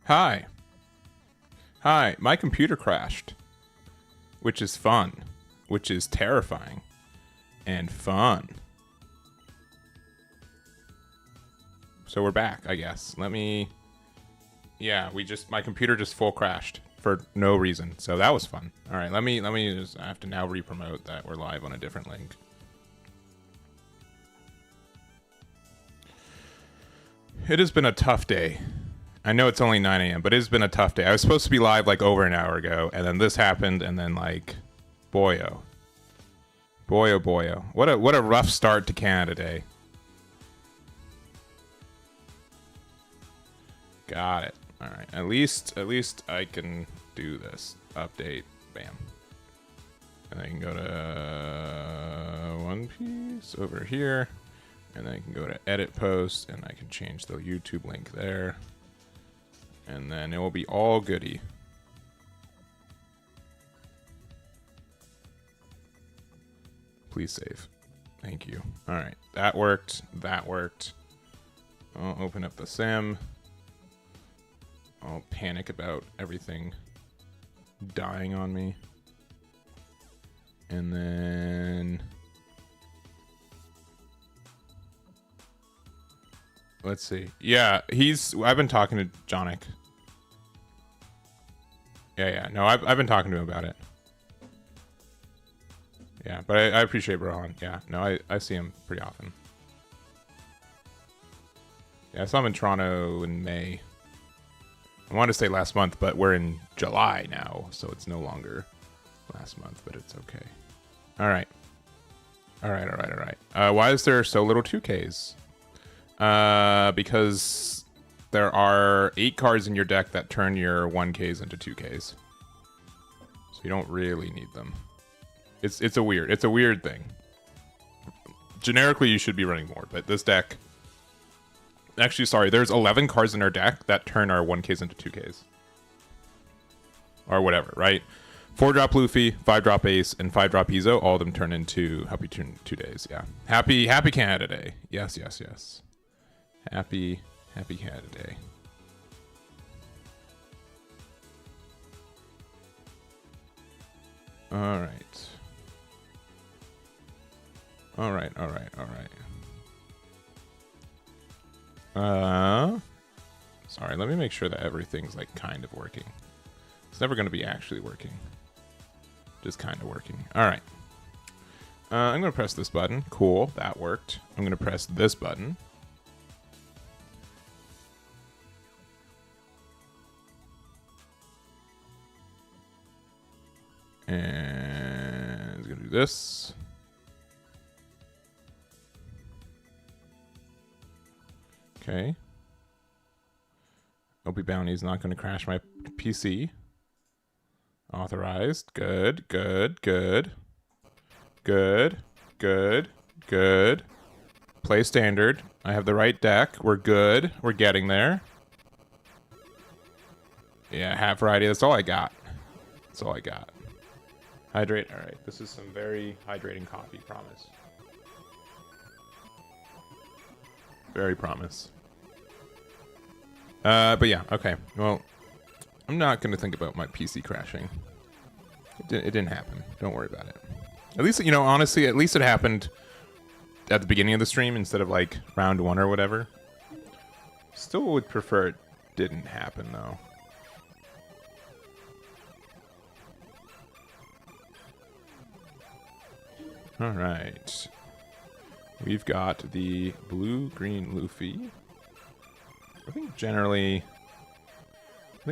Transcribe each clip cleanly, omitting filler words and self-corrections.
Hi. Hi, my computer crashed. Which is fun. Which is terrifying. And fun. So we're back, I guess. Let me... Yeah, my computer just full crashed for no reason. So that was fun. Alright, let me just... I have to now re-promote that we're live on a different link. It has been a tough day. I know it's only 9 a.m., but it has been a tough day. I was supposed to be live like over an hour ago, and then this happened, and then like, boyo. Boyo, boyo. What a rough start to Canada Day. Got it. All right. At least I can do this. Update. Bam. And I can go to One Piece over here, and then I can go to Edit Post, and I can change the YouTube link there. And then it will be all goody. Please save. Thank you. All right. That worked. That worked. I'll open up the sim. I'll panic about everything dying on me. And then... Let's see. Yeah, I've been talking to Jonic. Yeah. No, I've been talking to him about it. Yeah, but I appreciate Rohan. Yeah, no, I see him pretty often. Yeah, I saw him in Toronto in May. I wanted to say last month, but we're in July now, so it's no longer last month, but it's okay. All right. Why is there so little 2Ks? Because there are 8 cards in your deck that turn your 1Ks into 2Ks. So you don't really need them. It's a weird thing. Generically, you should be running more, but this deck... Actually, sorry, there's 11 cards in our deck that turn our 1Ks into 2Ks. Or whatever, right? 4-drop Luffy, 5-drop Ace, and 5-drop Izo. All of them turn into Happy 2 days, yeah. Happy Canada Day. Yes. Happy Canada Day. All right. Sorry, let me make sure that everything's like kind of working. It's never going to be actually working. Just kind of working. All right. I'm going to press this button. Cool, that worked. I'm going to press this button. And it's going to do this. Okay. OP Bounty is not going to crash my PC. Authorized. Good. Play standard. I have the right deck. We're good. We're getting there. Yeah, hat variety. That's all I got. Hydrate. All right. This is some very hydrating coffee. Promise. Very promise. But yeah, okay. Well, I'm not going to think about my PC crashing. It didn't happen. Don't worry about it. At least, honestly, at least it happened at the beginning of the stream instead of like round 1 or whatever. Still would prefer it didn't happen though. All right. We've got the blue-green Luffy. I think generally,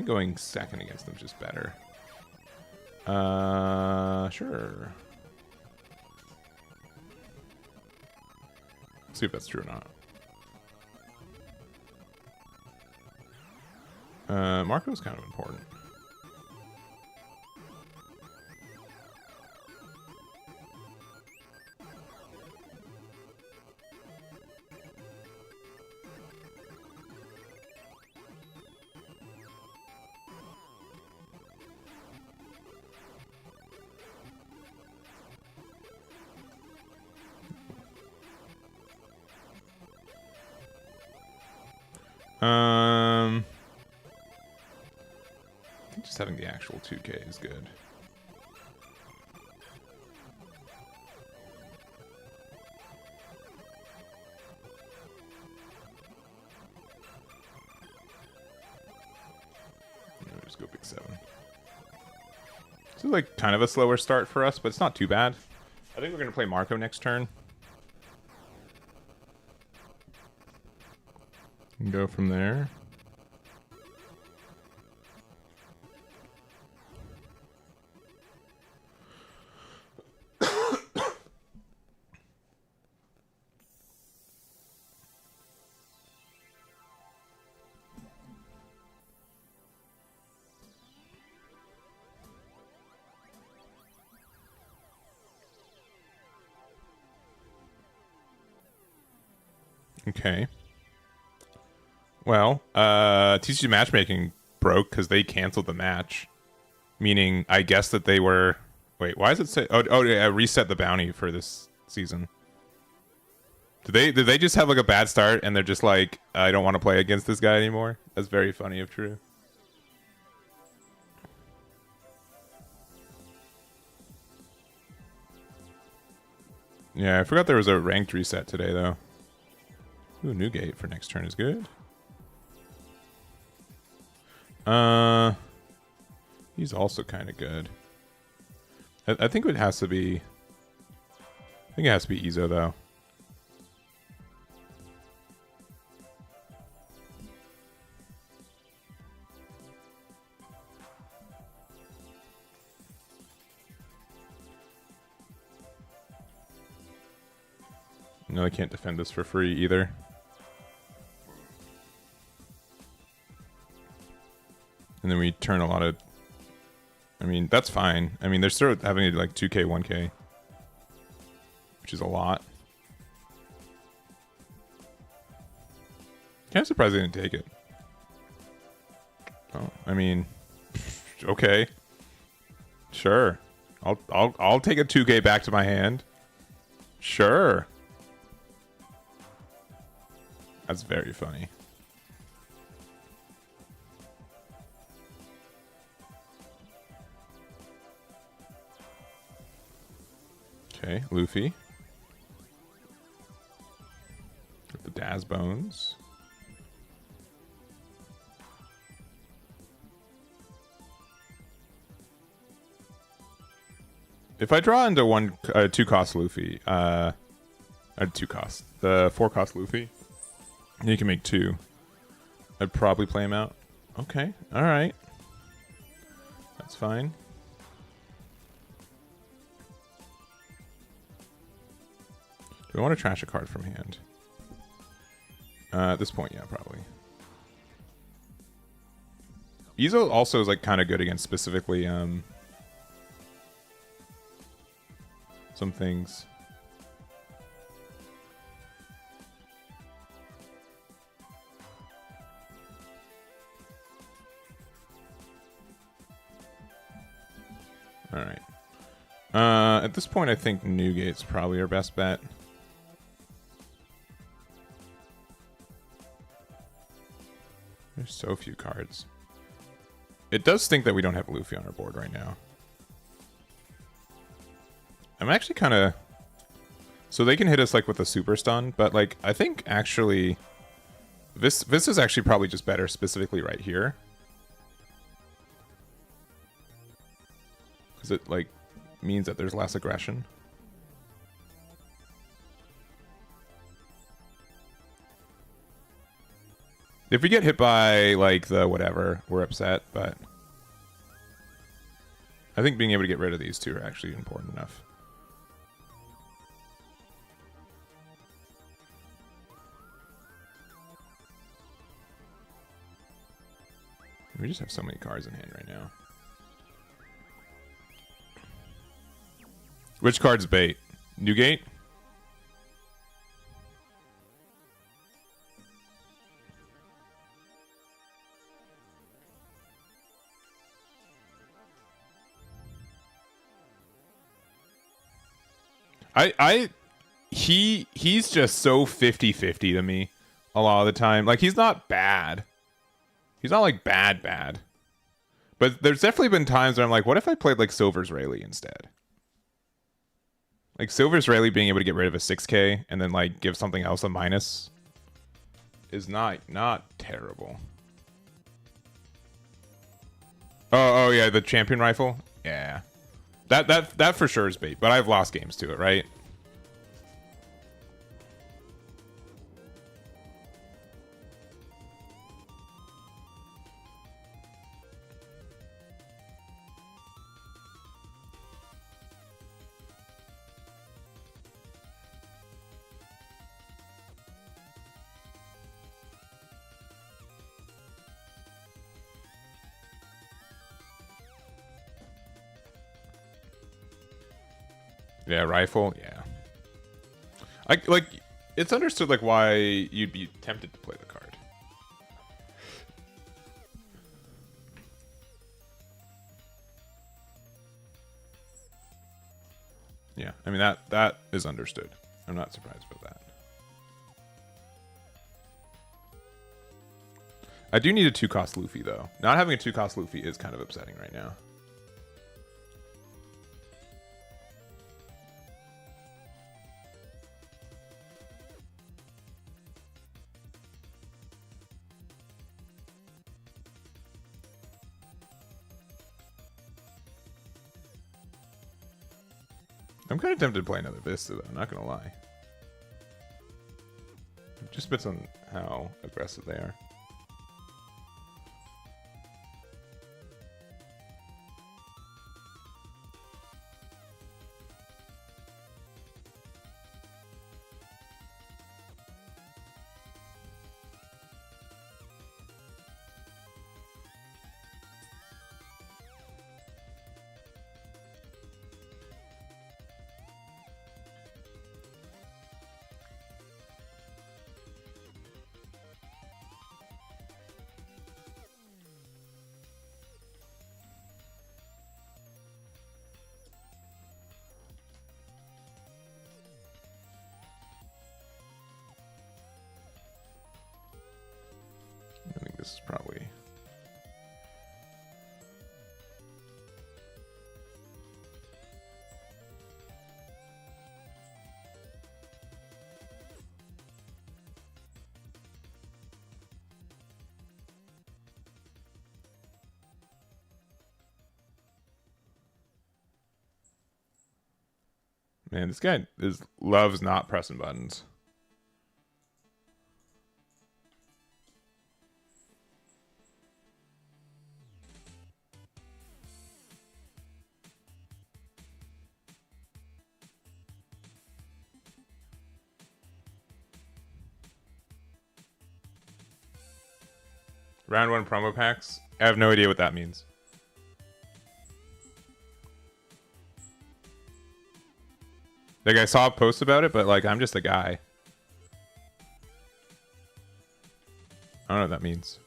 going second against them is just better. Sure. Let's see if that's true or not. Marco's kind of important. think just having the actual 2K is good. Just go big 7. This is like kind of a slower start for us, but it's not too bad. I think we're going to play Marco next turn. And go from there. Okay. Well, TCG matchmaking broke because they canceled the match. Meaning, I guess that they were... Wait, why does it say... Oh, yeah, reset the bounty for this season. Did they just have like a bad start and they're just like, I don't want to play against this guy anymore? That's very funny if true. Yeah, I forgot there was a ranked reset today, though. Ooh, Newgate for next turn is good. He's also kind of good. I think it has to be... I think it has to be Izo, though. No, I can't defend this for free either. And then we turn a lot of... I mean, that's fine. I mean, they're still having like 2K, 1K. Which is a lot. Kind of surprised they didn't take it. Oh, I mean... Okay. Sure. I'll take a 2K back to my hand. Sure. That's very funny. Okay, Luffy. Got the Daz Bones. If I draw into 2-cost Luffy, or 2-cost, the 4-cost Luffy, you can make 2. I'd probably play him out. Okay, alright. That's fine. Do I want to trash a card from hand? At this point, yeah, probably. Izo also is like kind of good against specifically some things. All right. At this point, I think Newgate's probably our best bet. There's so few cards. It does stink that we don't have Luffy on our board right now. I'm actually kind of... So they can hit us like with a super stun, but like I think actually this is actually probably just better specifically right here. Because it like means that there's less aggression. If we get hit by, like, the whatever, we're upset, but... I think being able to get rid of these two are actually important enough. We just have so many cards in hand right now. Which card's bait? Newgate? He's just so 50-50 to me a lot of the time. Like, he's not bad. He's not like bad. But there's definitely been times where I'm like, what if I played like Silver's Rayleigh instead? Like Silver's Rayleigh being able to get rid of a 6k and then like give something else a minus is not terrible. Oh yeah, the champion rifle? Yeah. That for sure is bait, but I've lost games to it, right? Yeah, rifle, yeah. Like it's understood like why you'd be tempted to play the card. Yeah, I mean that is understood. I'm not surprised about that. I do need a 2-cost Luffy though. Not having a 2-cost Luffy is kind of upsetting right now. I'm kind of tempted to play another Vista though, not gonna lie. It just depends on how aggressive they are. I think this is probably... Man, this guy loves not pressing buttons. Round 1 promo packs? I have no idea what that means. Like, I saw a post about it, but, like, I'm just a guy. I don't know what that means.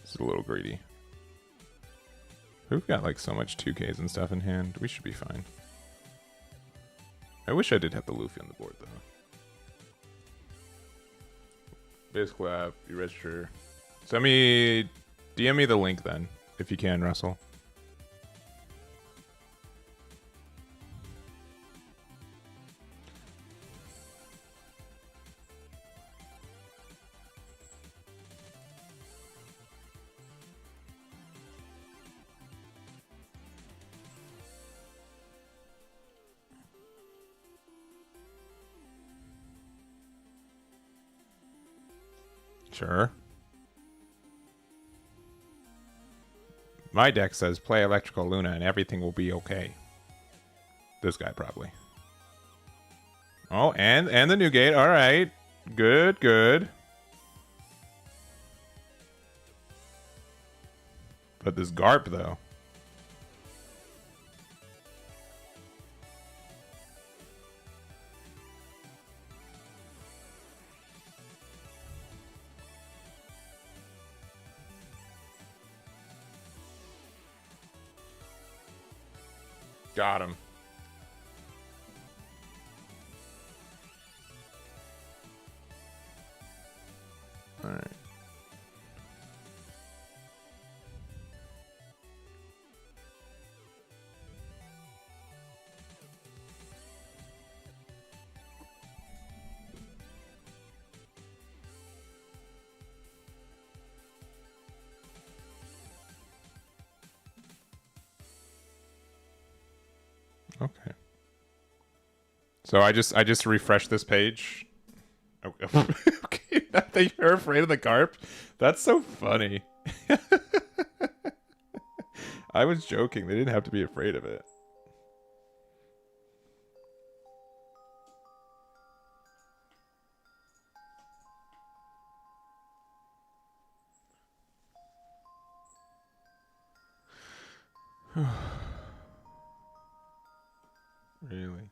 This is a little greedy. We've got like so much 2Ks and stuff in hand. We should be fine. I wish I did have the Luffy on the board though. Base collab, you register. Send me, DM me the link then, if you can, Russell. Sure. My deck says play Electrical Luna and everything will be okay. This guy probably. Oh, and the new gate. All right. Good, good. But this Garp though. Got him. Alright. Okay. So I just refreshed this page. Okay, that you're afraid of the carp? That's so funny. I was joking. They didn't have to be afraid of it. Really?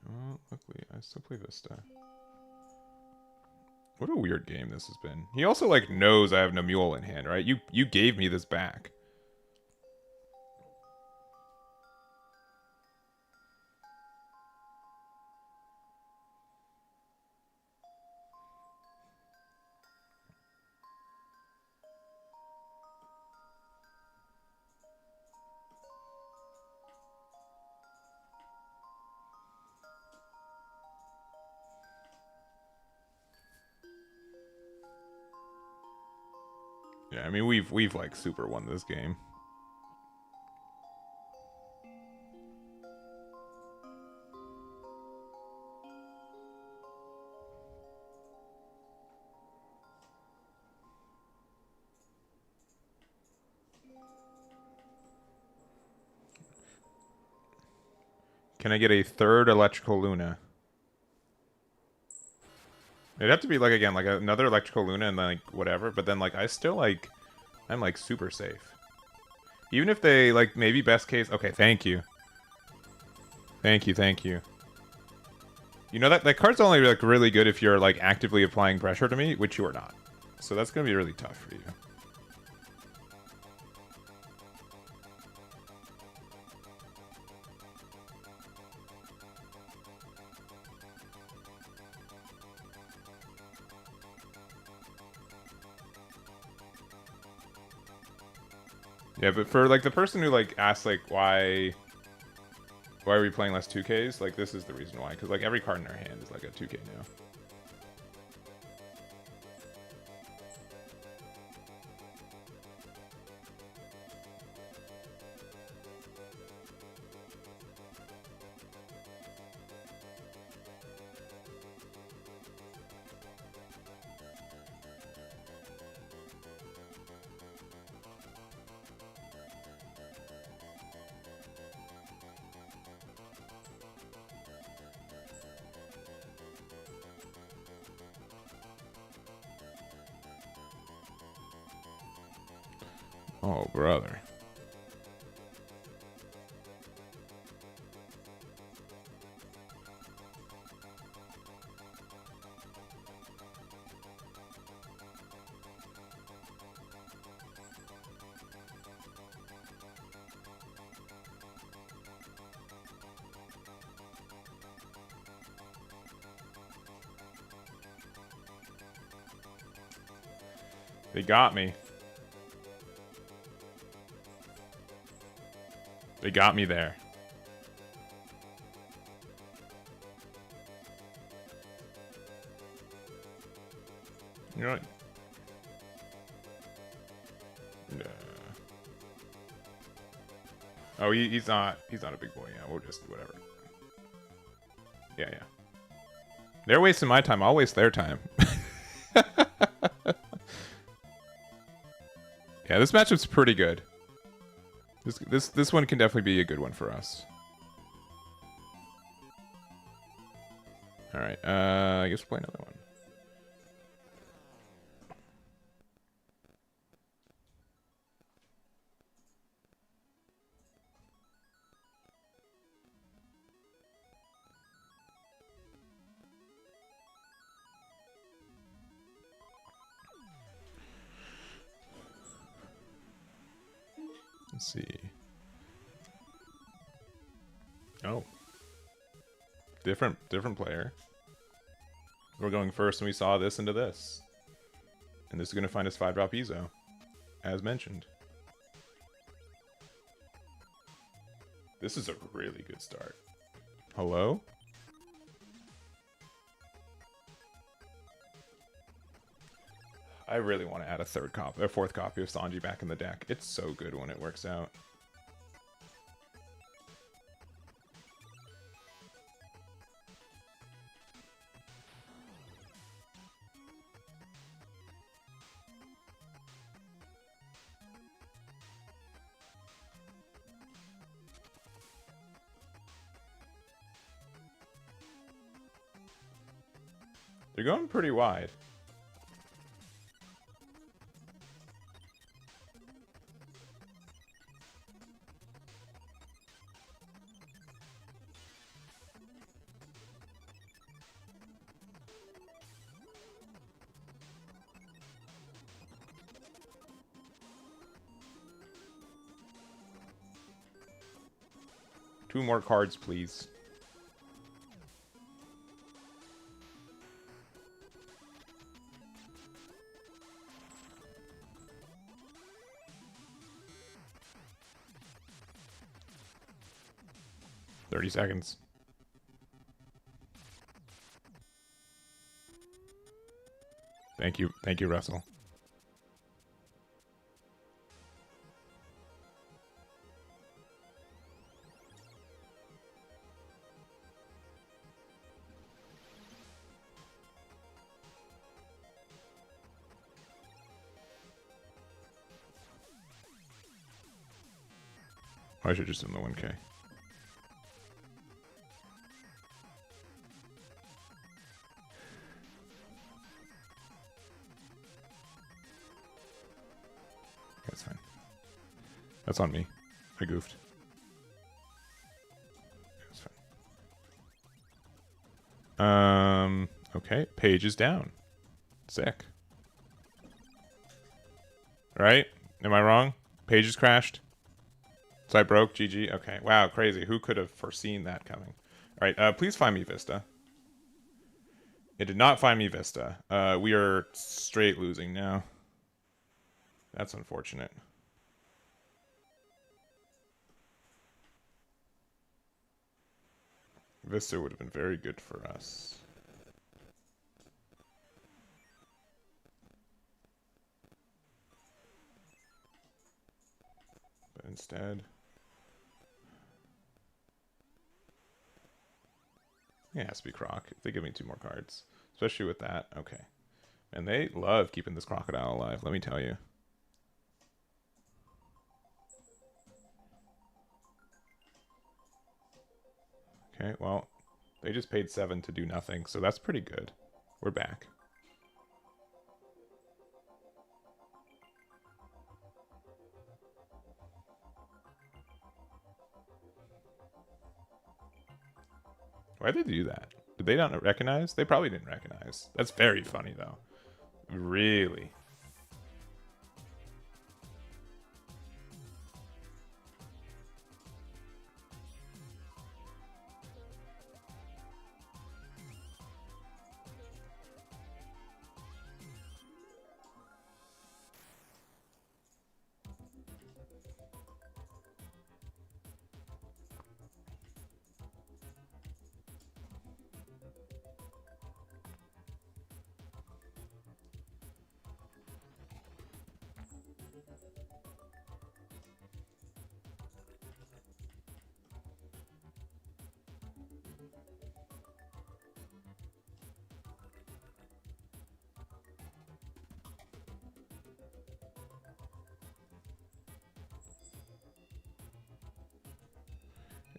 Well, luckily, I still play Vista. What a weird game this has been. He also, like, knows I have no mule in hand, right? You gave me this back. Yeah, I mean, we've like super won this game. Can I get a third electrical Luna? It'd have to be like again, like another electrical Luna and like whatever, but then like I still like I'm like super safe. Even if they like maybe best case okay, thank you. Thank you, thank you. You know that card's only like really good if you're like actively applying pressure to me, which you are not. So that's gonna be really tough for you. Yeah, but for like the person who like asks like why are we playing less 2Ks, like this is the reason why, because like every card in our hand is like a 2K now. Oh, brother. They got me. They got me there. You know what? Nah. Oh, he's not a big boy. Yeah, we'll just whatever. Yeah, yeah. They're wasting my time. I'll waste their time. Yeah, this matchup's pretty good. This one can definitely be a good one for us. All right. I guess we'll play another one. Let's see. Oh. Different player. We're going first and we saw this into this. And this is going to find us 5-drop Ezo. As mentioned. This is a really good start. Hello? I really want to add a fourth copy of Sanji back in the deck. It's so good when it works out. They're going pretty wide. Two more cards, please. $30. Thank you, Russell. I should just in the 1K. That's fine. That's on me. I goofed. That's fine. Okay. Page is down. Sick. Right? Am I wrong? Page is crashed. So I broke. GG. Okay. Wow. Crazy. Who could have foreseen that coming? All right. Please find me Vista. It did not find me Vista. We are straight losing now. That's unfortunate. Vista would have been very good for us. But instead... it has to be Croc. If they give me 2 more cards. Especially with that. Okay. And they love keeping this crocodile alive, let me tell you. Okay, well, they just paid 7 to do nothing, so that's pretty good. We're back. Why did they do that? Did they not recognize? They probably didn't recognize. That's very funny, though. Really.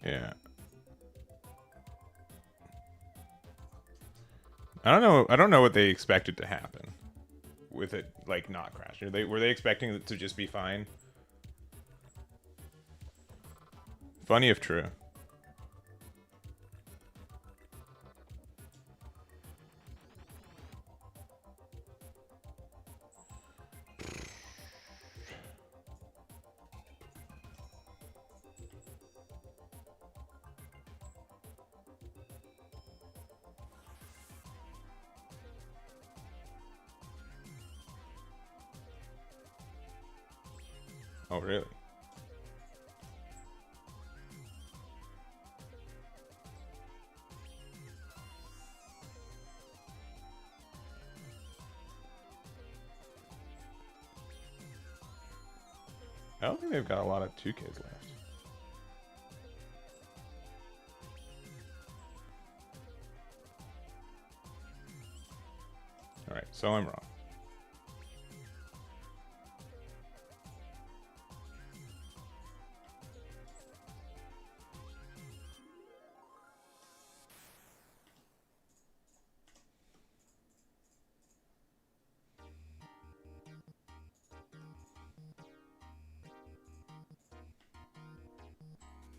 Yeah. I don't know what they expected to happen with it, like, not crashing. Were they expecting it to just be fine? Funny if true. Oh, really? I don't think they've got a lot of 2Ks left. Alright, so I'm wrong.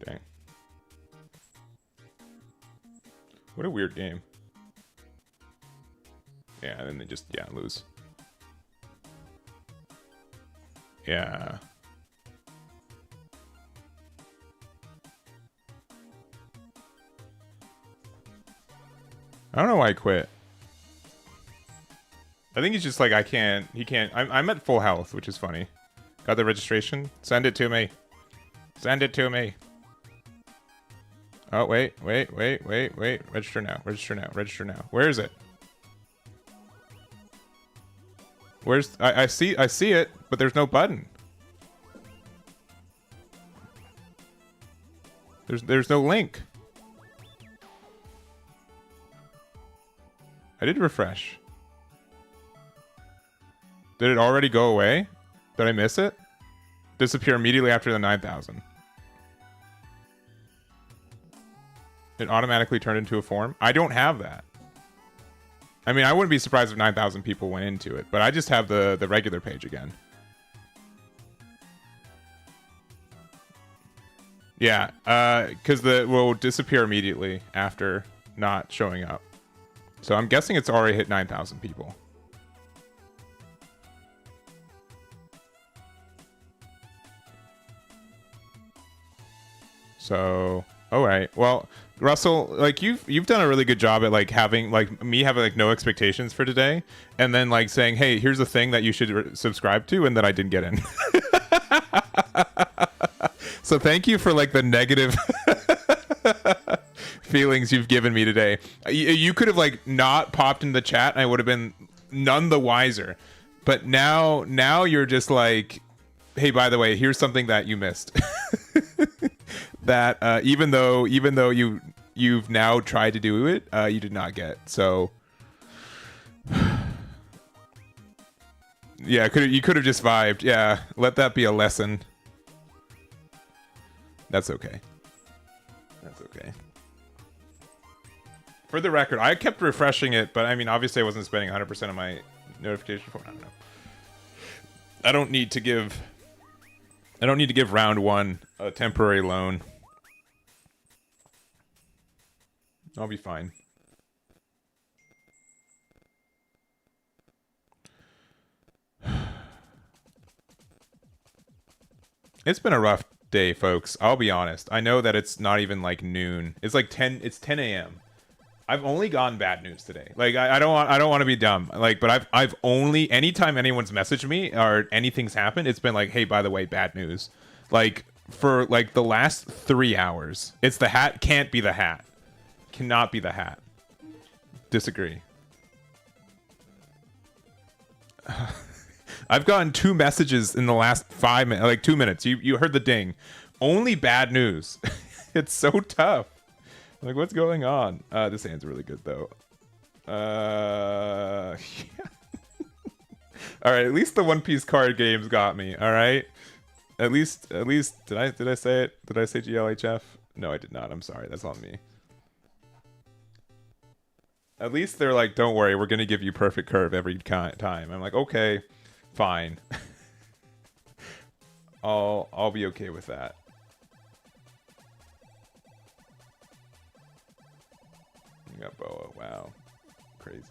Dang. What a weird game. Yeah, and then they just, yeah, lose. Yeah. I don't know why I quit. I think he's just like, he can't. I'm at full health, which is funny. Got the registration? Send it to me. Send it to me. Oh, wait. Register now. Register now. Where is it? Where's... I see it, but there's no button. There's no link. I did refresh. Did it already go away? Did I miss it? Disappear immediately after the 9,000. It automatically turned into a form. I don't have that. I mean, I wouldn't be surprised if 9,000 people went into it, but I just have the regular page again. Yeah, because will disappear immediately after not showing up. So I'm guessing it's already hit 9,000 people. So, all right. Well, Russell, like you've done a really good job at like having like no expectations for today, and then like saying, hey, here's the thing that you should subscribe to, and then I didn't get in. So thank you for like the negative feelings you've given me today. You could have like not popped in the chat, and I would have been none the wiser. But now you're just like, hey, by the way, here's something that you missed. That even though you've now tried to do it, you did not get. So yeah, you could have just vibed. Yeah, let that be a lesson. That's okay. That's okay. For the record, I kept refreshing it, but I mean, obviously I wasn't spending 100% of my notification for. I don't know. I don't need to give round one a temporary loan. I'll be fine. It's been a rough day, folks. I'll be honest. I know that it's not even like noon. It's like 10 a.m. I've only gotten bad news today. Like I don't want to be dumb. Like, but I've only, anytime anyone's messaged me or anything's happened, it's been like, hey, by the way, bad news. Like for like the last 3 hours. It's the hat. Can't be the hat. Cannot be the hat. Disagree. I've gotten 2 messages in the last 5 minutes, like 2 minutes. You heard the ding. Only bad news. It's so tough. Like, what's going on? This hand's really good though. Yeah. All right, at least the One Piece card games got me. All right. At least did I say it? Did I say GLHF? No, I did not. I'm sorry. That's on me. At least they're like, don't worry, we're gonna give you perfect curve every time. I'm like, okay, fine. I'll be okay with that. You got Boa. Wow, crazy.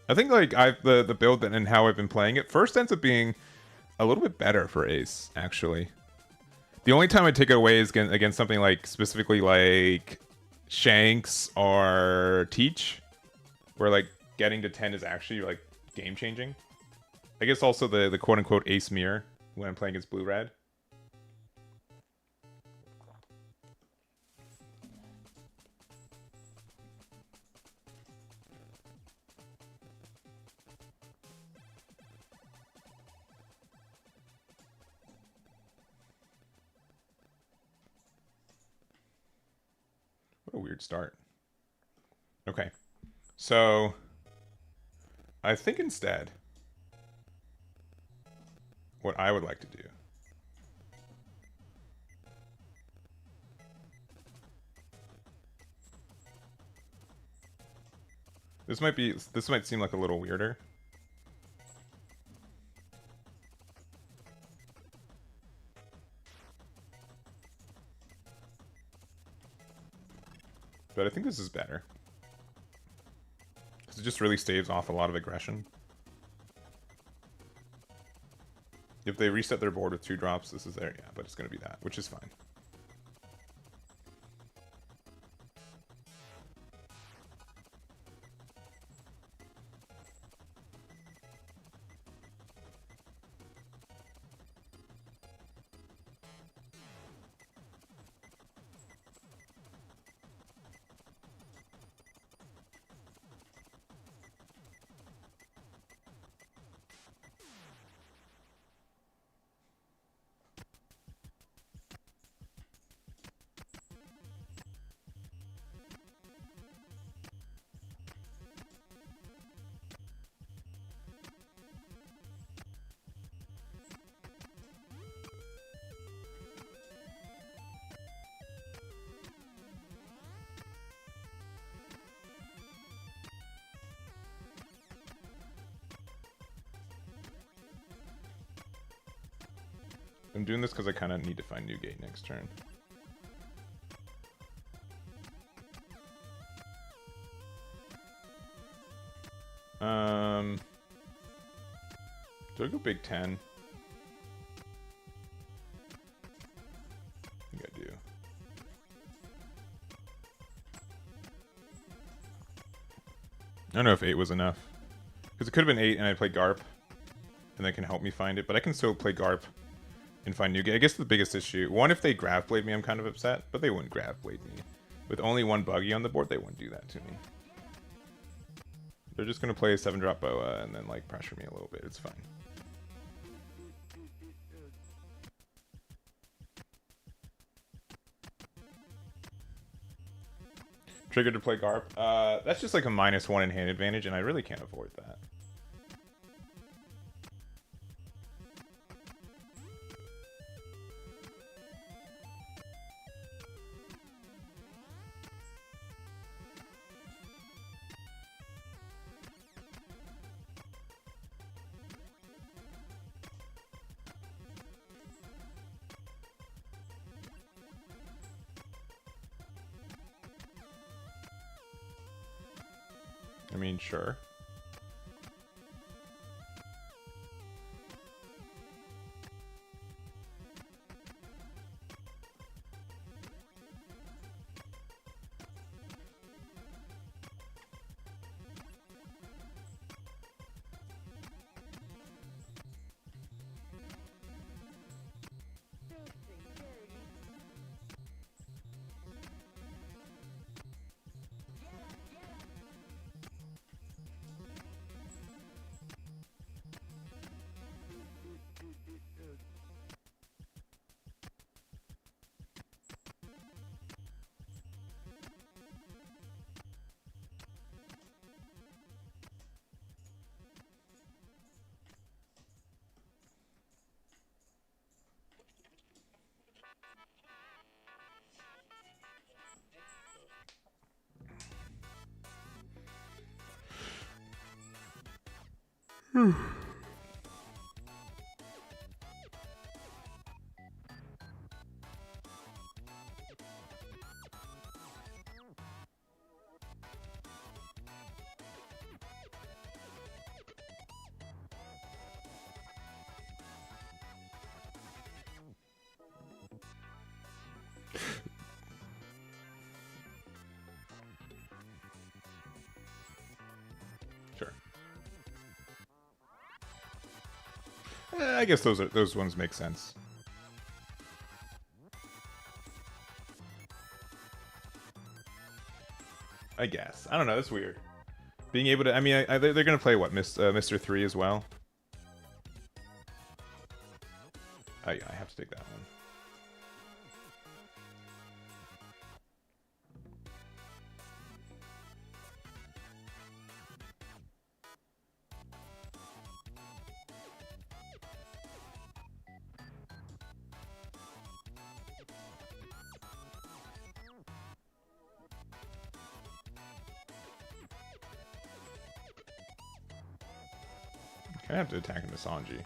I think like the build and how I've been playing it first ends up being a little bit better for Ace actually. The only time I take it away is against something like specifically like Shanks or Teach, where like getting to 10 is actually like game changing. I guess also the quote unquote Ace mirror when I'm playing against Blue Red. What a weird start. Okay. So I think instead what I would like to do this might seem like a little weirder. But I think this is better. Because it just really staves off a lot of aggression. If they reset their board with 2 drops, this is there, yeah, but it's going to be that, which is fine. I'm doing this because I kind of need to find new gate next turn. Do I go Big 10? I think I do. I don't know if 8 was enough. Because it could have been 8 and I played Garp. And that can help me find it. But I can still play Garp and find new gate. I guess the biggest issue... One, if they Grav Blade me, I'm kind of upset. But they wouldn't Grav Blade me. With only 1 buggy on the board, they wouldn't do that to me. They're just going to play a 7-drop Boa and then like pressure me a little bit. It's fine. Triggered to play Garp. That's just like a -1 in hand advantage, and I really can't avoid that. I mean, sure. Sure. I guess those ones make sense. I guess. I don't know. That's weird. Being able to. I mean, they're gonna play what, Mr. 3 as well. Oh yeah, I have to take that one. I have to attack into Sanji.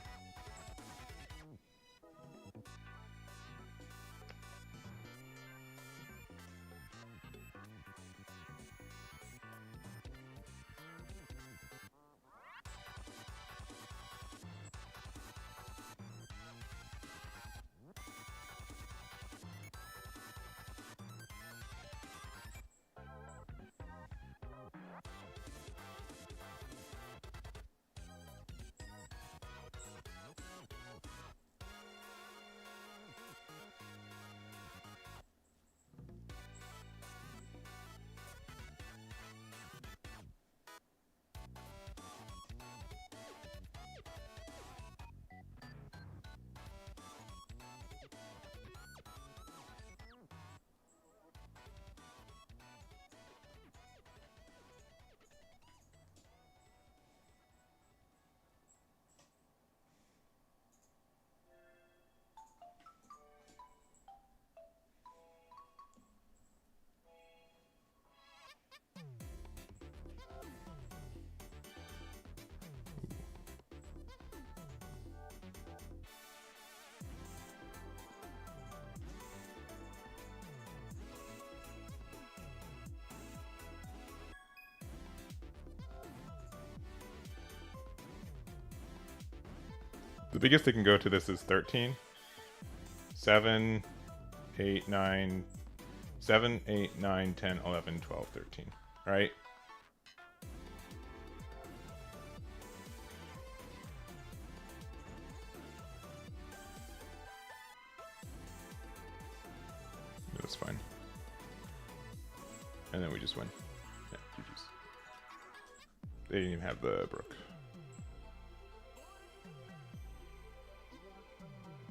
The biggest they can go to this is 13. 7, 8, 9, 7, 8, 9, 10, 11, 12, 13. Right? That's fine. And then we just win. Yeah, GG's. They didn't even have the Brook.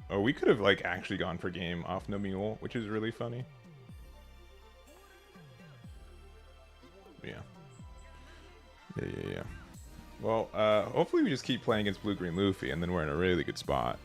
Oh, we could have like actually gone for game off no mule, which is really funny. Yeah. Yeah. Well, hopefully we just keep playing against Blue-Green Luffy, and then we're in a really good spot.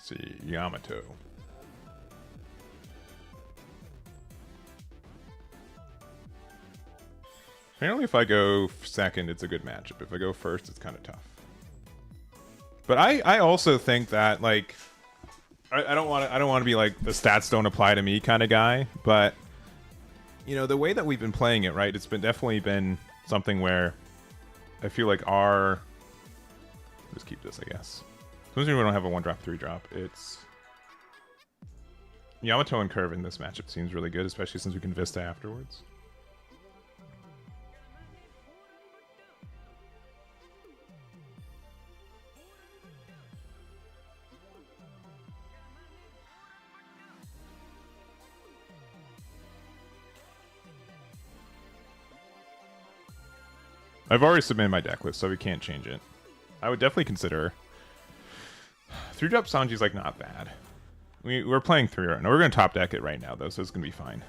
See, Yamato. Apparently if I go second, it's a good matchup. If I go first, it's kind of tough. But I also think that, like, I don't want to be like the stats don't apply to me kind of guy, but you know, the way that we've been playing it, right? It's definitely been something where I feel like just keep this, I guess. As we don't have a 1-drop, 3-drop, it's Yamato and Curve in this matchup seems really good, especially since we can Vista afterwards. I've already submitted my deck list, so we can't change it. I would definitely consider 3-drop Sanji's like not bad. We're playing 3 right now. We're going to top deck it right now, though, so it's going to be fine.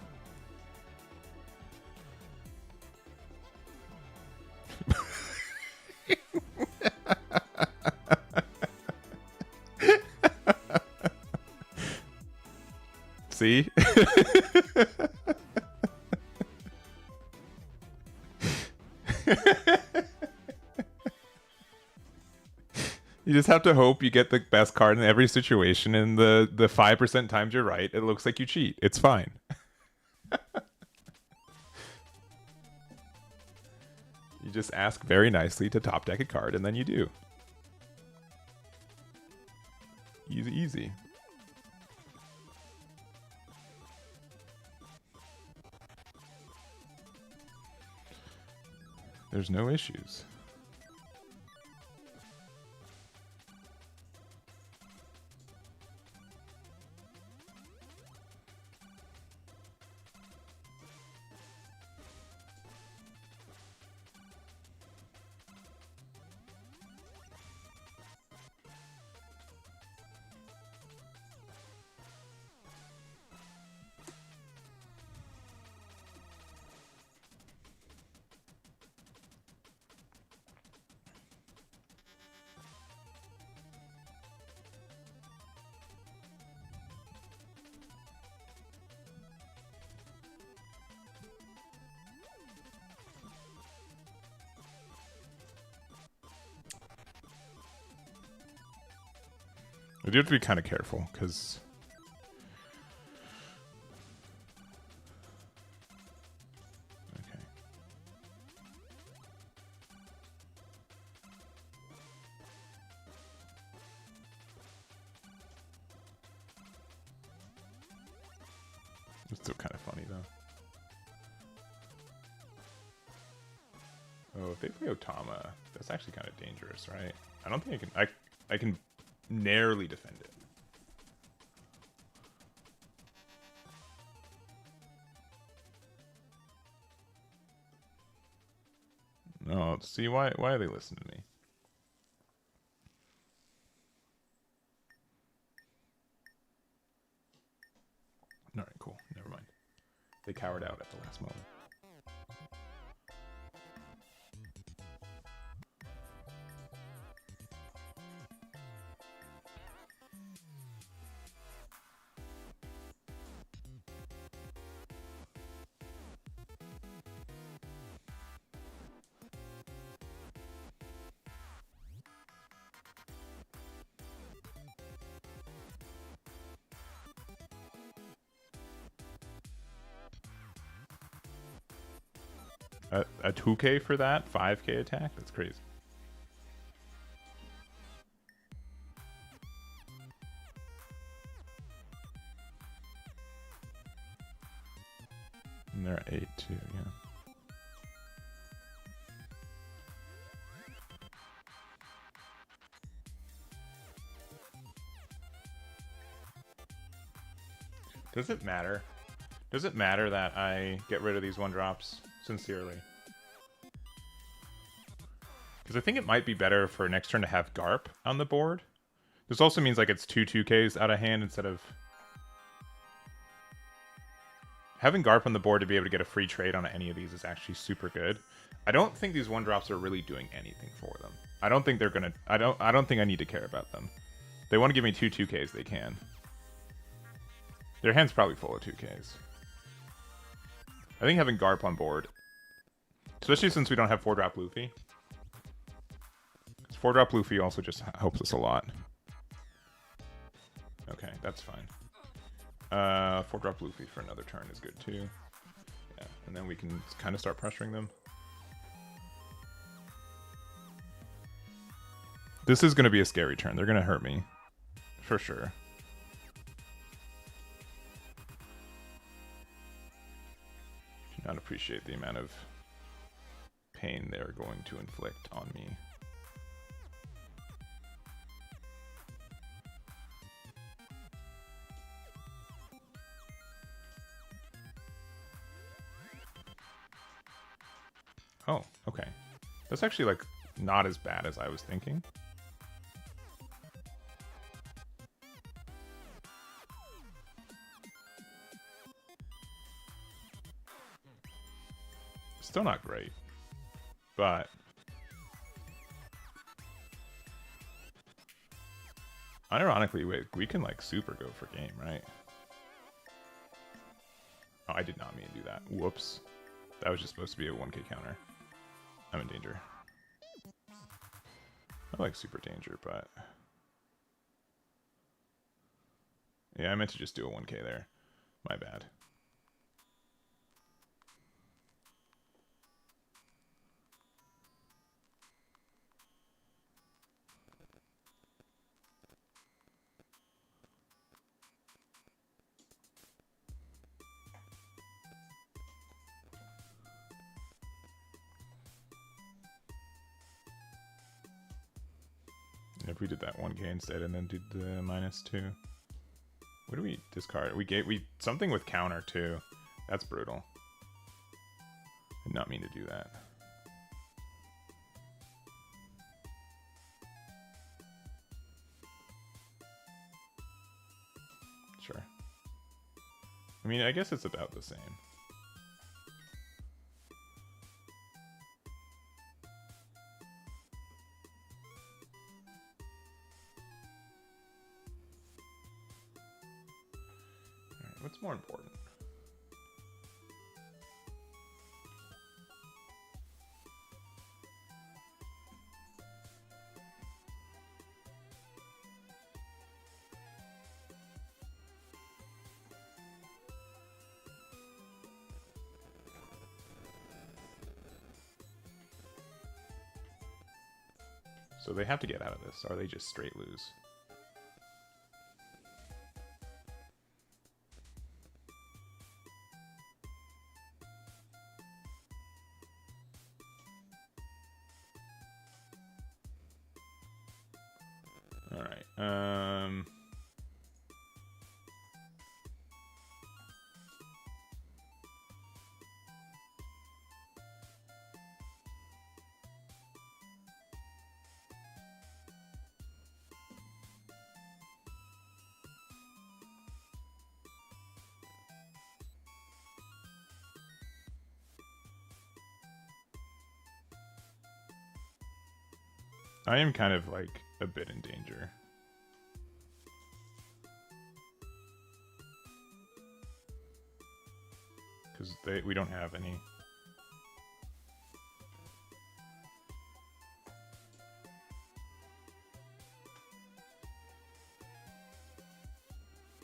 See? You just have to hope you get the best card in every situation, and the 5% times you're right, it looks like you cheat. It's fine. You just ask very nicely to top deck a card, and then you do. Easy, easy. There's no issues. We do have to be kind of careful, because... Okay. It's still kind of funny, though. Oh, if they play Otama, that's actually kind of dangerous, right? I don't think I can narrowly defend it. No, see, why are they listening to me? All right, cool. Never mind. They cowered out at the last moment. A 2k for that? 5k attack? That's crazy. And they're at 8 too, yeah. Does it matter? Does it matter that I get rid of these 1-drops? Sincerely. Because I think it might be better for next turn to have Garp on the board. This also means like it's 2/2Ks out of hand instead of... Having Garp on the board to be able to get a free trade on any of these is actually super good. I don't think these 1-drops are really doing anything for them. I don't think they're gonna... I don't think I need to care about them. If they want to give me 2/2Ks, they can. Their hand's probably full of 2Ks. I think having Garp on board, especially since we don't have 4-drop Luffy. 4-drop Luffy also just helps us a lot. Okay, that's fine. 4-drop Luffy for another turn is good too. Yeah, and then we can kind of start pressuring them. This is going to be a scary turn. They're going to hurt me. For sure. Do not appreciate the amount of pain they're going to inflict on me. Oh, okay. That's actually, like, not as bad as I was thinking. still not great. But unironically, we can like super go for game, right? Oh, I did not mean to do that. Whoops. That was just supposed to be a 1k counter. I'm in danger. I like super danger, but... Yeah, I meant to just do a 1k there. My bad. If we did that 1k instead and then did the -2. What do we discard? We something with counter too. That's brutal. Did not mean to do that. Sure. I mean, I guess it's about the same. What's more important? So they have to get out of this, or they just straight lose. Alright, I am kind of like a bit in danger. Because we don't have any.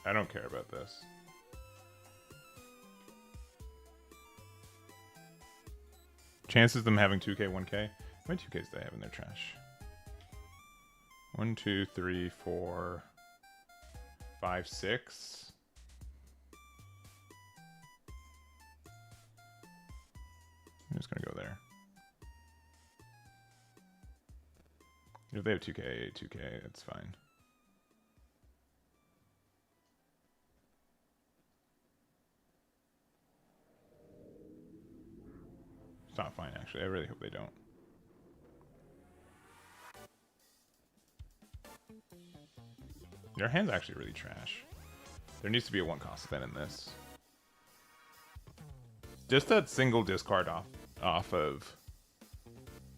I don't care about this. Chances of them having 2k, 1k? How many 2ks do they have in their trash? 1, 2, 3, 4, 5, 6. I'm just gonna go there. If they have 2k, 2k, it's fine. It's not fine, actually. I really hope they don't. Their hand's actually really trash. There needs to be a 1-cost spin in this. Just that single discard off of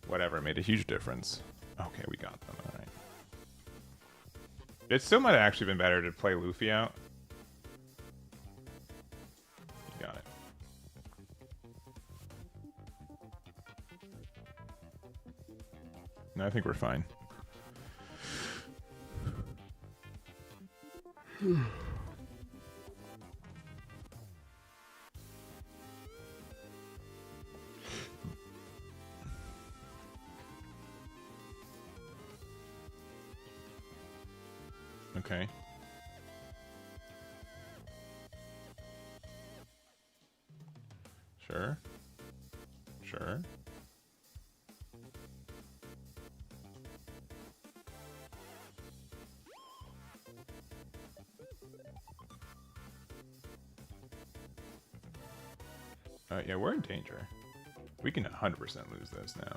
whatever made a huge difference. Okay, we got them. All right. It still might have actually been better to play Luffy out. You got it. No, I think we're fine. Okay. Sure. Sure. Yeah, we're in danger. We can 100% lose this now.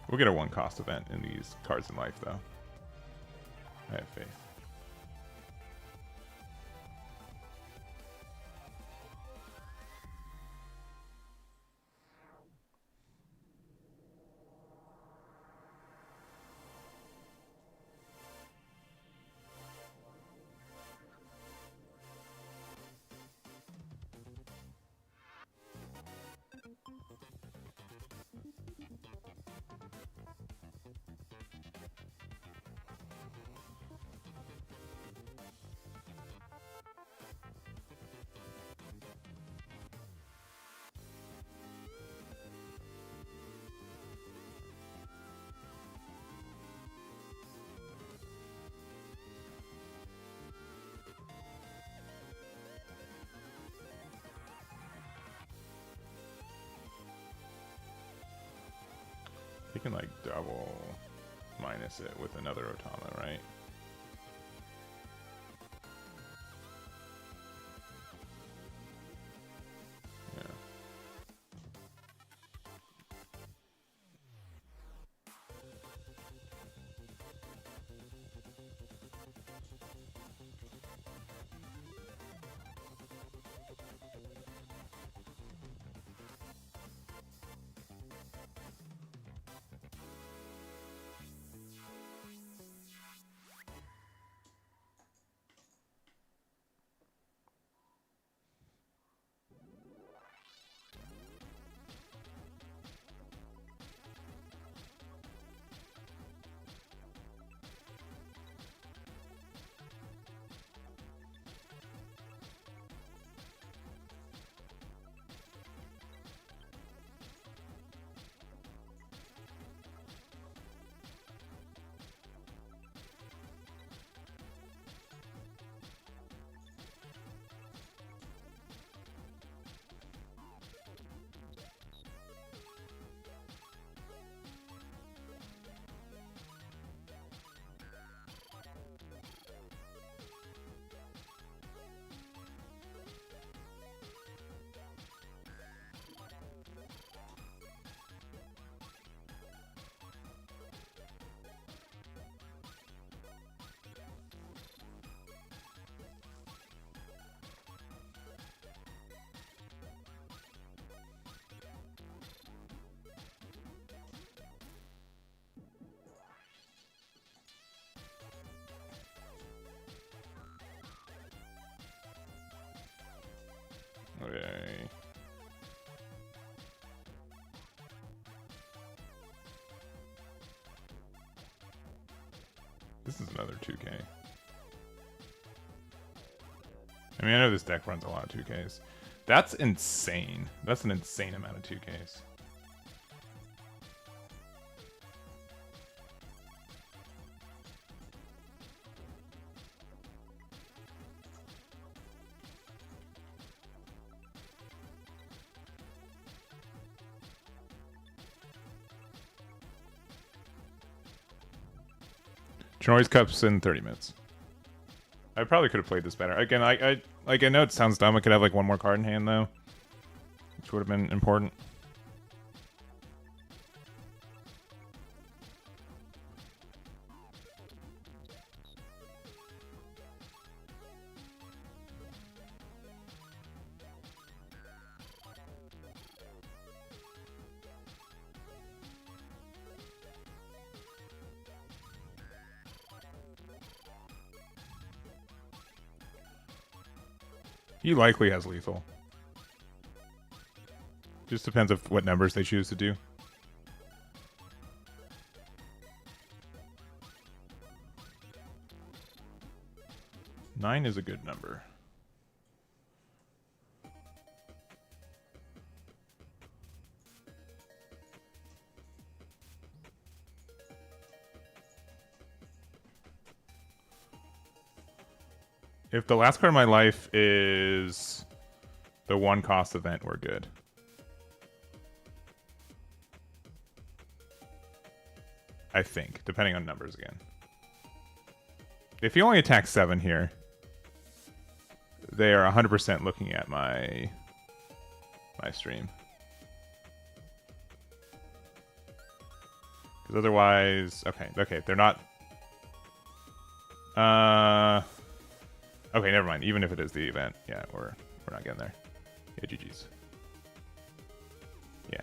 We'll get a 1-cost event in these cards in life, though. I have faith. You can like double minus it with another Otama, right? Yeah. Okay. This is another 2K. I mean, I know this deck runs a lot of 2Ks. That's insane. That's an insane amount of 2Ks. Chinoize Cups in 30 minutes. I probably could have played this better. Again, I know it sounds dumb. I could have like one more card in hand though, which would have been important. He likely has lethal. Just depends of what numbers they choose to do. Nine is a good number. If the last card of my life is the 1-cost event, we're good. I think, depending on numbers again. If you only attack 7 here, they are 100% looking at my stream. otherwise, okay, they're not. Okay, never mind. Even if it is the event, yeah, we're not getting there. Yeah, GG's. Yeah,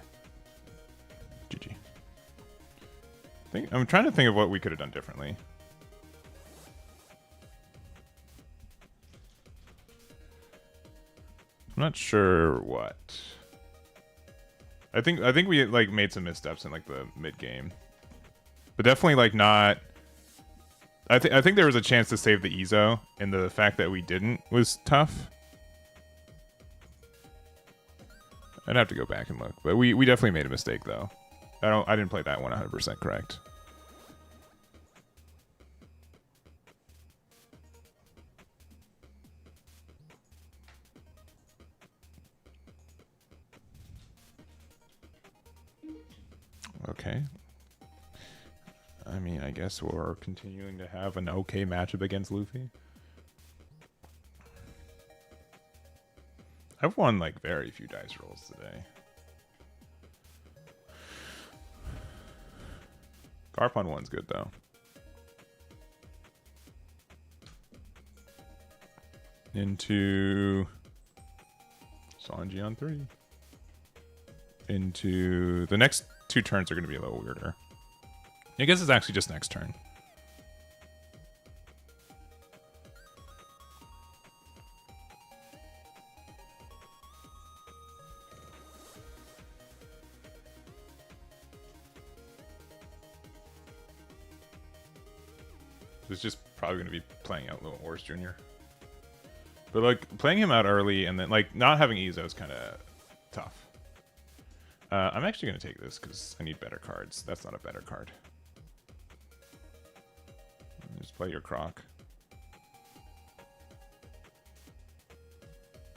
GG. I'm trying to think of what we could have done differently. I'm not sure what. I think we like made some missteps in like the mid game, but definitely like not. I think there was a chance to save the Ezo, and the fact that we didn't was tough. I'd have to go back and look, but we definitely made a mistake though. I didn't play that one 100% correct. Okay. I mean, I guess we're continuing to have an okay matchup against Luffy. I've won like very few dice rolls today. Garpon 1's good though. Into Sanji on 3. Into the next 2 turns are going to be a little weirder. I guess it's actually just next turn. It's just probably going to be playing out Little Horse Jr. But like playing him out early and then like not having Ezo is kind of tough. I'm actually going to take this because I need better cards. That's not a better card. Just play your Croc.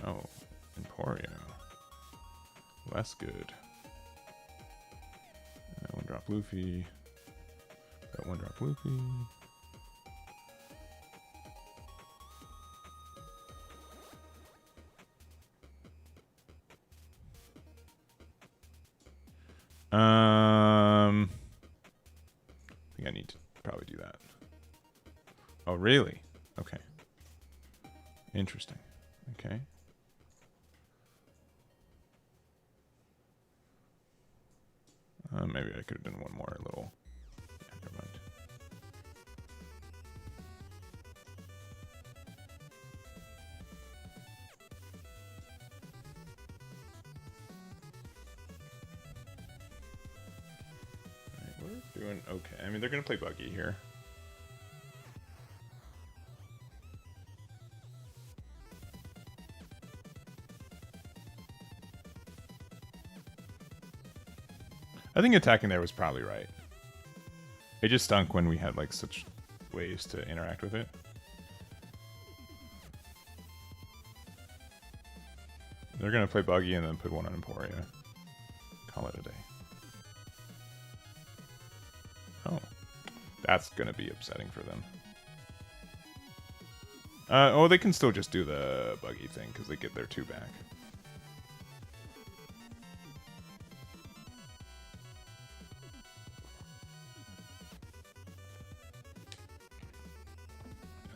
Oh, Emporio. Less good. That one drop Luffy. That one drop Luffy. I think I need to probably do that. Oh, really? Okay. Interesting. Okay. Maybe I could have done one more little. Yeah, never mind. Alright, we're doing okay. I mean, they're going to play Buggy here. I think attacking there was probably right. It just stunk when we had like such ways to interact with it. They're gonna play Buggy and then put one on Emporia. Call it a day. Oh, that's gonna be upsetting for them. Oh, they can still just do the Buggy thing because they get their 2 back.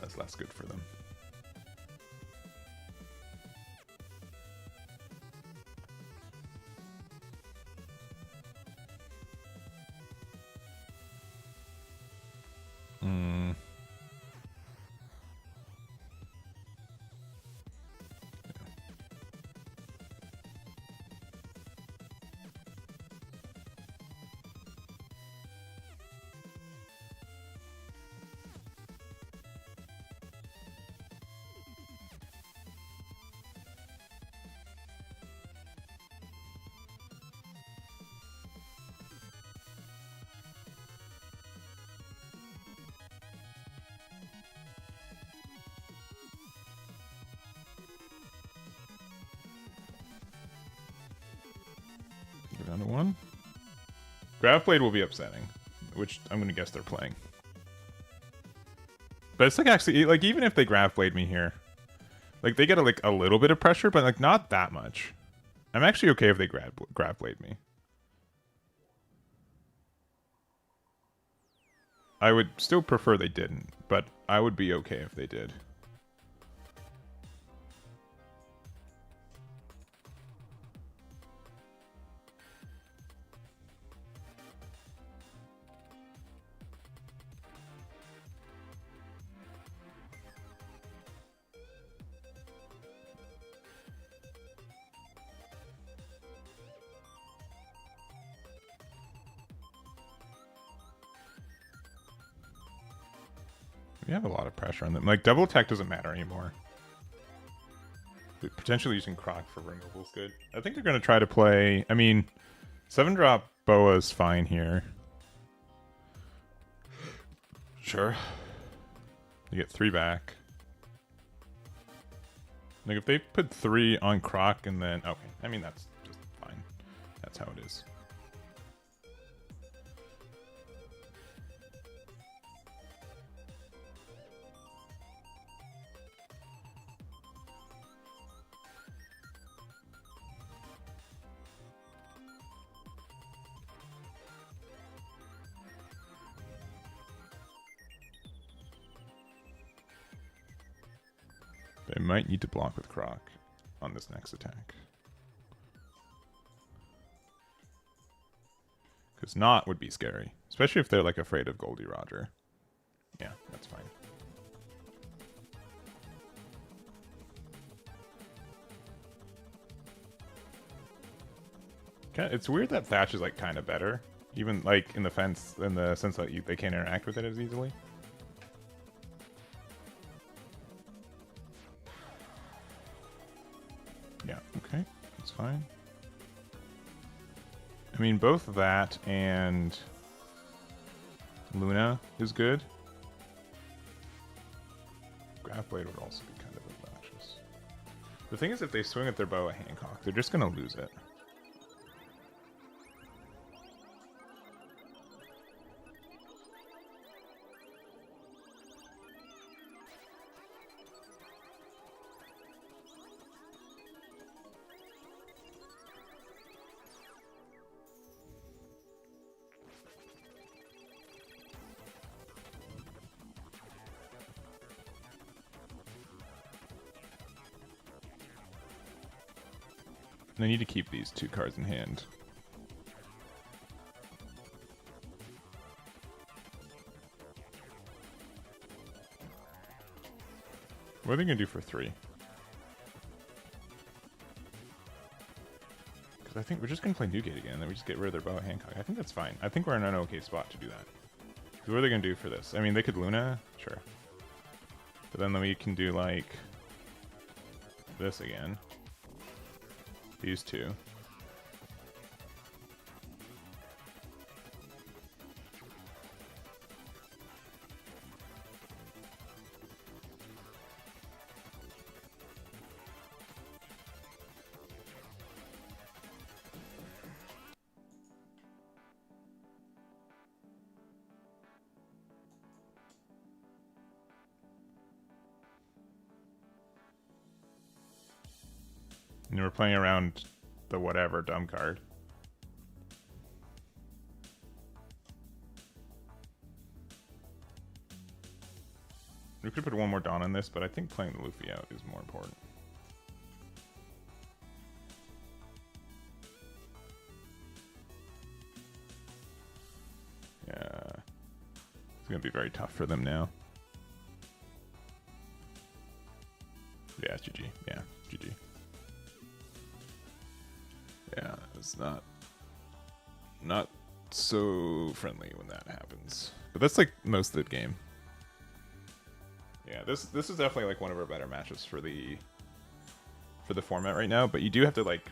That's less good for them. Down to 1. Grav Blade will be upsetting, which I'm gonna guess they're playing. But it's like actually like even if they Grav Blade me here, like they get like a little bit of pressure, but like not that much. I'm actually okay if they Grav Blade me. I would still prefer they didn't, but I would be okay if they did. We have a lot of pressure on them. Like, double attack doesn't matter anymore. But potentially using Croc for removal is good. I think they're going to try to play... I mean, 7-drop Boa is fine here. Sure. You get 3 back. Like, if they put 3 on Croc and then... Okay, I mean, that's just fine. That's how it is. They might need to block with Croc on this next attack. Because not would be scary. Especially if they're like afraid of Goldie Roger. Yeah, that's fine. It's weird that Thatch is like kind of better. Even like in the sense that they can't interact with it as easily. Yeah, okay, that's fine. I mean, both that and Luna is good. Graph Blade would also be kind of obnoxious. The thing is, if they swing at their bow at Hancock, they're just going to lose it. I need to keep these 2 cards in hand. What are they going to do for 3? Because I think we're just going to play Newgate again, and then we just get rid of their bow at Hancock. I think that's fine. I think we're in an okay spot to do that. What are they going to do for this? I mean, they could Luna? Sure. But then we can do, like, this again. These 2. And we're playing around the whatever dumb card. We could put one more Dawn on this, but I think playing the Luffy out is more important. Yeah. It's going to be very tough for them now. Yeah, it's GG. Yeah, GG. Yeah, it's not so friendly when that happens. But that's like most of the game. Yeah, this is definitely like one of our better matchups for the format right now, but you do have to like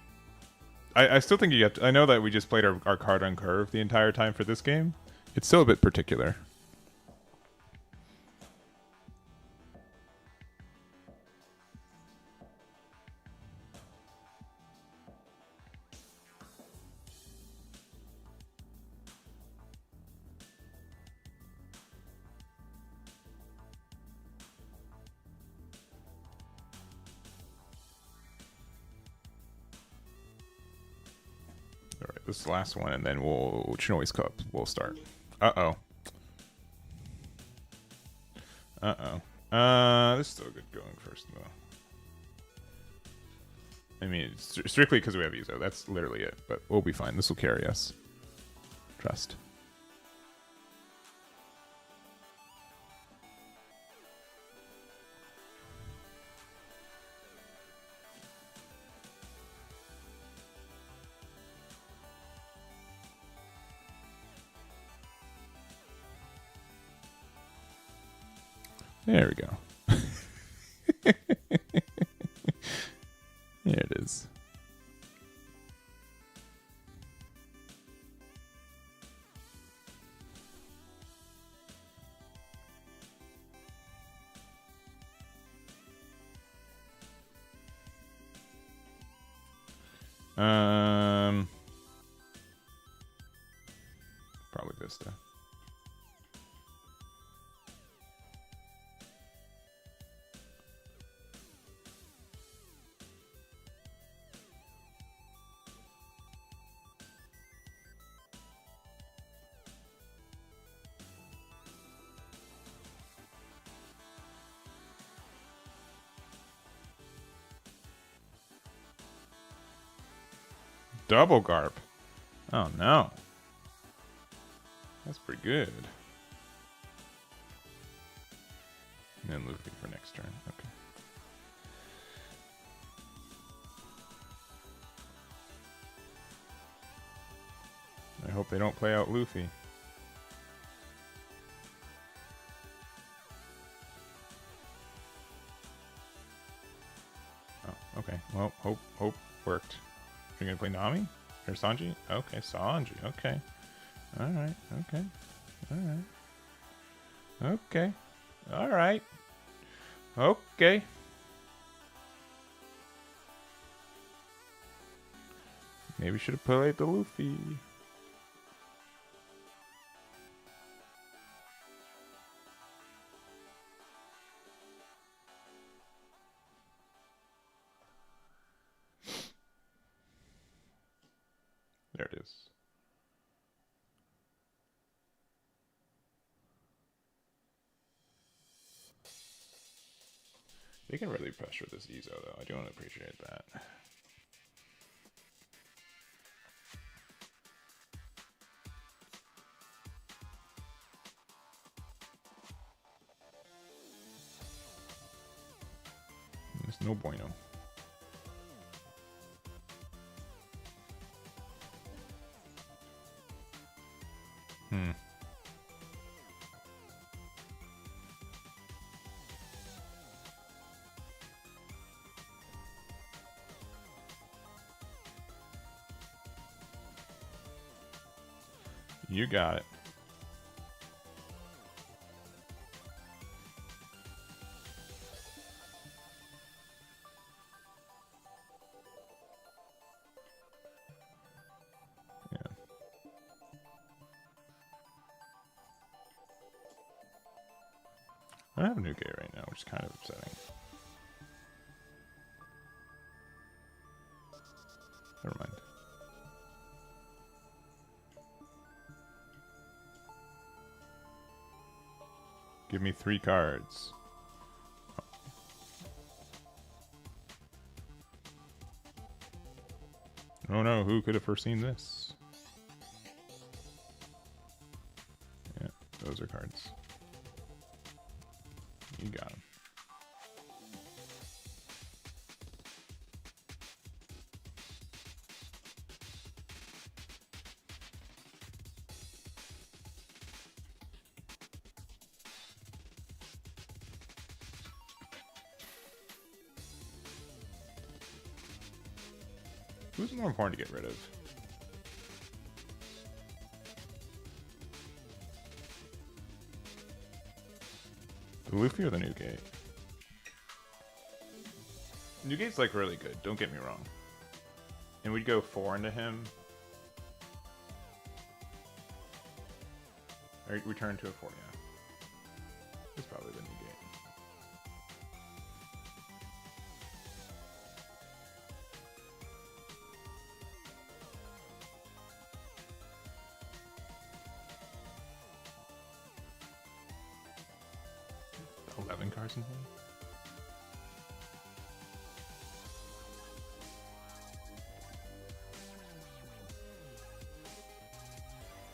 I still think you have to, I know that we just played our card on curve the entire time for this game. It's still a bit particular. This last one, and then we'll Chinoize Cup. We'll start. Uh-oh. This is still good going first, though. I mean, strictly because we have Ezo. That's literally it. But we'll be fine. This will carry us. Trust. There we go. There it is. Probably Vista. Double Garp. Oh no. That's pretty good. And then Luffy for next turn. Okay. I hope they don't play out Luffy. Oh, okay. Well, hope worked. You're gonna play Nami or Sanji? Okay, Sanji. Okay. All right. Okay. All right. Okay. All right. Okay. Maybe should have played the Luffy. There it is. They can really pressure this Ezo, though. I do want to appreciate that. It's no bueno. You got it. Yeah. I have a new gate right now, which is kind of upsetting. Never mind. Give me 3 cards. Oh no, who could have foreseen this? Yeah, those are cards. You got them. Who's more important to get rid of? The Luffy or the New Gate? New Gate's like really good, don't get me wrong. And we'd go 4 into him. Or return to a 4, yeah. It's probably the New Gate. 11 cards in hand.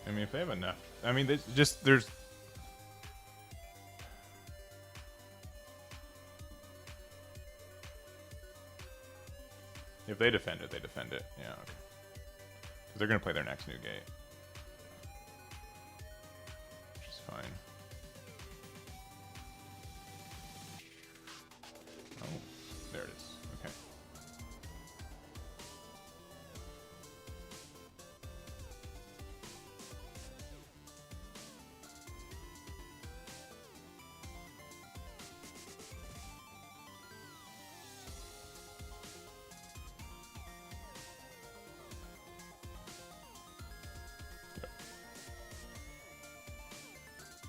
I mean, if they have enough, I mean, there's. If they defend it, they defend it. Yeah, okay. Because they're gonna play their next new gate, which is fine. Oh, there it is. Okay.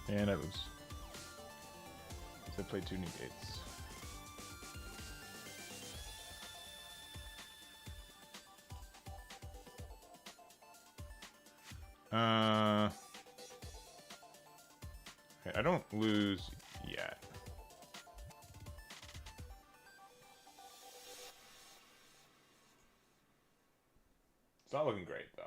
And I lose. So I played 2 new gates. Okay, I don't lose yet. It's not looking great though.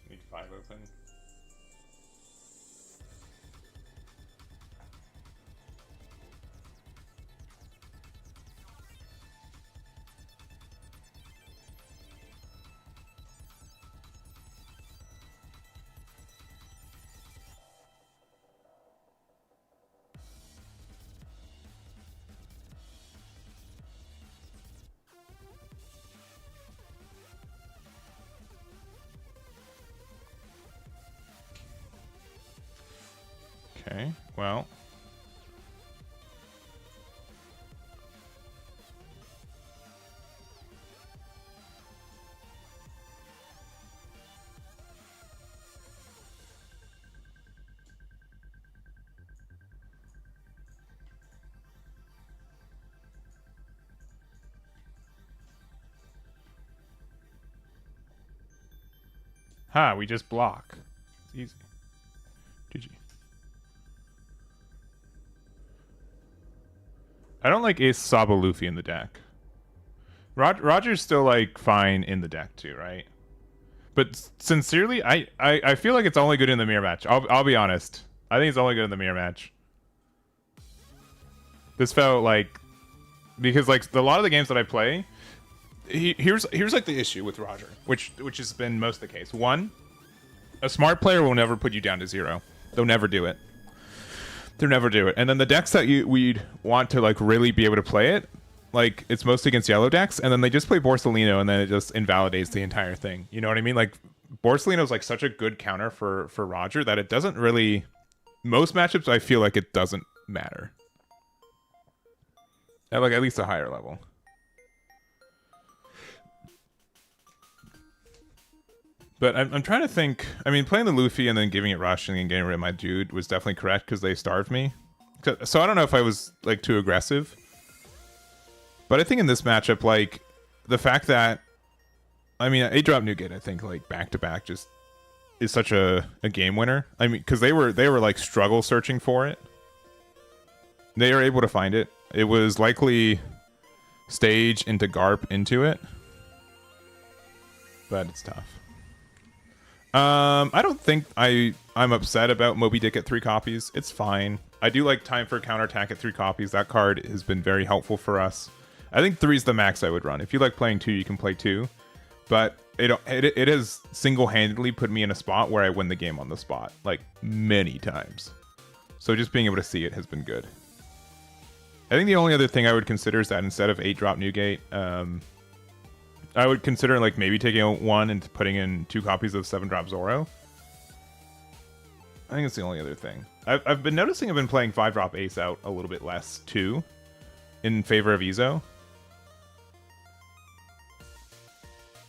Need 5 open. Okay, well. Ha, we just block. It's easy. GG. I don't like Ace Saba Luffy in the deck. Roger's still like fine in the deck too, right? But sincerely, I feel like it's only good in the mirror match. I'll be honest. I think it's only good in the mirror match. This felt like, because like a lot of the games that I play, here's like the issue with Roger, which has been most of the case. One, a smart player will never put you down to 0. They'll never do it. They'll never do it. And then the decks that we'd want to like really be able to play it, like it's mostly against yellow decks, and then they just play Borsalino, and then it just invalidates the entire thing. You know what I mean? Like Borsalino is like such a good counter for Roger that it doesn't really. Most matchups, I feel like it doesn't matter. At like at least a higher level. But I'm trying to think. I mean, playing the Luffy and then giving it Rush and then getting rid of my dude was definitely correct because they starved me. So I don't know if I was like too aggressive. But I think in this matchup, like the fact that, I mean, 8-drop Newgate, I think like back to back just is such a game winner. I mean, because they were like struggle searching for it. They were able to find it. It was likely stage into Garp into it, but it's tough. I don't think I'm upset about Moby Dick at 3 copies. It's fine. I do like Time for Counterattack at 3 copies. That card has been very helpful for us. I think 3 is the max I would run. If you like playing 2, you can play 2. But it has single-handedly put me in a spot where I win the game on the spot, like many times. So just being able to see it has been good. I think the only other thing I would consider is that instead of 8-drop Newgate, I would consider like maybe taking out 1 and putting in 2 copies of 7-drop Zoro. I think it's the only other thing. I've been noticing I've been playing 5-drop Ace out a little bit less too, in favor of Izo,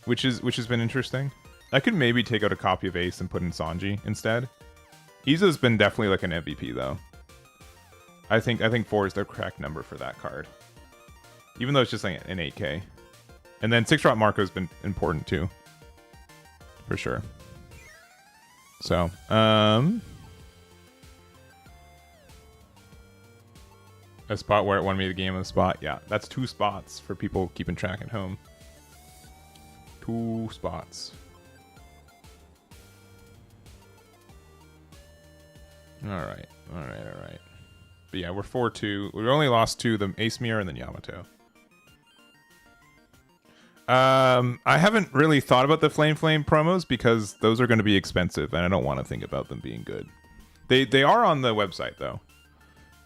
which has been interesting. I could maybe take out a copy of Ace and put in Sanji instead. Iza's been definitely like an MVP though. I think 4 is the correct number for that card. Even though it's just like an 8K. And then 6-drop Marco's been important too. For sure. So, a spot where it won me the game on the spot. Yeah, that's 2 spots for people keeping track at home. 2 spots. Alright. But yeah, we're 4-2. We only lost to the Ace Mirror and then Yamato. I haven't really thought about the Flame promos because those are going to be expensive and I don't want to think about them being good. They are on the website though.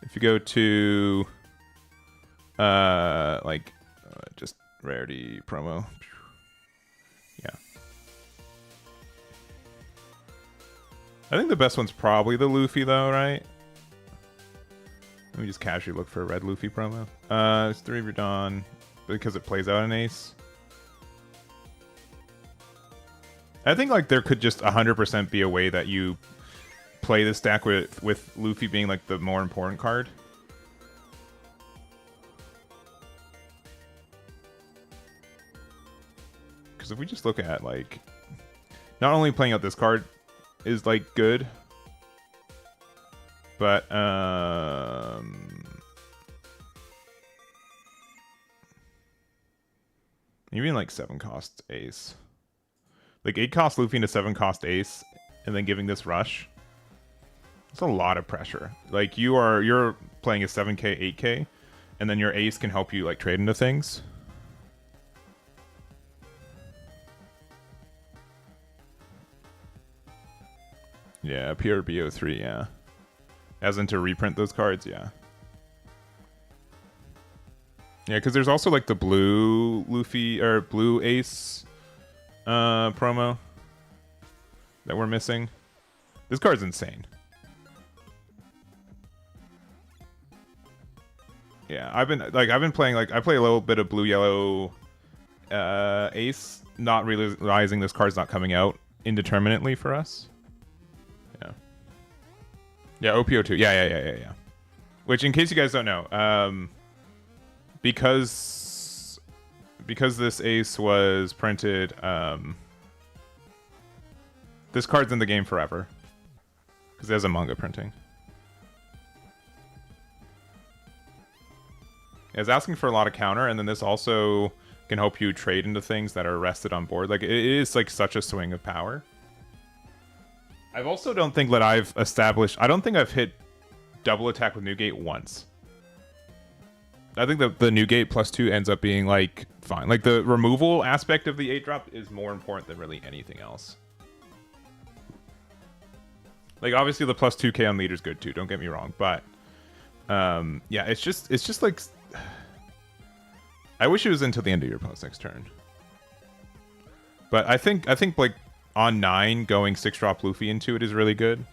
If you go to just rarity promo. Yeah. I think the best one's probably the Luffy though, right? Let me just casually look for a red Luffy promo. It's 3 of your Dawn because it plays out an Ace. I think like there could just 100% be a way that you play this deck with Luffy being like the more important card. Because if we just look at like, not only playing out this card is like good, but even like 7-cost Ace. Like 8-cost Luffy into 7-cost Ace, and then giving this rush. It's a lot of pressure. Like you're playing a 7K, 8K, and then your Ace can help you like trade into things. Yeah, pure BO3, yeah. As in to reprint those cards, yeah. Yeah, because there's also like the blue Luffy or blue Ace promo that we're missing. This card's insane. Yeah, I've been playing like I play a little bit of blue yellow Ace, not realizing this card's not coming out indeterminately for us. Yeah. Yeah, OP02. Yeah. Which, in case you guys don't know, because this Ace was printed, this card's in the game forever because it has a manga printing. It's asking for a lot of counter, and then this also can help you trade into things that are rested on board. Like, it is like such a swing of power. I also don't think that I've established... I don't think I've hit double attack with Newgate once. I think the Newgate +2 ends up being, like, fine. Like, the removal aspect of the 8-drop is more important than really anything else. Like, obviously the +2k on leader's good too, don't get me wrong, but... yeah, it's just like... I wish it was until the end of your post next turn. But I think like on 9 going 6-drop Luffy into it is really good.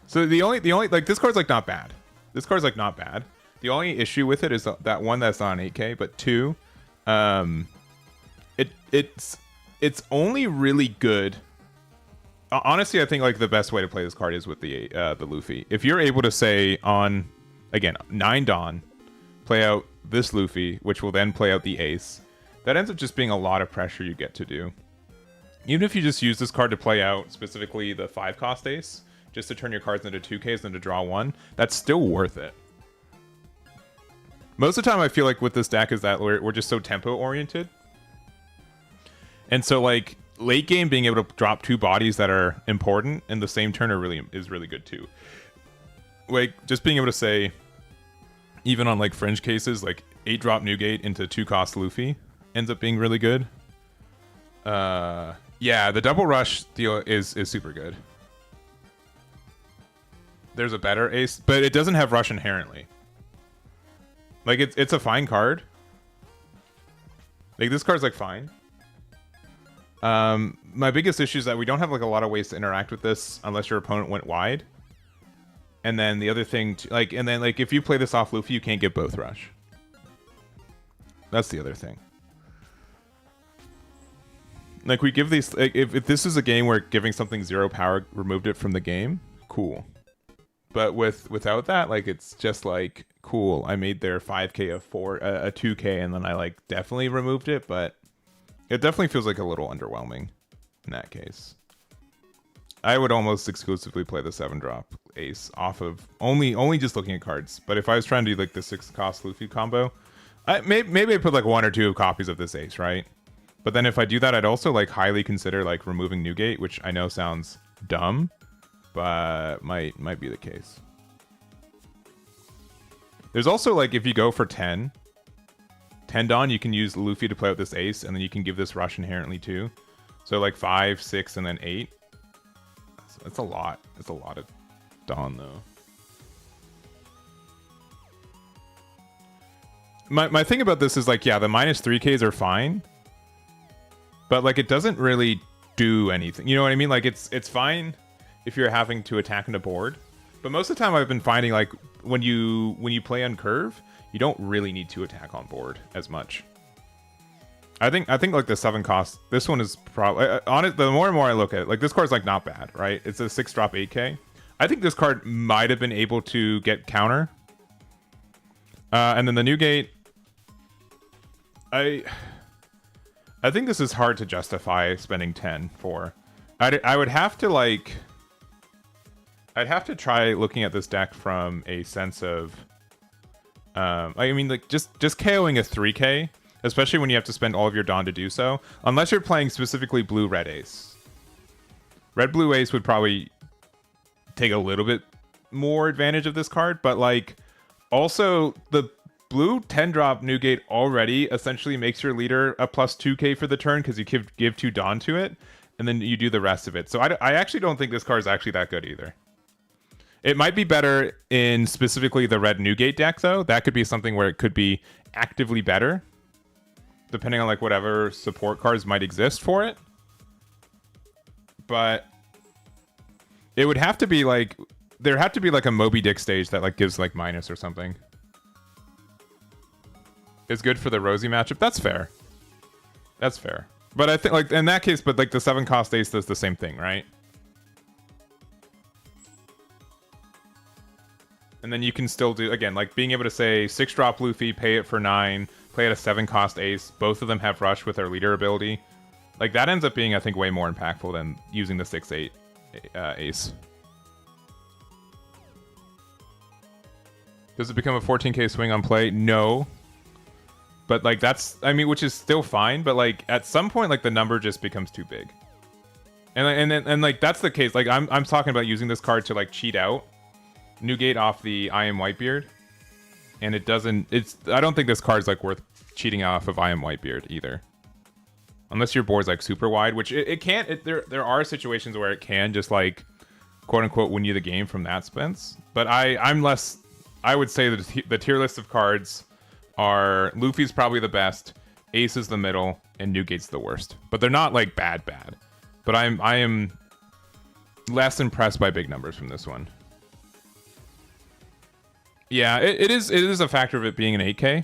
So the only like this card's like not bad. This card's like not bad. The only issue with it is that one that's not an 8K, but 2, it's only really good. Honestly, I think like the best way to play this card is with the Luffy. If you're able to say on, again, 9 Dawn, play out this Luffy, which will then play out the Ace, that ends up just being a lot of pressure you get to do. Even if you just use this card to play out specifically the 5-cost Ace, just to turn your cards into 2Ks and to draw 1, that's still worth it. Most of the time I feel like with this deck is that we're just so tempo oriented. And so like late game being able to drop 2 bodies that are important in the same turn is really good too. Like just being able to say, even on like fringe cases, like 8-drop Newgate into 2-cost Luffy ends up being really good. Yeah, the double rush deal is super good. There's a better Ace, but it doesn't have rush inherently. Like it's a fine card. Like this card's like fine. My biggest issue is that we don't have like a lot of ways to interact with this unless your opponent went wide. And then the other thing, if you play this off Luffy, you can't get both rush. That's the other thing. Like we give these, like, if this is a game where giving something 0 power removed it from the game, cool. But without that, like it's just like cool. I made their 5k a 2k, and then I like definitely removed it, but it definitely feels like a little underwhelming in that case. I would almost exclusively play the 7-drop ace off of only just looking at cards. But if I was trying to do like the 6-cost Luffy combo, maybe I put like 1 or 2 copies of this ace, right? But then if I do that, I'd also like highly consider like removing Newgate, which I know sounds dumb, but might be the case. There's also like if you go for 10 Don, you can use Luffy to play out this ace, and then you can give this rush inherently too. So like 5, 6, and then 8. That's a lot. It's a lot of Don though. My thing about this is like, yeah, the minus 3Ks are fine, but like it doesn't really do anything. You know what I mean? Like it's fine if you're having to attack on the board, but most of the time I've been finding like when you play on curve, you don't really need to attack on board as much. I think like the 7 cost, this one is probably on it. The more and more I look at it, like this card's like not bad, right? It's a 6-drop 8k. I think this card might have been able to get counter. And then the Newgate, I think this is hard to justify spending 10 for. I would have to like, I'd have to try looking at this deck from a sense of, I mean like just KOing a 3k. Especially when you have to spend all of your Dawn to do so. Unless you're playing specifically blue-red ace. Red-blue ace would probably take a little bit more advantage of this card. But, like, also, the blue 10-drop Newgate already essentially makes your leader a plus 2k for the turn because you give 2 Dawn to it. And then you do the rest of it. So I actually don't think this card is actually that good either. It might be better in specifically the red Newgate deck, though. That could be something where it could be actively better, depending on like whatever support cards might exist for it. But it would have to be like, there had to be like a Moby Dick stage that like gives like minus or something. It's good for the Rosie matchup. That's fair. That's fair. But I think like in that case, but like the 7-cost ace does the same thing, right? And then you can still do, again, like being able to say 6-drop Luffy, pay it for 9, play at a 7-cost ace. Both of them have rush with their leader ability. Like that ends up being, I think, way more impactful than using the 6-8 ace. Does it become a 14k swing on play? No. But like that's, I mean, which is still fine. But like at some point, like the number just becomes too big. And like that's the case. Like I'm talking about using this card to like cheat out Newgate off the I Am Whitebeard. And it doesn't, I don't think this card's like worth cheating off of I Am Whitebeard either. Unless your board's like super wide, which it can't, there are situations where it can just like quote unquote win you the game from that sense. But I'm less, I would say that the tier list of cards are Luffy's probably the best, Ace is the middle, and Newgate's the worst. But they're not like bad. But I am less impressed by big numbers from this one. Yeah, it is a factor of it being an 8k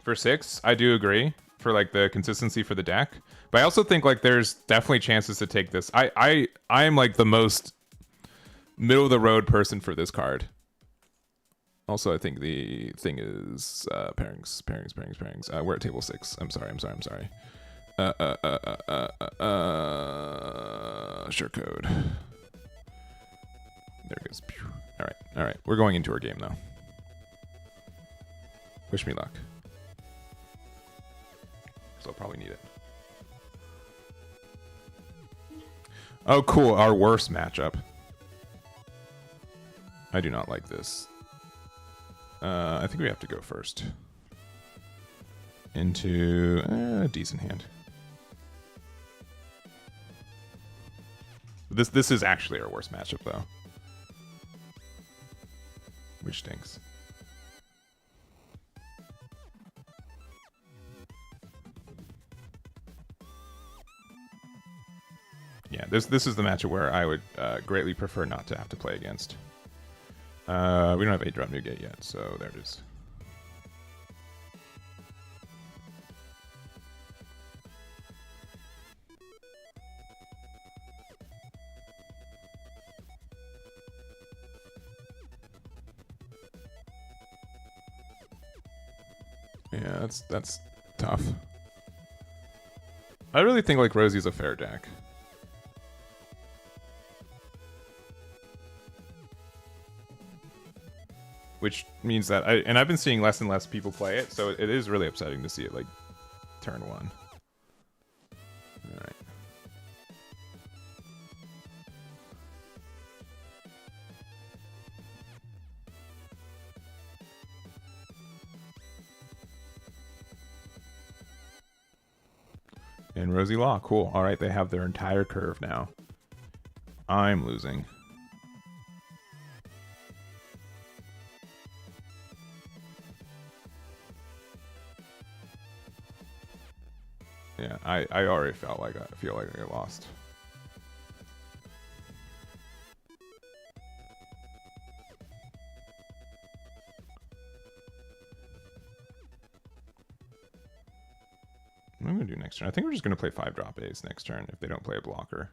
for 6. I do agree for like the consistency for the deck, but I also think like there's definitely chances to take this. I am like the most middle of the road person for this card. Also, I think the thing is pairings. We're at table 6. I'm sorry. Sure code. There it goes. All right. We're going into our game though. Wish me luck. So I'll probably need it. Oh, cool. Our worst matchup. I do not like this. I think we have to go first. Into a decent hand. This is actually our worst matchup though. Which stinks. Yeah, this is the matchup where I would greatly prefer not to have to play against. We don't have 8-drop Newgate yet, so there it is. Yeah, that's tough. I really think like Rosie's a fair deck. Which means that I've been seeing less and less people play it, so it is really upsetting to see it like turn 1. All right. And Rosie Law, cool. All right, they have their entire curve now. I'm losing. Yeah, I already feel like I lost. What am I gonna do next turn? I think we're just gonna play 5-drop A's next turn if they don't play a blocker.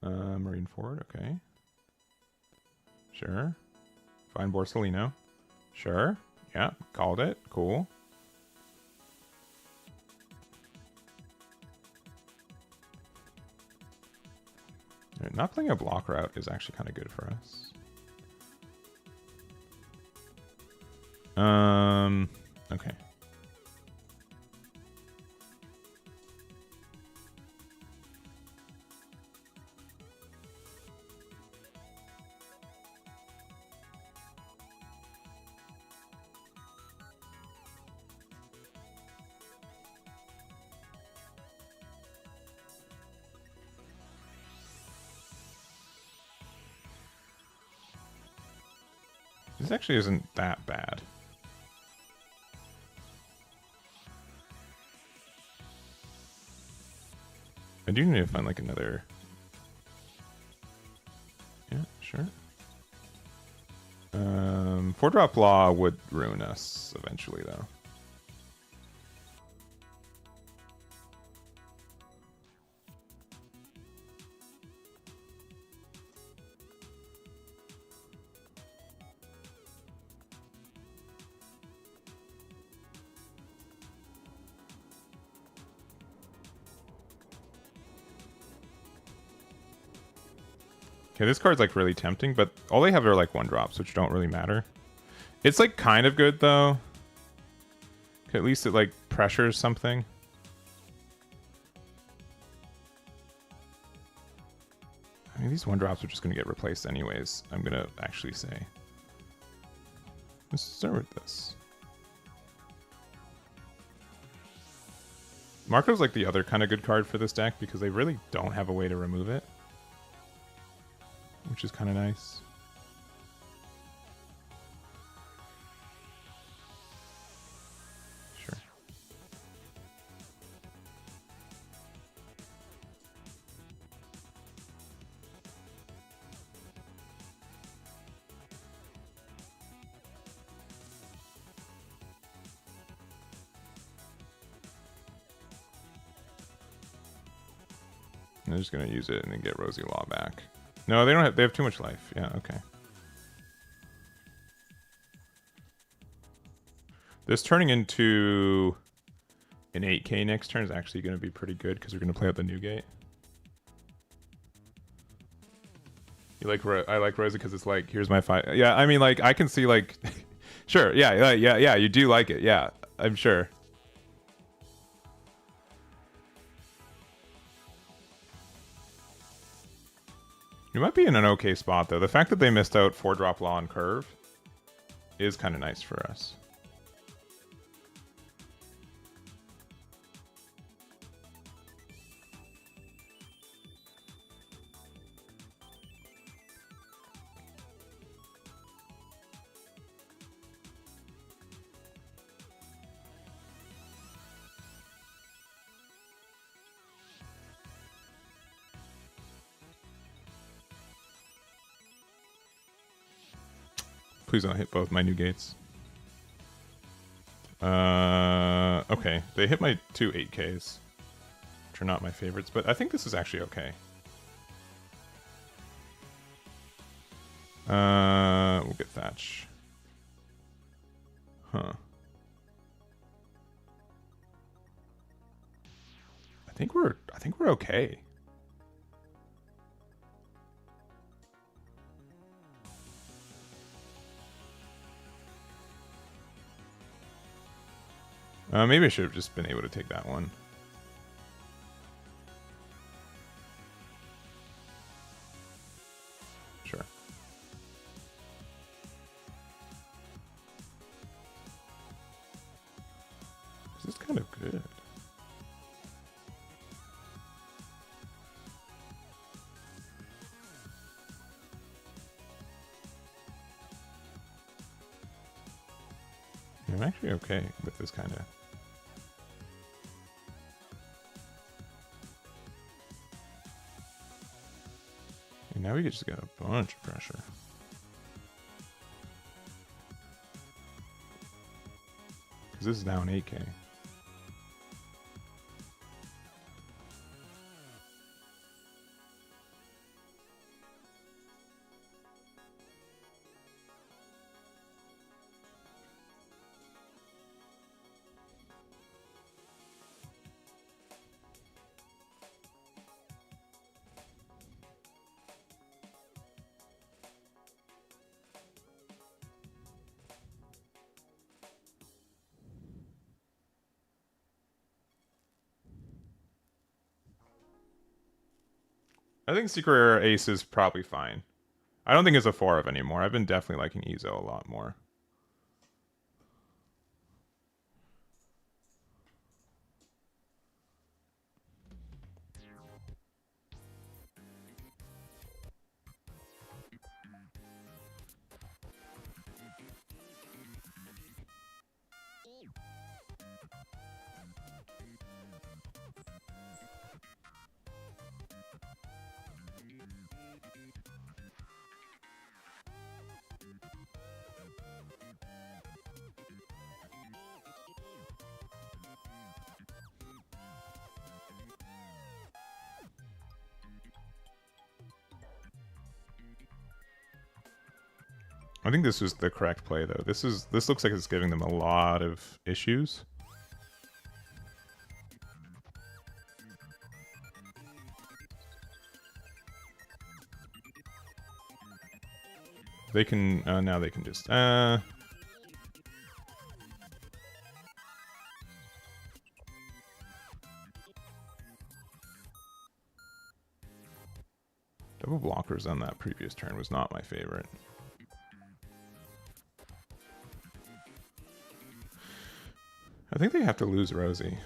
Marine forward, okay. Sure. Fine Borsellino. Sure. Yeah, called it. Cool. Right, not playing a block route is actually kind of good for us. Okay. This actually isn't that bad. I do need to find like another... Yeah, sure. 4-drop Law would ruin us eventually, though. Okay, this card's like really tempting, but all they have are like 1-drops, which don't really matter. It's like kind of good though. At least it like pressures something. I mean, these 1-drops are just gonna get replaced anyways, I'm gonna actually say. Let's start with this. Marco's like the other kind of good card for this deck because they really don't have a way to remove it, which is kind of nice. Sure. I'm just gonna use it and then get Rosie Law back. No, they don't have. They have too much life. Yeah, okay. This turning into an 8K next turn is actually going to be pretty good because we're going to play out the new gate. You like? I like Rosie because it's like, here's my 5. Yeah, I mean, like I can see like, sure, yeah. You do like it, yeah. I'm sure. You might be in an okay spot, though. The fact that they missed out 4-drop Law and Curve is kind of nice for us. Please don't hit both my new gates. Okay. They hit my 2 8Ks, which are not my favorites, but I think this is actually okay. We'll get Thatch. Huh. I think we're okay. Maybe I should have just been able to take that one. Sure. This is kind of good. I'm actually okay with this kind of. And now we just got a bunch of pressure. Because this is now an 8K. I think Secret Rare Ace is probably fine. I don't think it's a 4 of anymore. I've been definitely liking Ezo a lot more. I think this was the correct play though. This looks like it's giving them a lot of issues. They can now they can just double blockers on that previous turn was not my favorite. I think they have to lose Rosie.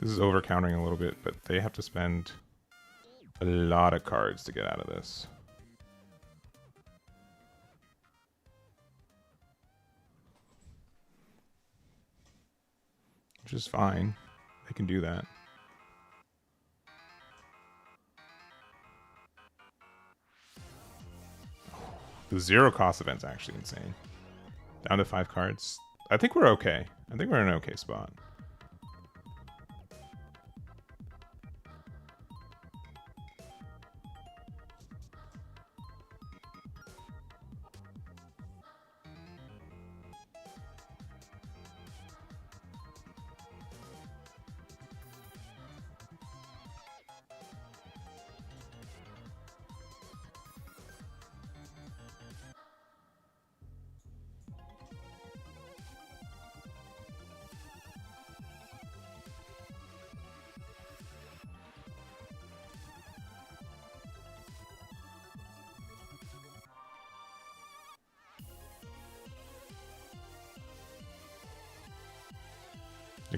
This is over countering a little bit, but they have to spend a lot of cards to get out of this. Which is fine. They can do that. The zero cost event's actually insane. Down to 5 cards. I think we're okay. I think we're in an okay spot.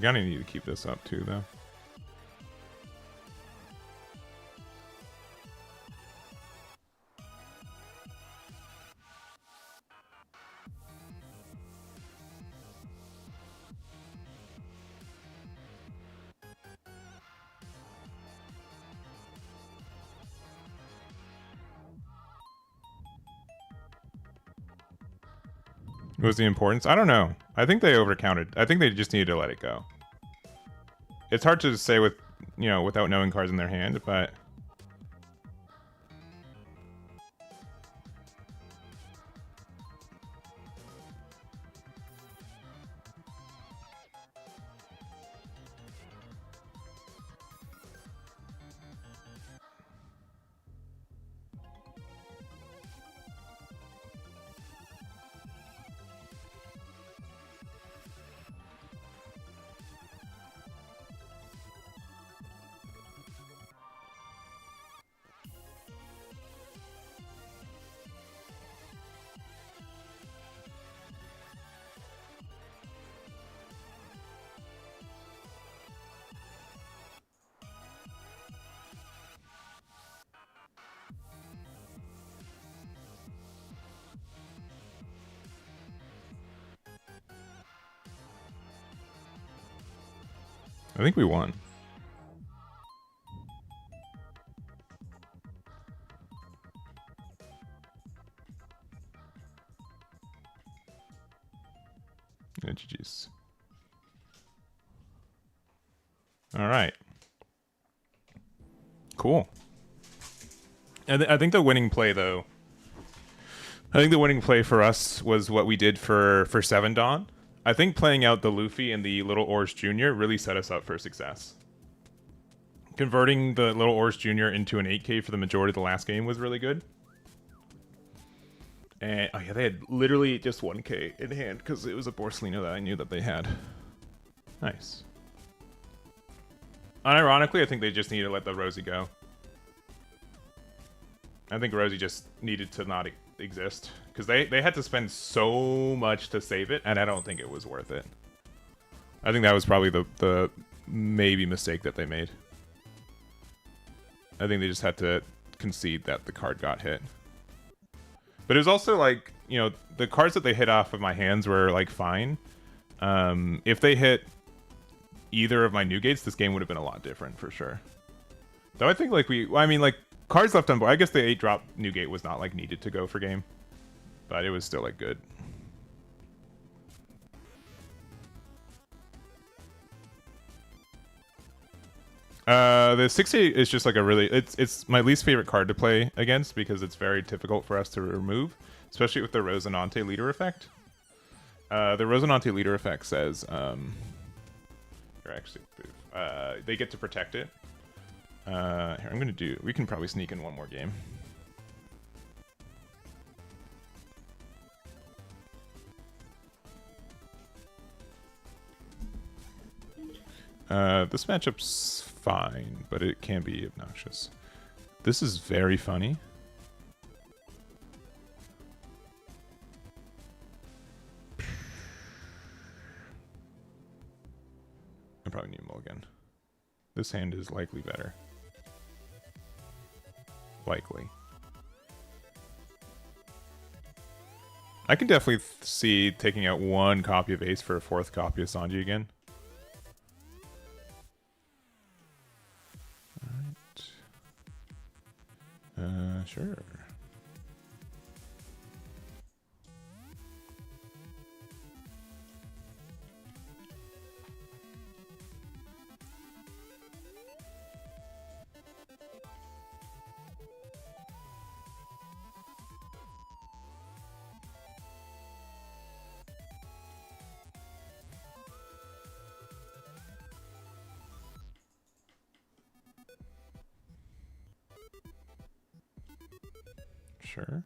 gonna need to keep this up too, though. What was the importance? I don't know. I think they overcounted. I think they just needed to let it go. It's hard to say with, you know, without knowing cards in their hand, but I think we won. Yeah, GG's. All right. Cool. I think the winning play, though. I think the winning play for us was what we did for Seven Dawn. I think playing out the Luffy and the Little Oars Jr. really set us up for success. Converting the Little Oars Jr. into an 8K for the majority of the last game was really good. And oh yeah, they had literally just 1K in hand because it was a Borsalino that I knew that they had. Nice. Unironically, I think they just needed to let the Rosie go. I think Rosie just needed to not exist because they had to spend so much to save it, and I don't think it was worth it. I think that was probably the maybe mistake that they made. I think they just had to concede that the card got hit. But it was also like, you know, the cards that they hit off of my hands were like fine. If they hit either of my new gates, this game would have been a lot different for sure. Though I think like I mean like cards left on board. I guess the 8-drop new gate was not like needed to go for game, but it was still like good. The 6-8 is just like a really it's my least favorite card to play against because it's very difficult for us to remove, especially with the Rosinante leader effect. The Rosinante leader effect says or actually they get to protect it. Here, I'm gonna do. We can probably sneak in one more game. This matchup's fine, but it can be obnoxious. This is very funny. I probably need a mulligan. This hand is likely better. Likely. I can definitely see taking out one copy of Ace for a 4th copy of Sanji again. Alright. Sure. Sure.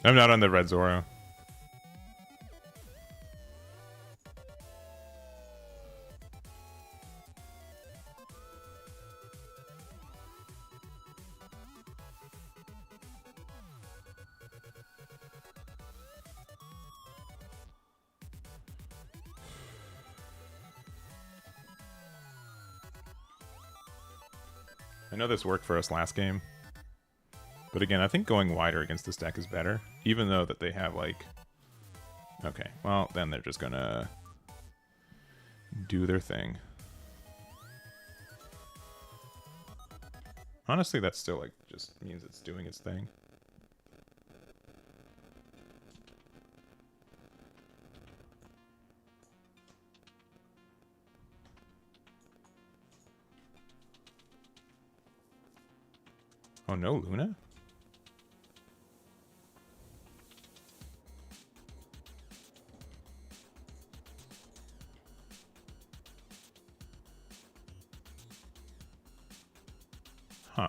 I'm not on the red Zoro. I know this worked for us last game. But again, I think going wider against this deck is better. Even though that they have, like... Okay, well, then they're just gonna... do their thing. Honestly, that still, like, just means it's doing its thing. Oh, no Luna? Huh.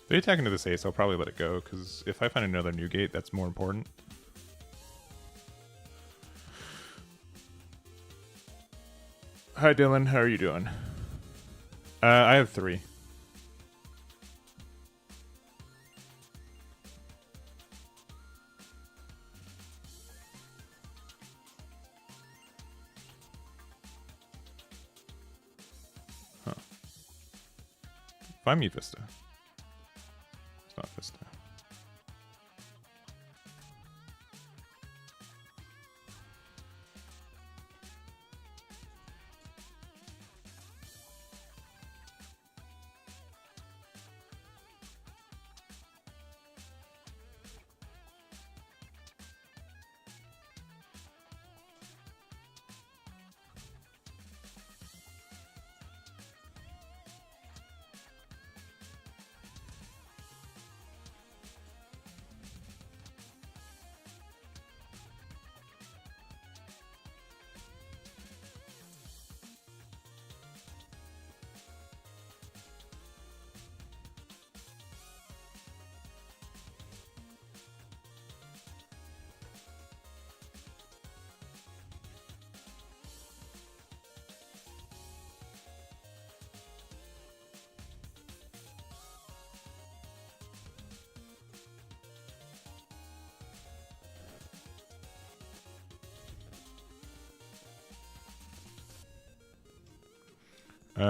They attack into this ace, I'll probably let it go, because if I find another new gate, that's more important. Hi Dylan, how are you doing? I have 3. Huh. Find me Vista. It's not Vista.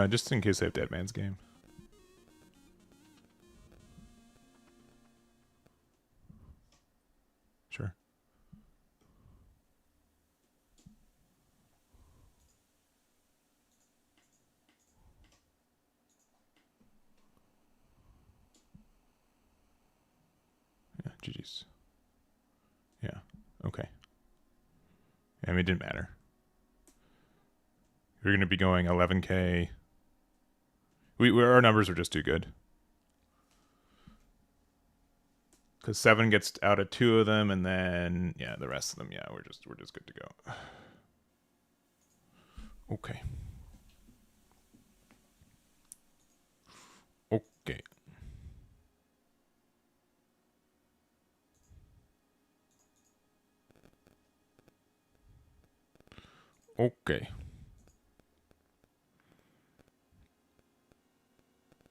Just in case I have Dead Man's Game. Sure. Yeah, GG's. Yeah, okay. I mean, it didn't matter. We're going to be going 11k. Our numbers are just too good. Because 7 gets out of 2 of them, and then yeah, the rest of them, yeah, we're just good to go. Okay. Okay. Okay.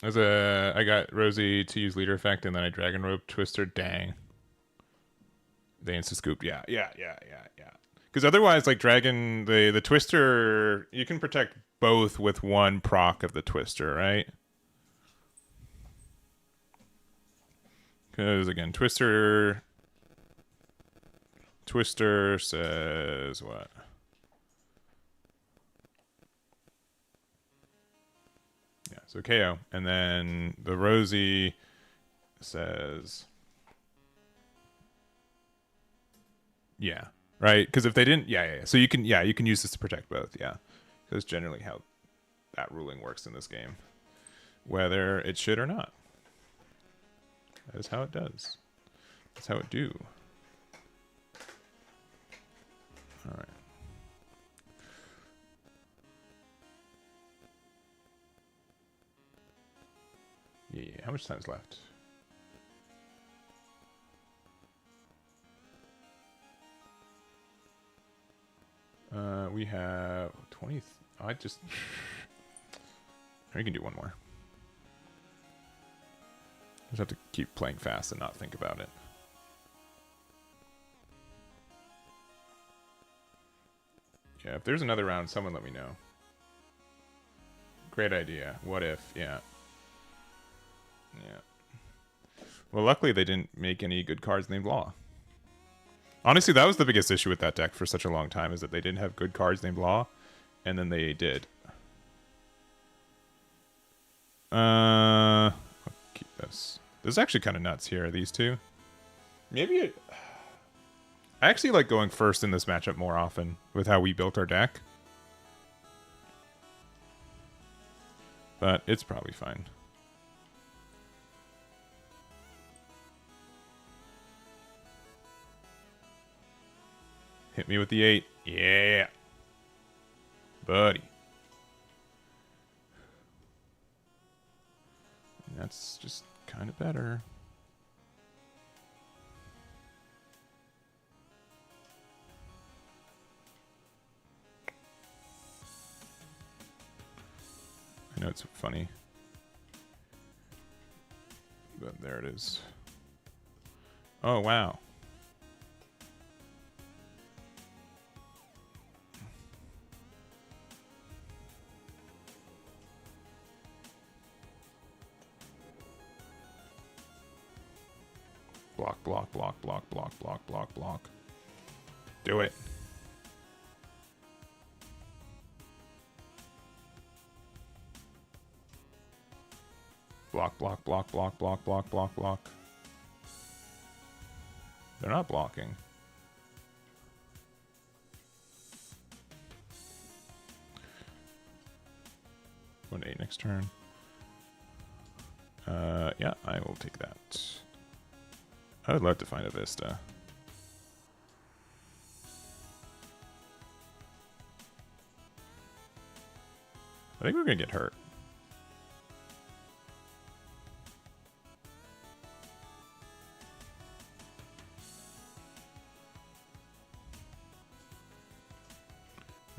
I got Rosie to use leader effect, and then I Dragon Rope Twister. Dang. They insta scooped. Yeah. Because otherwise, like Dragon, the Twister, you can protect both with one proc of the Twister, right? Because again, Twister says what? Yeah, so KO. And then the Rosie says, yeah, right? Because if they didn't, yeah. So you can use this to protect both, yeah. Because generally how that ruling works in this game, whether it should or not. That is how it does. That's how it do. All right. Yeah. How much time's left? We have 20. I just. We can do one more. Just have to keep playing fast and not think about it. Yeah, if there's another round, someone let me know. Great idea. What if? Yeah. Yeah. Well, luckily they didn't make any good cards named Law. Honestly, that was the biggest issue with that deck for such a long time, is that they didn't have good cards named Law, and then they did. I'll keep this. This is actually kind of nuts here, these two. Maybe I actually like going first in this matchup more often with how we built our deck. But it's probably fine. Hit me with the 8. Yeah. Buddy. And that's just kind of better. I know it's funny. But there it is. Oh, wow. Block, block, block, block, block, block, block, block. Do it. Block, block, block, block, block, block, block, block. They're not blocking. One 8 next turn. Yeah, I will take that. I would love to find a Vista. I think we're gonna get hurt.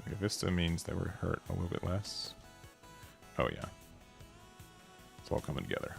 Okay, Vista means that we're hurt a little bit less. Oh yeah. It's all coming together.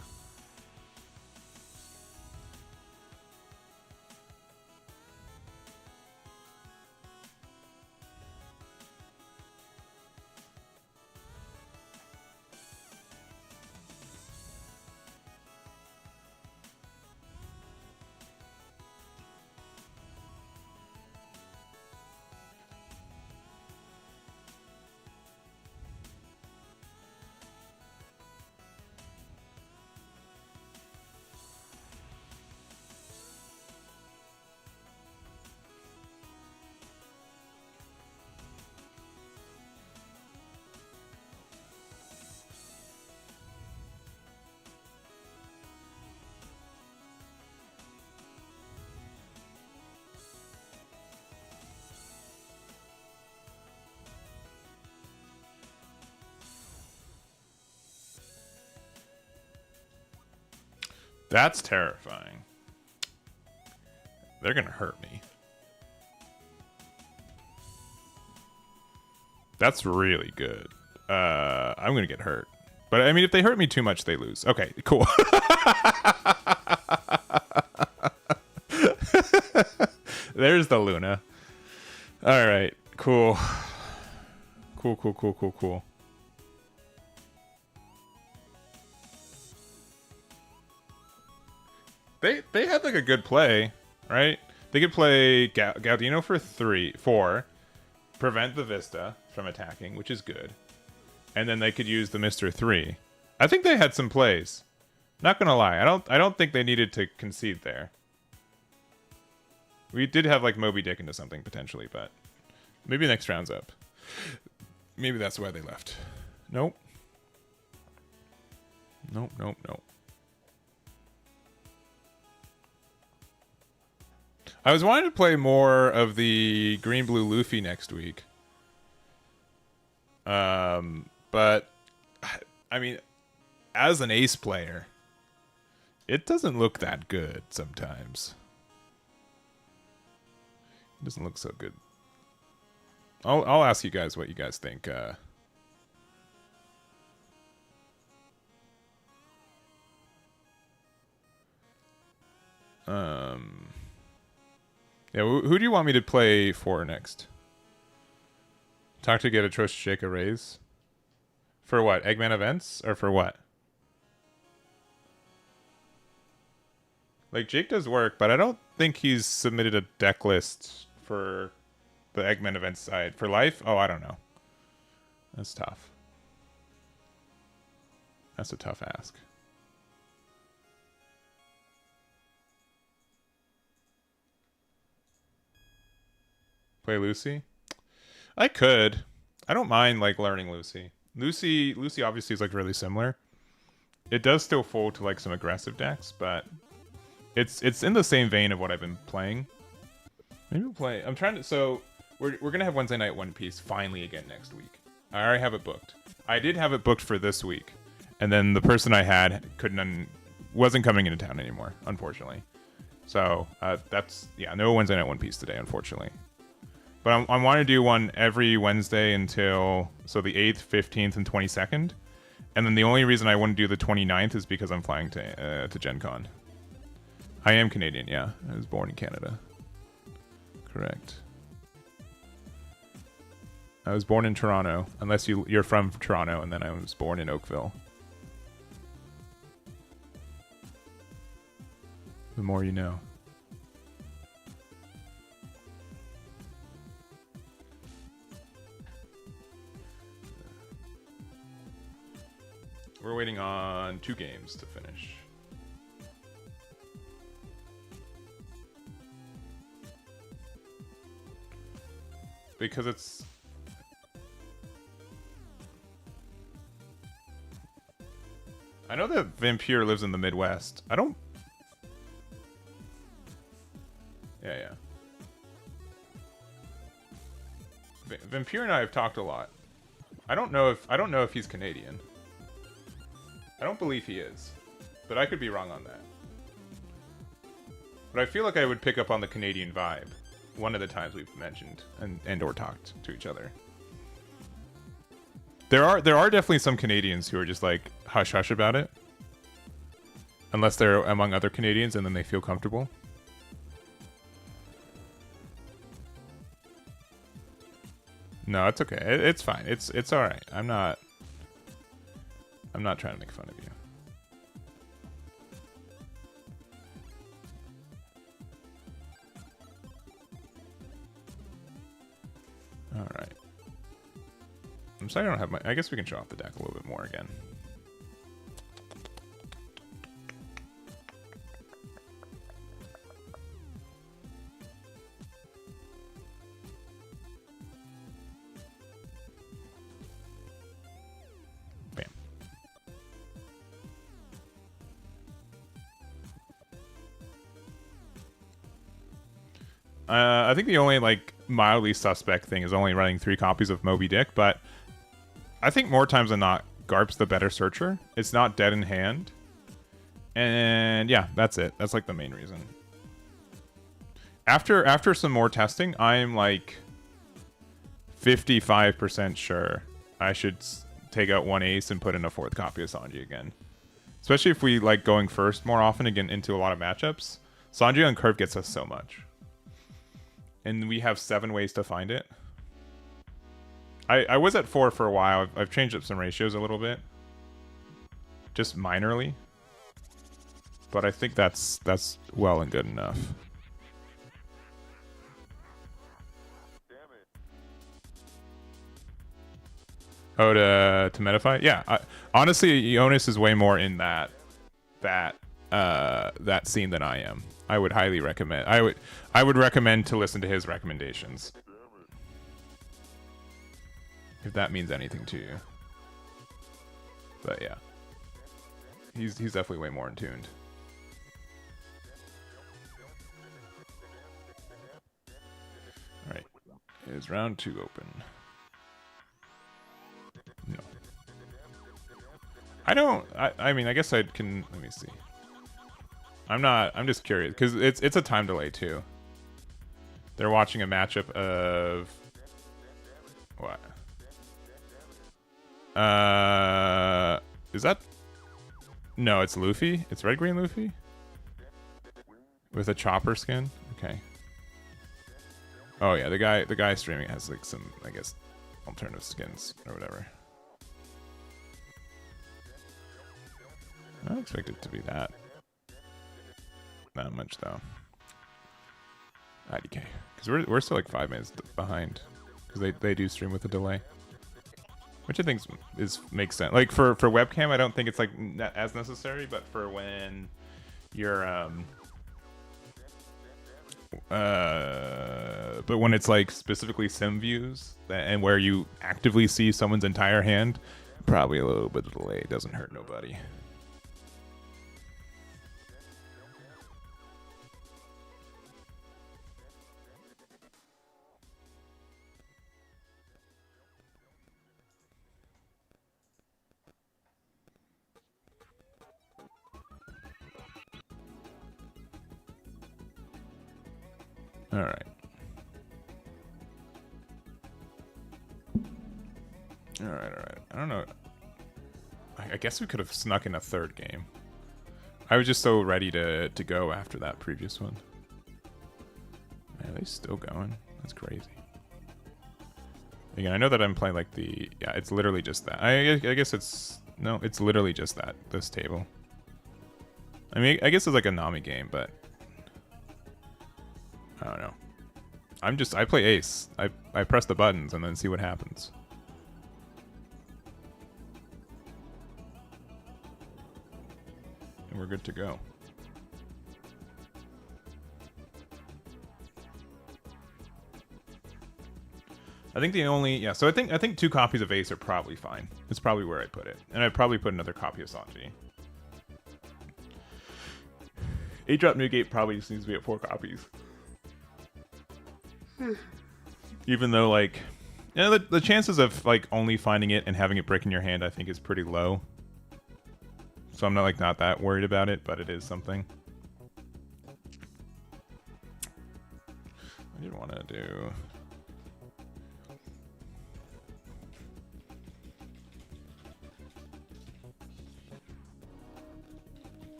That's terrifying. They're gonna hurt me. That's really good. I'm gonna get hurt. But I mean, if they hurt me too much, they lose. Okay, cool. There's the Luna. All right, cool. Cool. They had like a good play, right? They could play Galdino for 4, prevent the Vista from attacking, which is good, and then they could use the Mister 3. I think they had some plays. Not gonna lie, I don't think they needed to concede there. We did have like Moby Dick into something potentially, but maybe next round's up. Maybe that's why they left. Nope. Nope. I was wanting to play more of the green blue Luffy next week. But I mean, as an ace player, it doesn't look that good sometimes. It doesn't look so good. I'll ask you guys what you guys think. Yeah, who do you want me to play for next? Talk to get a Trosh Shake a raise? For what? Eggman events? Or for what? Like, Jake does work, but I don't think he's submitted a deck list for the Eggman event side. For life? Oh, I don't know. That's tough. That's a tough ask. Play Lucy? I could. I don't mind like learning Lucy. Lucy obviously is like really similar. It does still fold to like some aggressive decks, but it's in the same vein of what I've been playing. Maybe we'll play. I'm trying to. So we're gonna have Wednesday night One Piece finally again next week. I already have it booked. I did have it booked for this week, and then the person I had wasn't coming into town anymore, unfortunately. So that's no Wednesday night One Piece today, unfortunately. But I want to do one every Wednesday until the 8th, 15th, and 22nd. And then the only reason I wouldn't do the 29th is because I'm flying to Gen Con. I am Canadian, yeah. I was born in Canada. Correct. I was born in Toronto, unless you're from Toronto, and then I was born in Oakville. The more you know. We're waiting on 2 games to finish. Because it's... I know that Vampire lives in the Midwest. I don't... Yeah. Vampire and I have talked a lot. I don't know if he's Canadian. I don't believe he is, but I could be wrong on that. But I feel like I would pick up on the Canadian vibe one of the times we've mentioned and or talked to each other. There are definitely some Canadians who are just like hush hush about it, unless they're among other Canadians and then they feel comfortable. No, it's okay. It's fine. It's all right. I'm not trying to make fun of you. All right. I'm sorry I don't have my... I guess we can show off the deck a little bit more again. Bam. I think the only like mildly suspect thing is only running 3 copies of Moby Dick, but I think more times than not, Garp's the better searcher. It's not dead in hand. And yeah, that's it. That's like the main reason. After some more testing, I'm like 55% sure I should take out 1 ace and put in a 4th copy of Sanji again. Especially if we like going first more often again into a lot of matchups. Sanji on curve gets us so much. and we have 7 ways to find it. I was at 4 for a while. I've changed up some ratios a little bit, just minorly, but I think that's well and good enough. Oh, to metafy? Yeah. Honestly, Jonas is way more in that scene than I am. I would highly recommend. I would recommend to listen to his recommendations. If that means anything to you. But yeah. He's definitely way more in tuned. Alright. Is round 2 open? No. I mean, I guess I can, let me see. I'm just curious, because it's a time delay too. They're watching a matchup of what? Is that? No, it's Luffy. It's red green Luffy with a chopper skin. Okay. Oh yeah, the guy streaming has like some, I guess, alternative skins or whatever. I don't expect it to be that much though. IDK, because we're still like 5 minutes behind, because they do stream with a delay, which I think makes sense. Like for webcam, I don't think it's like as necessary, but for when you're but when it's like specifically sim views and where you actively see someone's entire hand, probably a little bit of delay doesn't hurt nobody. All right. All right. I don't know. I guess we could have snuck in a third game. I was just so ready to go after that previous one. Man, are they still going? That's crazy. Again, I know that I'm playing like yeah, it's literally just that. I guess it's literally just that, this table. I mean, I guess it's like a Nami game, but I don't know. I play ace. I press the buttons and then see what happens. And we're good to go. I think so I think 2 copies of ace are probably fine. It's probably where I put it. And I'd probably put another copy of Sanji. 8-drop Newgate probably just needs to be at 4 copies. Even though, like, the chances of like only finding it and having it break in your hand, I think, is pretty low. So I'm not that worried about it, but it is something. I did want to do.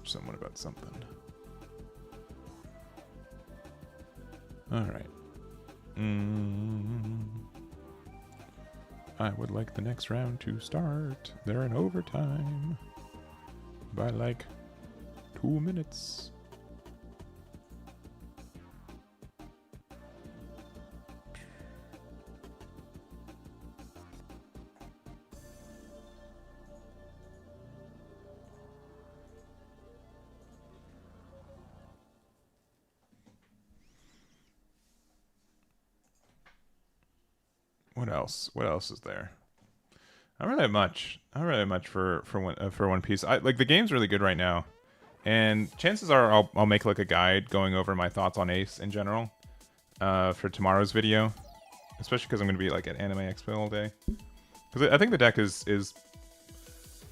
Someone about something. All right. I would like the next round to start. They're in overtime by like 2 minutes. What else is there? I don't really have much. For One Piece. Like the game's really good right now, and chances are I'll make like a guide going over my thoughts on Ace in general, for tomorrow's video. especially because I'm gonna be like at Anime Expo all day. Because I think the deck is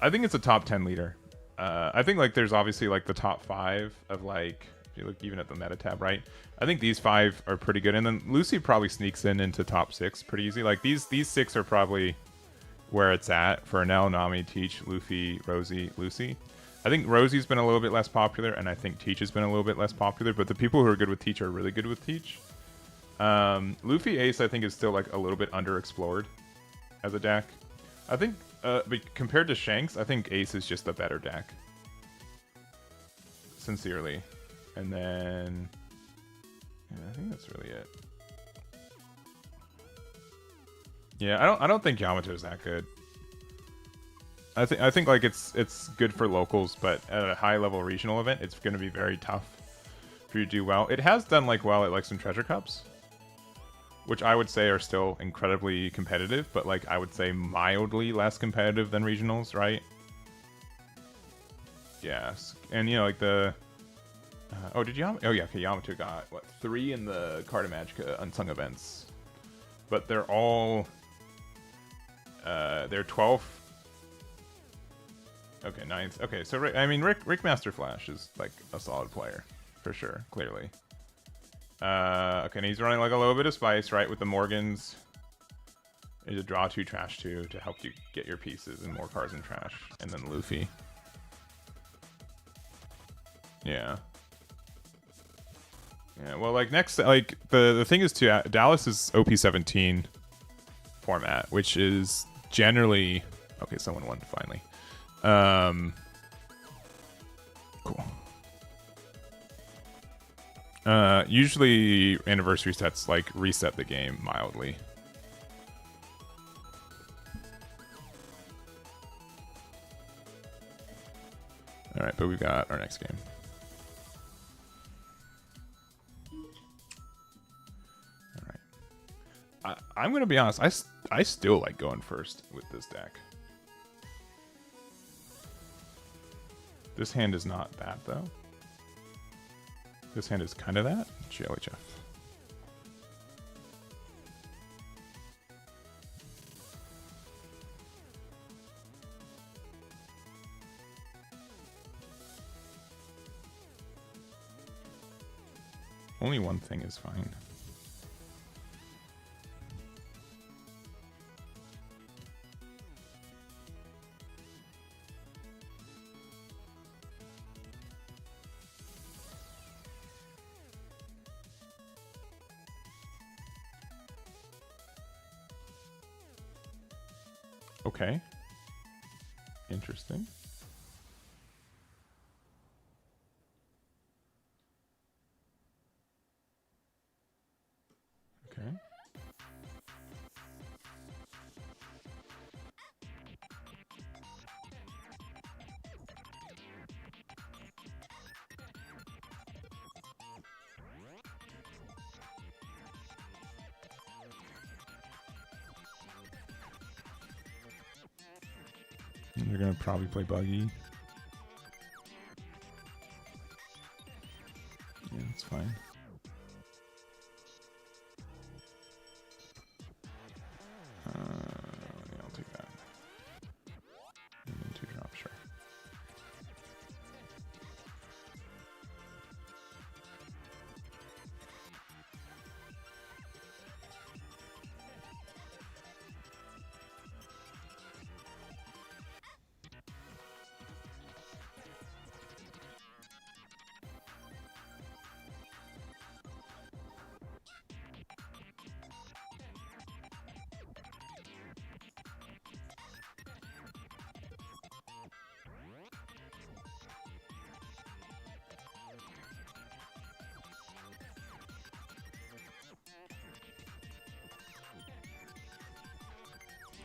I think it's a top 10 leader. I think like there's obviously like the top 5 of like, if you look even at the meta tab, right? I think these 5 are pretty good, and then Lucy probably sneaks into top 6 pretty easy. Like these 6 are probably where it's at for Nell, Nami, Teach, Luffy, Rosie, Lucy. I think Rosie's been a little bit less popular, and I think Teach has been a little bit less popular, but the people who are good with Teach are really good with Teach. Luffy Ace, I think, is still like a little bit underexplored as a deck. I think, but compared to Shanks, I think Ace is just the better deck. Sincerely. And then, yeah, I think that's really it. Yeah, I don't think Yamato is that good. I think like it's good for locals, but at a high level regional event, it's going to be very tough for you to do well. It has done like well at like some treasure cups, which I would say are still incredibly competitive, but like I would say mildly less competitive than regionals, right? Yes, and you know like the oh did Yamato? Oh yeah, okay, Yamato got what 3 in the Carta Magica unsung events, but they're all they're 12th. Okay, 9th. Okay, so I mean Rick Master Flash is like a solid player for sure, clearly. Okay, and he's running like a little bit of spice, right, with the Morgans. Is a draw 2, trash 2 to help you get your pieces and more cards in trash, and then Luffy. Yeah. Yeah. Well, like next, like the thing is too, Dallas is OP17 format, which is generally okay. Someone won finally. Cool. Usually anniversary sets like reset the game mildly. All right, but we've got our next game. All right. I'm gonna be honest. I still like going first with this deck. This hand is not that though. This hand is kind of that. GLHF. Only one thing is fine. Okay. Interesting. Okay. And they're gonna probably play Buggy. Yeah, that's fine. Yeah, I'll take that. And then 2 drop, sure.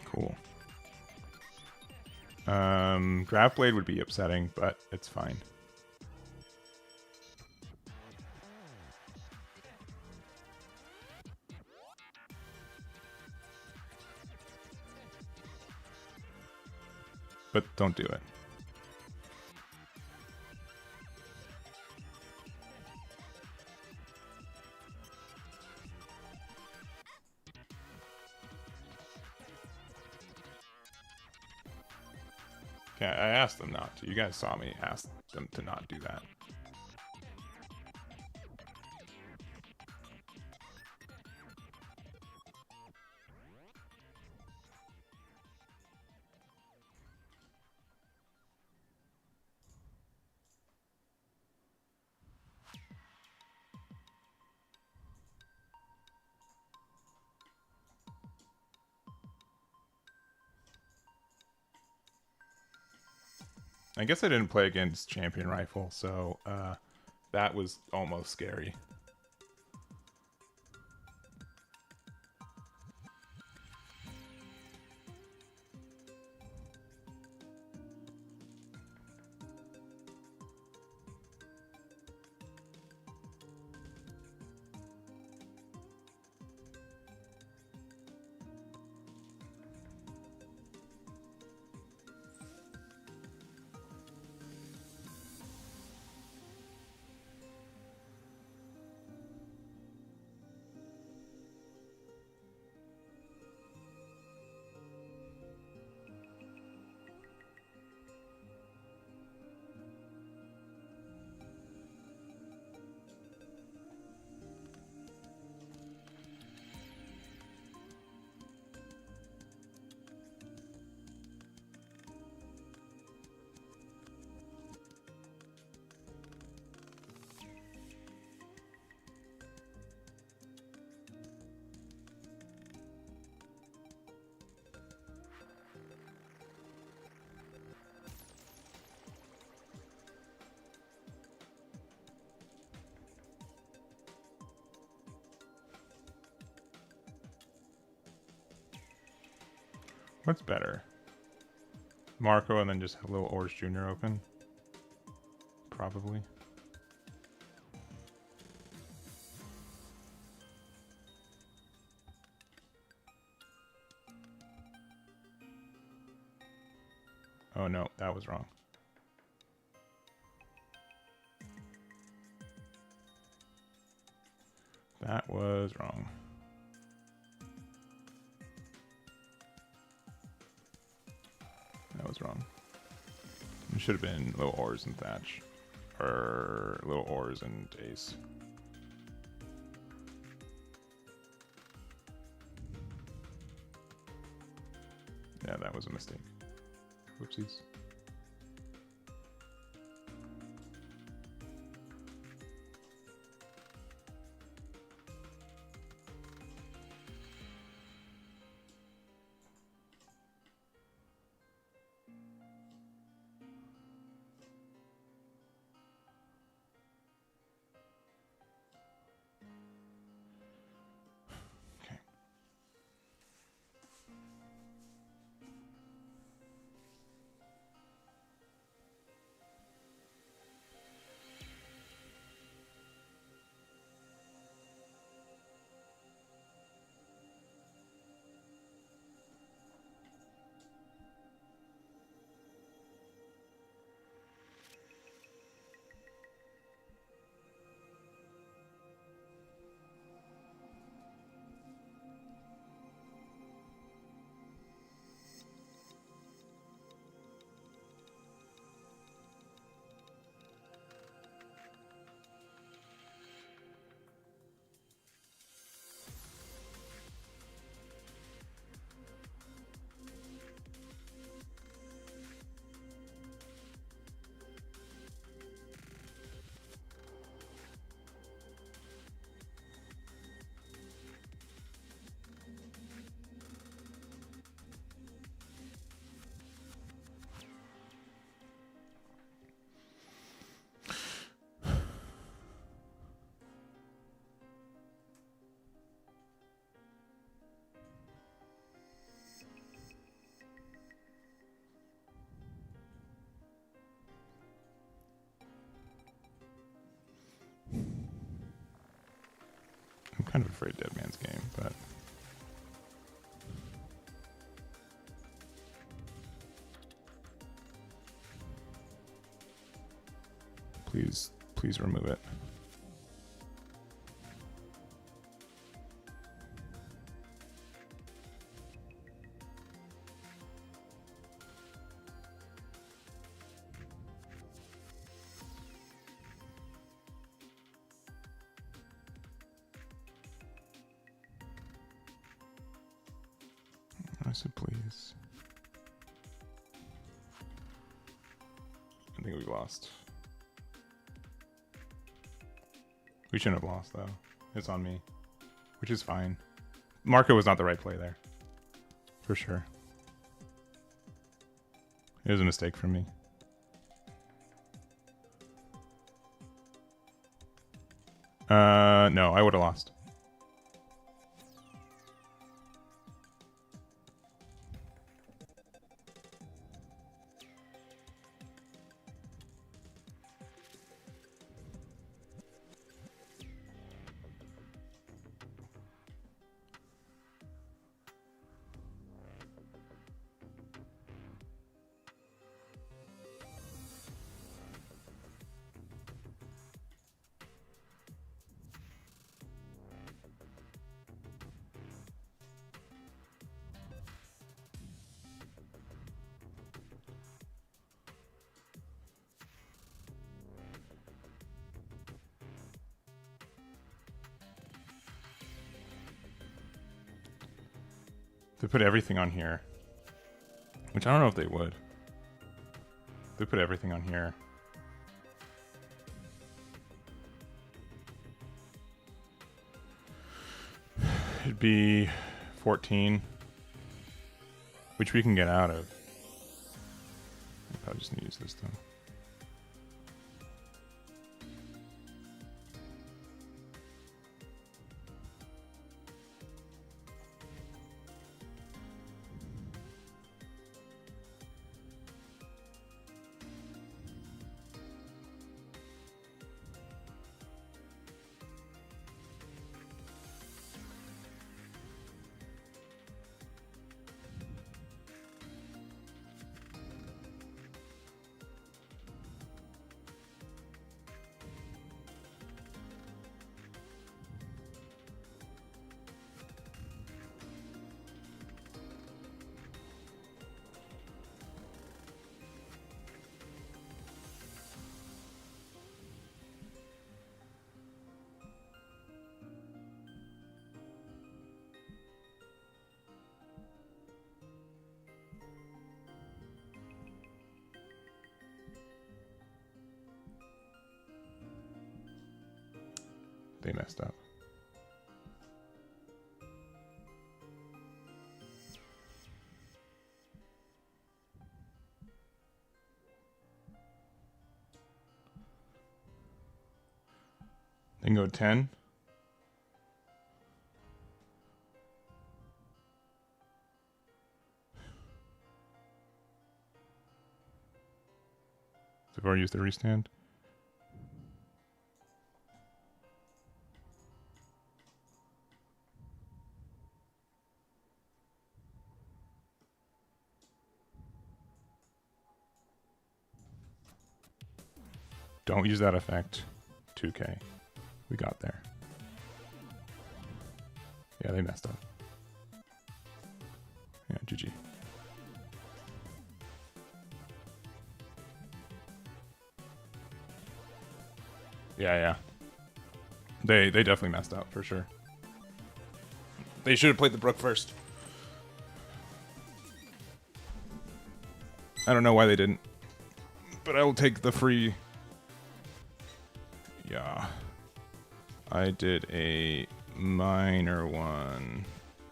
Cool. Draft Blade would be upsetting, but it's fine. But don't do it. Okay, I asked them not to. You guys saw me ask them to not do that. I guess I didn't play against Champion Rifle, so that was almost scary. What's better? Marco and then just have little Ors Jr. open? Probably. Oh no, that was wrong. That was wrong. That was wrong. It should have been little Ors and Thatch. Or little Ors and Ace. Yeah, that was a mistake. Whoopsies. I'm kind of afraid Dead Man's Game, but please remove it. I said please. I think we lost. We shouldn't have lost though. It's on me, which is fine. Marco was not the right play there, for sure. It was a mistake from me. No, I would have lost. They put everything on here, which I don't know if they would. They put everything on here. It'd be 14, which we can get out of. I'll just use this though. They messed up. They can go 10. They've already used the restand. Don't use that effect. 2K. We got there. Yeah, they messed up. Yeah, GG. Yeah. They definitely messed up for sure. They should have played the Brook first. I don't know why they didn't, but I will take the free. Yeah, I did a minor one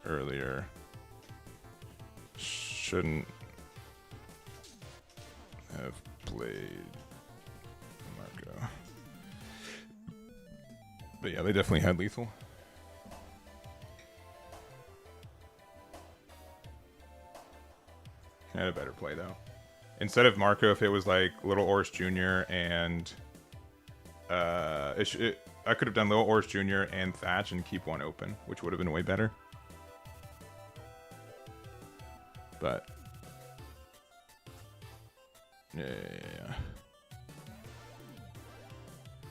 earlier. Shouldn't have played Marco. But yeah, they definitely had lethal. I had a better play though. Instead of Marco, if it was like Little Oris Jr. and I could have done Little Oris Jr. and Thatch and keep one open, which would have been way better. But yeah.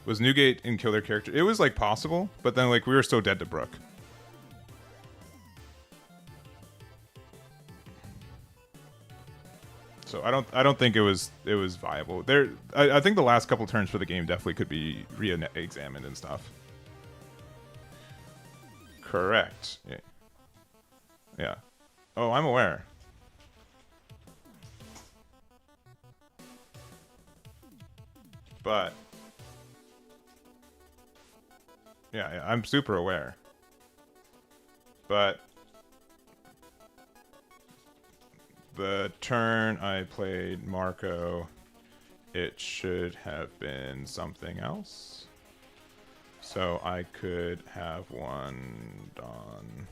Was Newgate and kill their character? It was like possible, but then like we were so dead to Brook. So I don't think it was viable. I think the last couple turns for the game definitely could be re-examined and stuff. Correct. Yeah. Oh, I'm aware. But yeah, I'm super aware. But the turn I played Marco, it should have been something else. So I could have one Dawn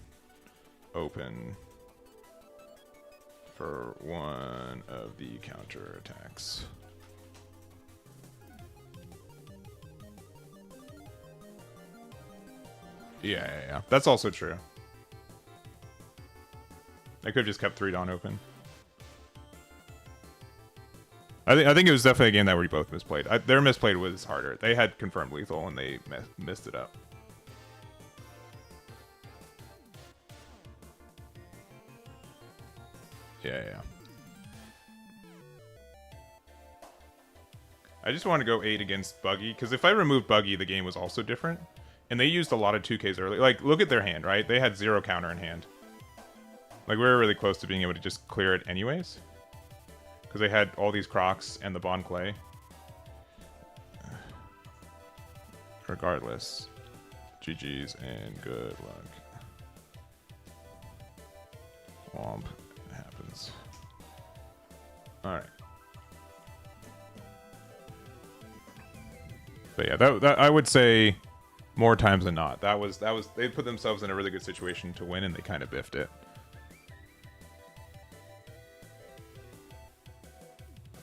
open for one of the counter attacks. Yeah. That's also true. I could have just kept 3 Dawn open. I think it was definitely a game that we both misplayed. Their misplayed was harder. They had confirmed lethal and they missed it up. Yeah. I just want to go 8 against Buggy, because if I removed Buggy, the game was also different. And they used a lot of 2Ks early. Like, look at their hand, right? They had 0 counter in hand. Like, we were really close to being able to just clear it anyways. Because they had all these Crocs and the Bon Clay. Regardless. GG's and good luck. Womp. It happens. Alright. But yeah, that I would say more times than not. That was they put themselves in a really good situation to win and they kind of biffed it.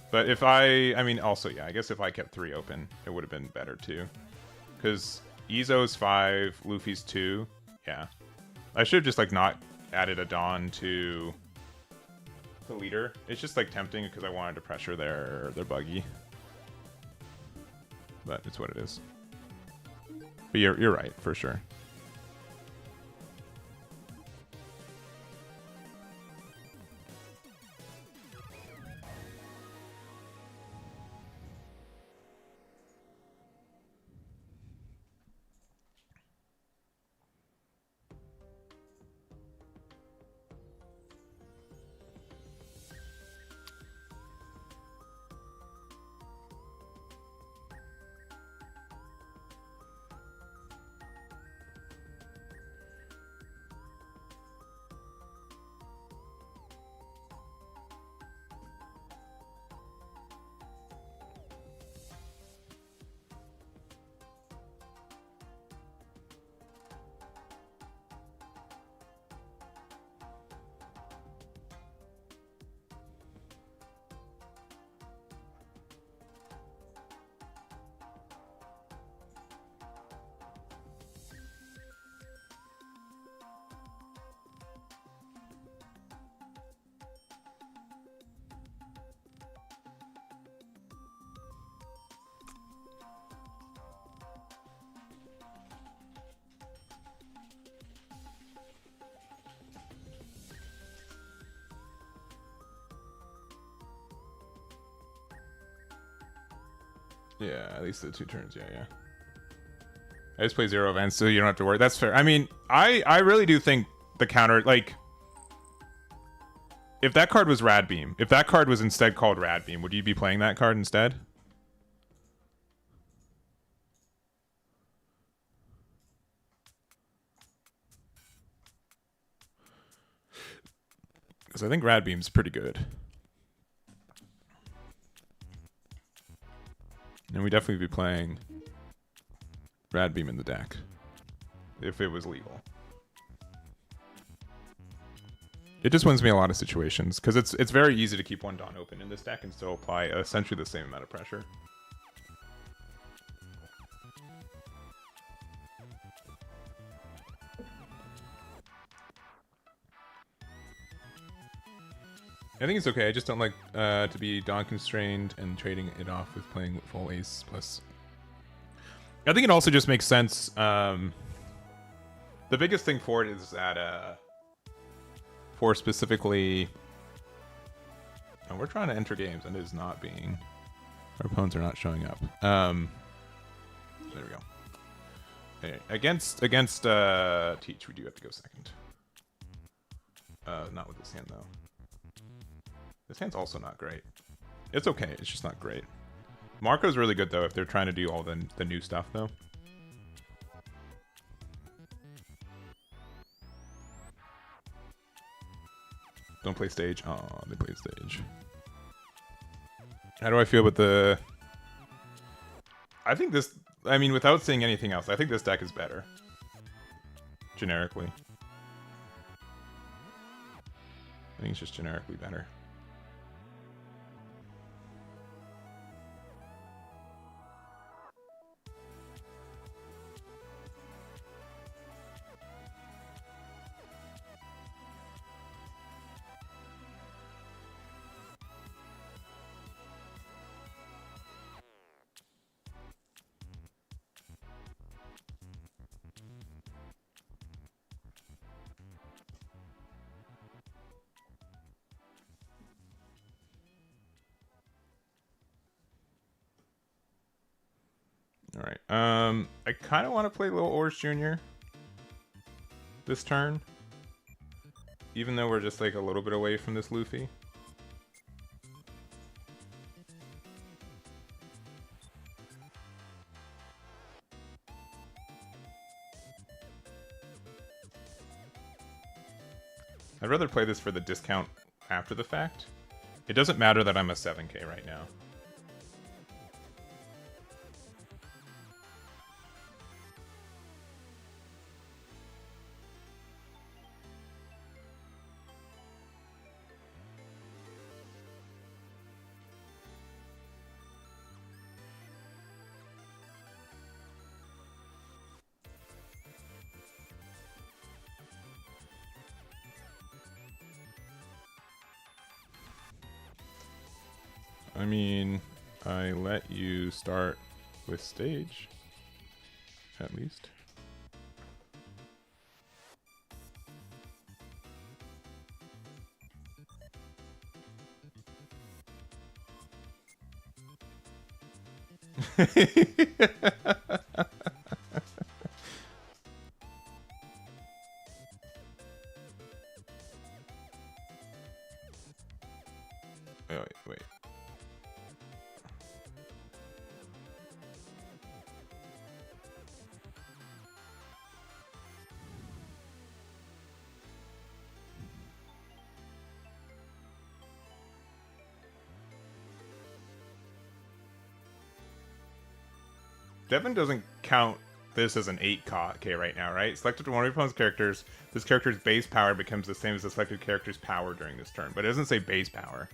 But if I mean, also, yeah, I guess if I kept 3 open, it would have been better too. Because Izo's 5, Luffy's 2. Yeah. I should have just, like, not added a Dawn to the leader. It's just, like, tempting because I wanted to pressure their Buggy. But it's what it is. But you're right, for sure. Yeah, at least the 2 turns, yeah. I just play 0 events, so you don't have to worry. That's fair. I mean, I really do think the counter, like, if that card was Rad Beam, if that card was instead called Rad Beam, would you be playing that card instead? Because I think Rad Beam's pretty good. And we'd definitely be playing Rad Beam in the deck if it was legal. It just wins me a lot of situations because it's very easy to keep one Dawn open in this deck and still apply essentially the same amount of pressure. I think it's okay. I just don't like to be Dawn constrained and trading it off with playing full ace plus. I think it also just makes sense. The biggest thing for it is that for specifically, oh, we're trying to enter games and it is not being. Our opponents are not showing up. There we go. Okay. Against Teach, we do have to go second. Not with this hand though. This hand's also not great. It's okay. It's just not great. Marco's really good though if they're trying to do all the new stuff though. Don't play stage. Oh, they played stage. How do I feel about the... I think this... I mean, without saying anything else, I think this deck is better. Generically. I think it's just generically better. Alright, I kind of want to play Little Oars Jr. this turn. Even though we're just like a little bit away from this Luffy. I'd rather play this for the discount after the fact. It doesn't matter that I'm a 7k right now. I mean, I let you start with stage, at least. Wait. Devin doesn't count this as an 8k right now, right? Selected one of your opponent's characters. This character's base power becomes the same as the selected character's power during this turn, but it doesn't say base power.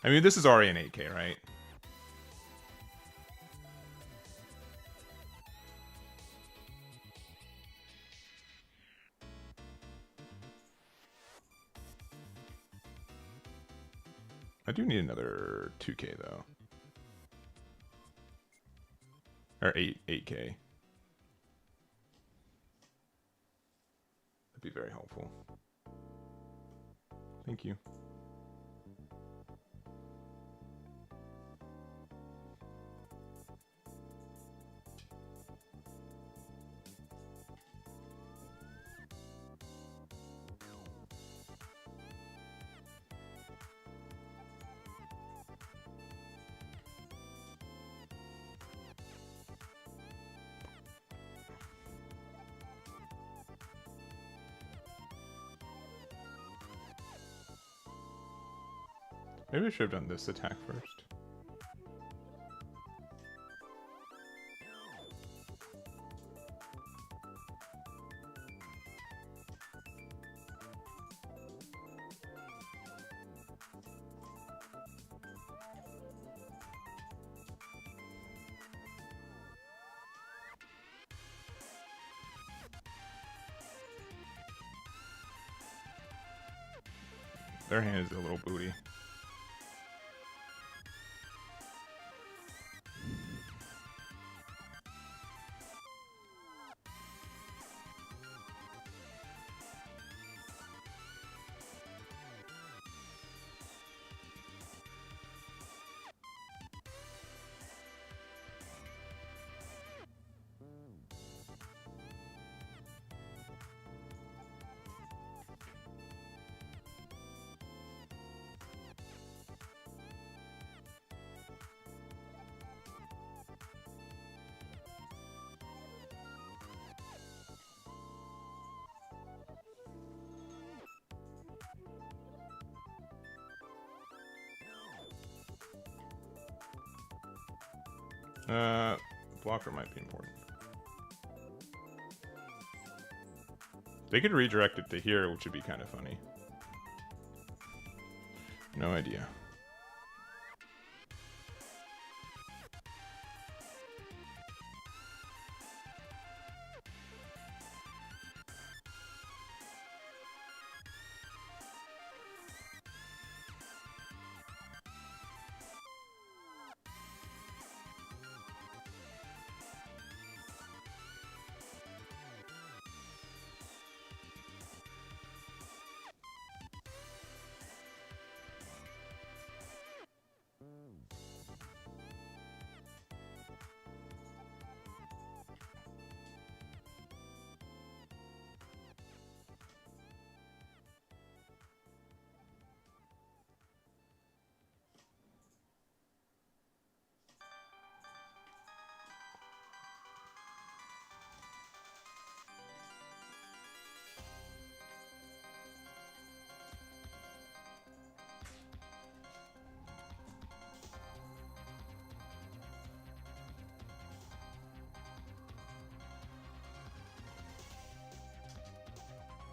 I mean, this is already an 8k, right? I do need another 2k though. Or 8k. That'd be very helpful. Thank you. Maybe I should have done this attack first. Their hand is a little booty. Blocker might be important. They could redirect it to here, which would be kind of funny. No idea.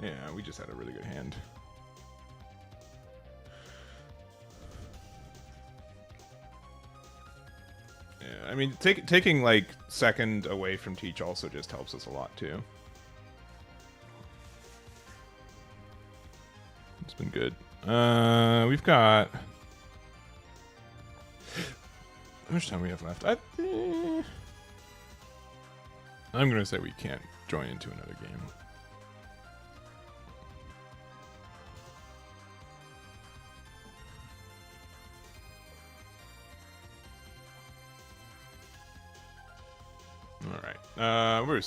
Yeah, we just had a really good hand. Yeah, I mean, taking like second away from Teach also just helps us a lot too. It's been good. We've got how much time we have left? I'm gonna say we can't join into another game.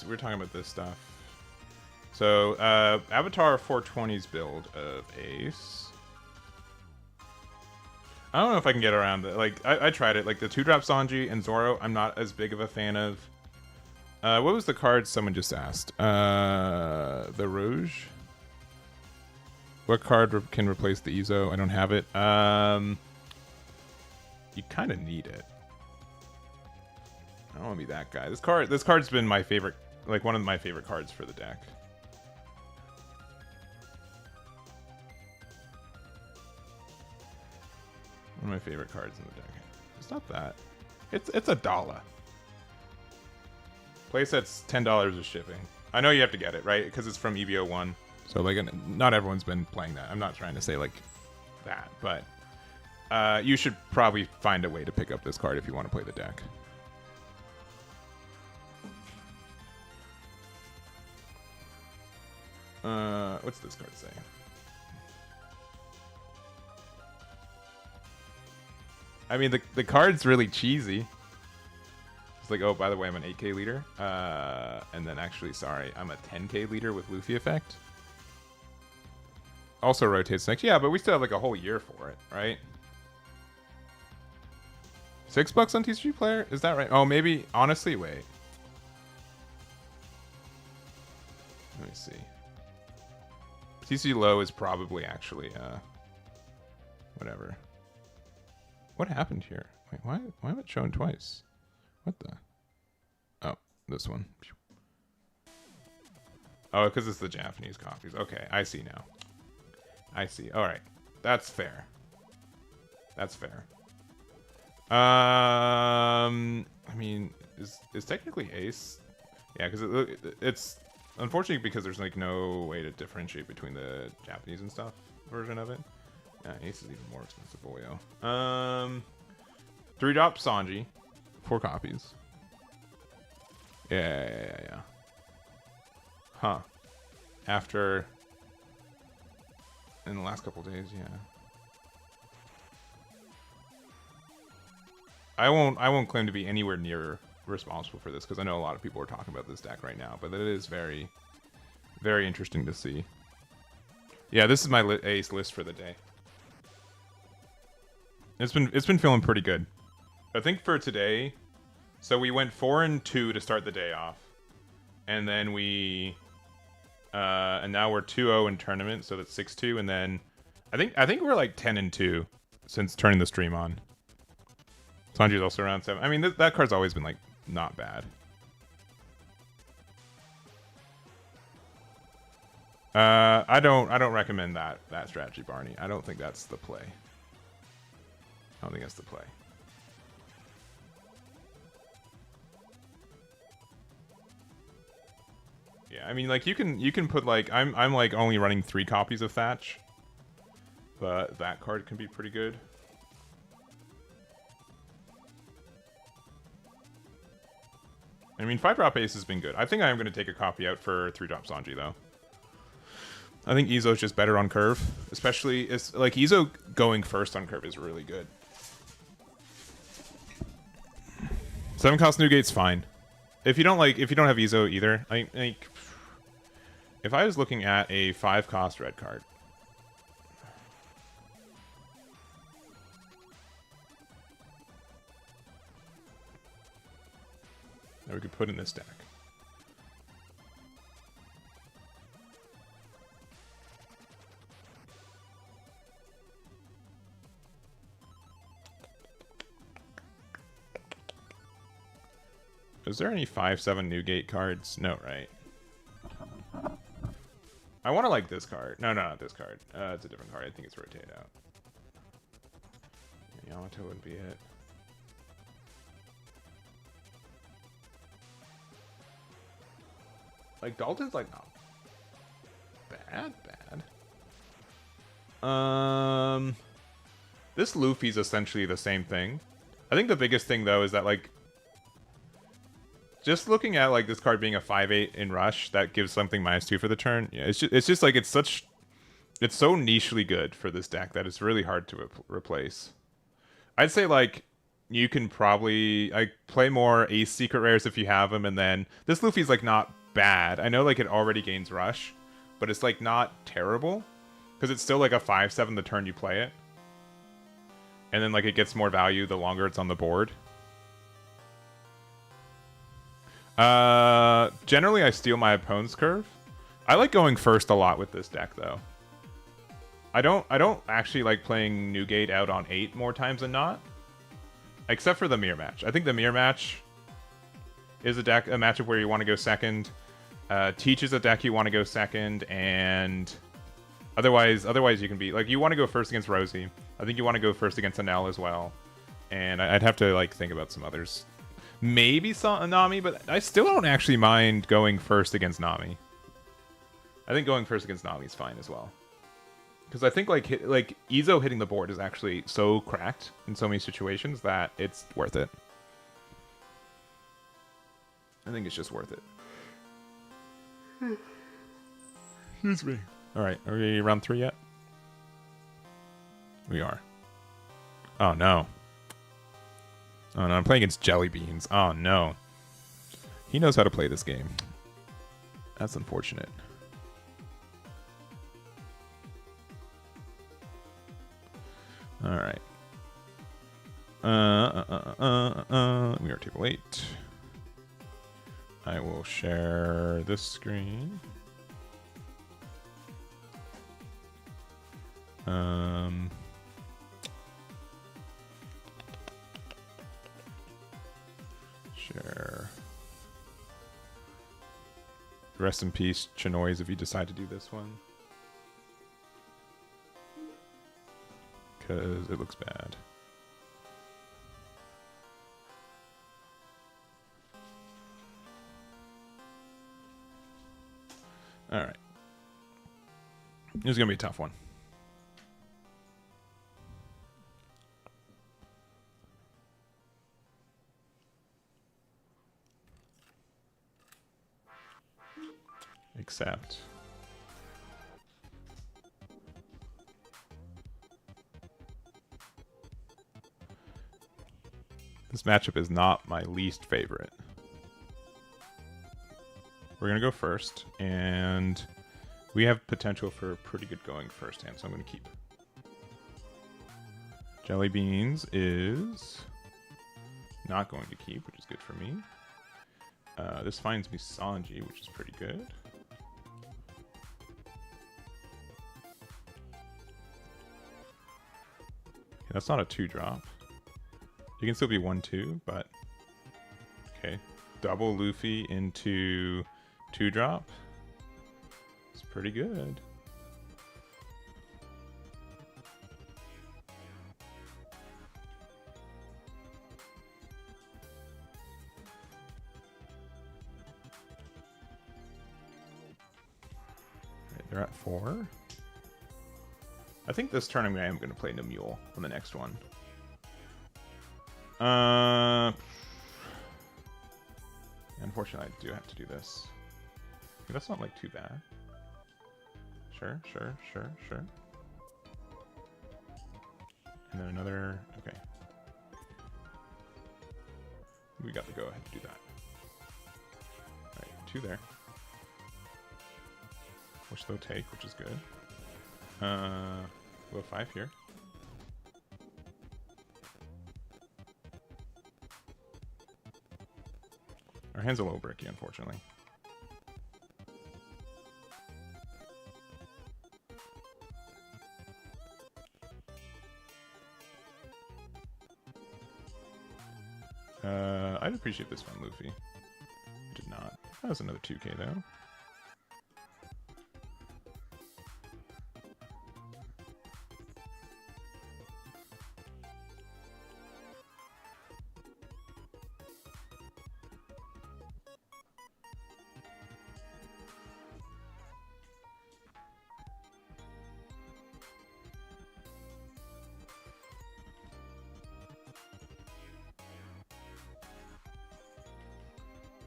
We're talking about this stuff. So, Avatar 420's build of Ace. I don't know if I can get around it. Like, I tried it. Like, the 2-drop Sanji and Zoro, I'm not as big of a fan of. What was the card someone just asked? The Rouge? What card can replace the Izo? I don't have it. You kind of need it. I don't want to be that guy. This card's been my favorite, like one of my favorite cards for the deck. One of my favorite cards in the deck. It's not that. It's $1. Playset's $10 of shipping. I know you have to get it, right? Because it's from EVO 1. So like, not everyone's been playing that. I'm not trying to say like that, but you should probably find a way to pick up this card if you want to play the deck. What's this card say? I mean, the card's really cheesy. It's like, oh, by the way, I'm an 8K leader. And then actually, sorry, I'm a 10K leader with Luffy effect. Also rotates next. Yeah, but we still have like a whole year for it, right? $6 on TCG Player? Is that right? Oh, maybe. Honestly, wait. Let me see. TCG low is probably actually whatever. What happened here? Wait, why am I showing twice? What the? Oh, this one. Oh, because it's the Japanese copies. Okay, I see now. I see. All right, that's fair. That's fair. I mean, is technically Ace? Yeah, because it's unfortunately because there's like no way to differentiate between the Japanese and stuff version of it. Ace is even more expensive. Boyo. 3-drop Sanji, 4 copies. Yeah. Huh. After in the last couple days, yeah. I won't claim to be anywhere near responsible for this because I know a lot of people are talking about this deck right now, but it is very, very interesting to see. Yeah, this is my Ace list for the day. It's been feeling pretty good. I think for today, so we went 4-2 to start the day off, and then and now we're 2-0 in tournament, so that's 6-2, and then I think we're like 10-2 since turning the stream on. Sanji's also around 7. I mean, that card's always been, like, not bad. I don't recommend that strategy, Barney. I don't think that's the play. I don't think that's the play. Yeah, I mean, like, you can put, like, I'm like only running 3 copies of Thatch, but that card can be pretty good. I mean, 5-drop Ace has been good. I think I am going to take a copy out for 3-drop Sanji, though. I think Izo's just better on curve, especially like Izo going first on curve is really good. 7-cost Newgate's fine. If you don't have Izo either, I think if I was looking at a 5-cost red card, that we could put in this deck. Is there any 5/7 Newgate cards? No, right? I want to like this card. No, not this card. It's a different card. I think it's rotated out. Yamato would be it. Like, Dalton's, like, not bad. This Luffy's essentially the same thing. I think the biggest thing, though, is that, like, just looking at, like, this card being a 5/8 in Rush, that gives something -2 for the turn. Yeah, it's just like, it's so nichely good for this deck that it's really hard to replace. I'd say, like, you can probably, like, play more Ace Secret Rares if you have them, and then this Luffy's, like, not bad. I know, like, it already gains Rush, but it's, like, not terrible, because it's still, like, a 5/7 the turn you play it. And then, like, it gets more value the longer it's on the board. Generally, I steal my opponent's curve. I like going first a lot with this deck, though. I don't actually like playing Newgate out on 8 more times than not. Except for the mirror match. I think the mirror match is a matchup where you want to go second. Teach is a deck you want to go second, and otherwise you can be like, you want to go first against Rosie. I think you want to go first against Anel as well. And I'd have to, like, think about some others. Maybe Nami, but I still don't actually mind going first against Nami. I think going first against Nami is fine as well. Because I think, like Izo hitting the board is actually so cracked in so many situations that it's worth it. I think it's just worth it. Excuse me. Alright, are we round 3 yet? We are. Oh no. Oh no, I'm playing against Jelly Beans. Oh no. He knows how to play this game. That's unfortunate. Alright. We are table 8. I will share this screen. Share. Rest in peace, Chinoize, if you decide to do this one. Because it looks bad. Alright. This is going to be a tough one. Except this matchup is not my least favorite. We're going to go first, and we have potential for a pretty good going first hand, so I'm going to keep. Jelly Beans is not going to keep, which is good for me. This finds me Sanji, which is pretty good. That's not a 2-drop. You can still be 1-2, but okay. Double Luffy into 2-drop. It's pretty good. Right, they're at 4. I think this turn I am going to play Nemule on the next one. Unfortunately, I do have to do this. Okay, that's not like too bad. Sure. And then another. Okay. We got to go ahead and do that. Alright, 2 there. Which they'll take, which is good. We'll have 5 here. Our hand's a little bricky, unfortunately. I'd appreciate this one, Luffy. Did not. That was another 2k though.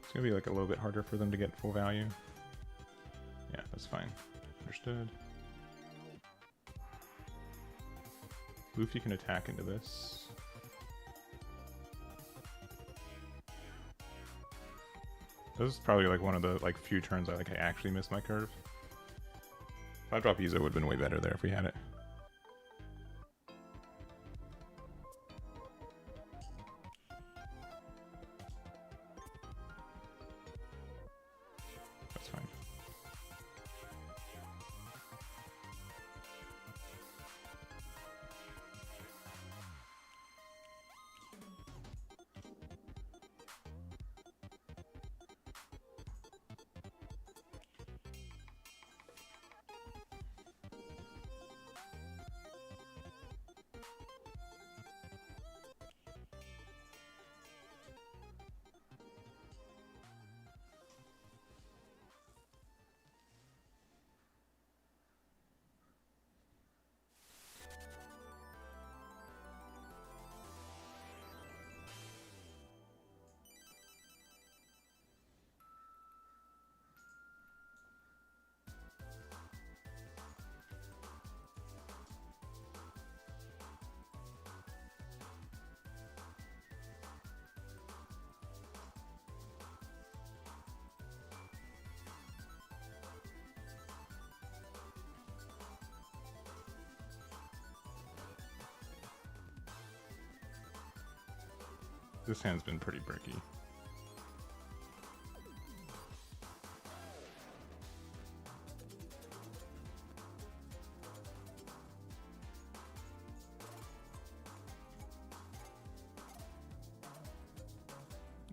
It's gonna be like a little bit harder for them to get full value. Yeah, that's fine. Understood. Luffy can attack into this. This is probably like one of the like few turns I actually missed my curve. 5-drop Izo would have been way better there if we had it. That's fine. This hand's been pretty bricky.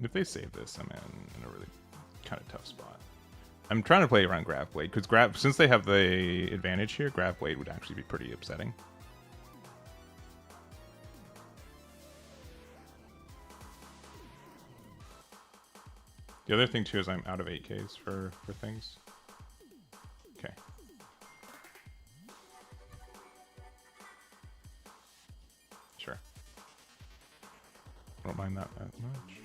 If they save this, I'm in a really kind of tough spot. I'm trying to play around Grav Blade, because since they have the advantage here, Grav Blade would actually be pretty upsetting. The other thing too is I'm out of 8Ks for things. Okay. Sure. I don't mind that much.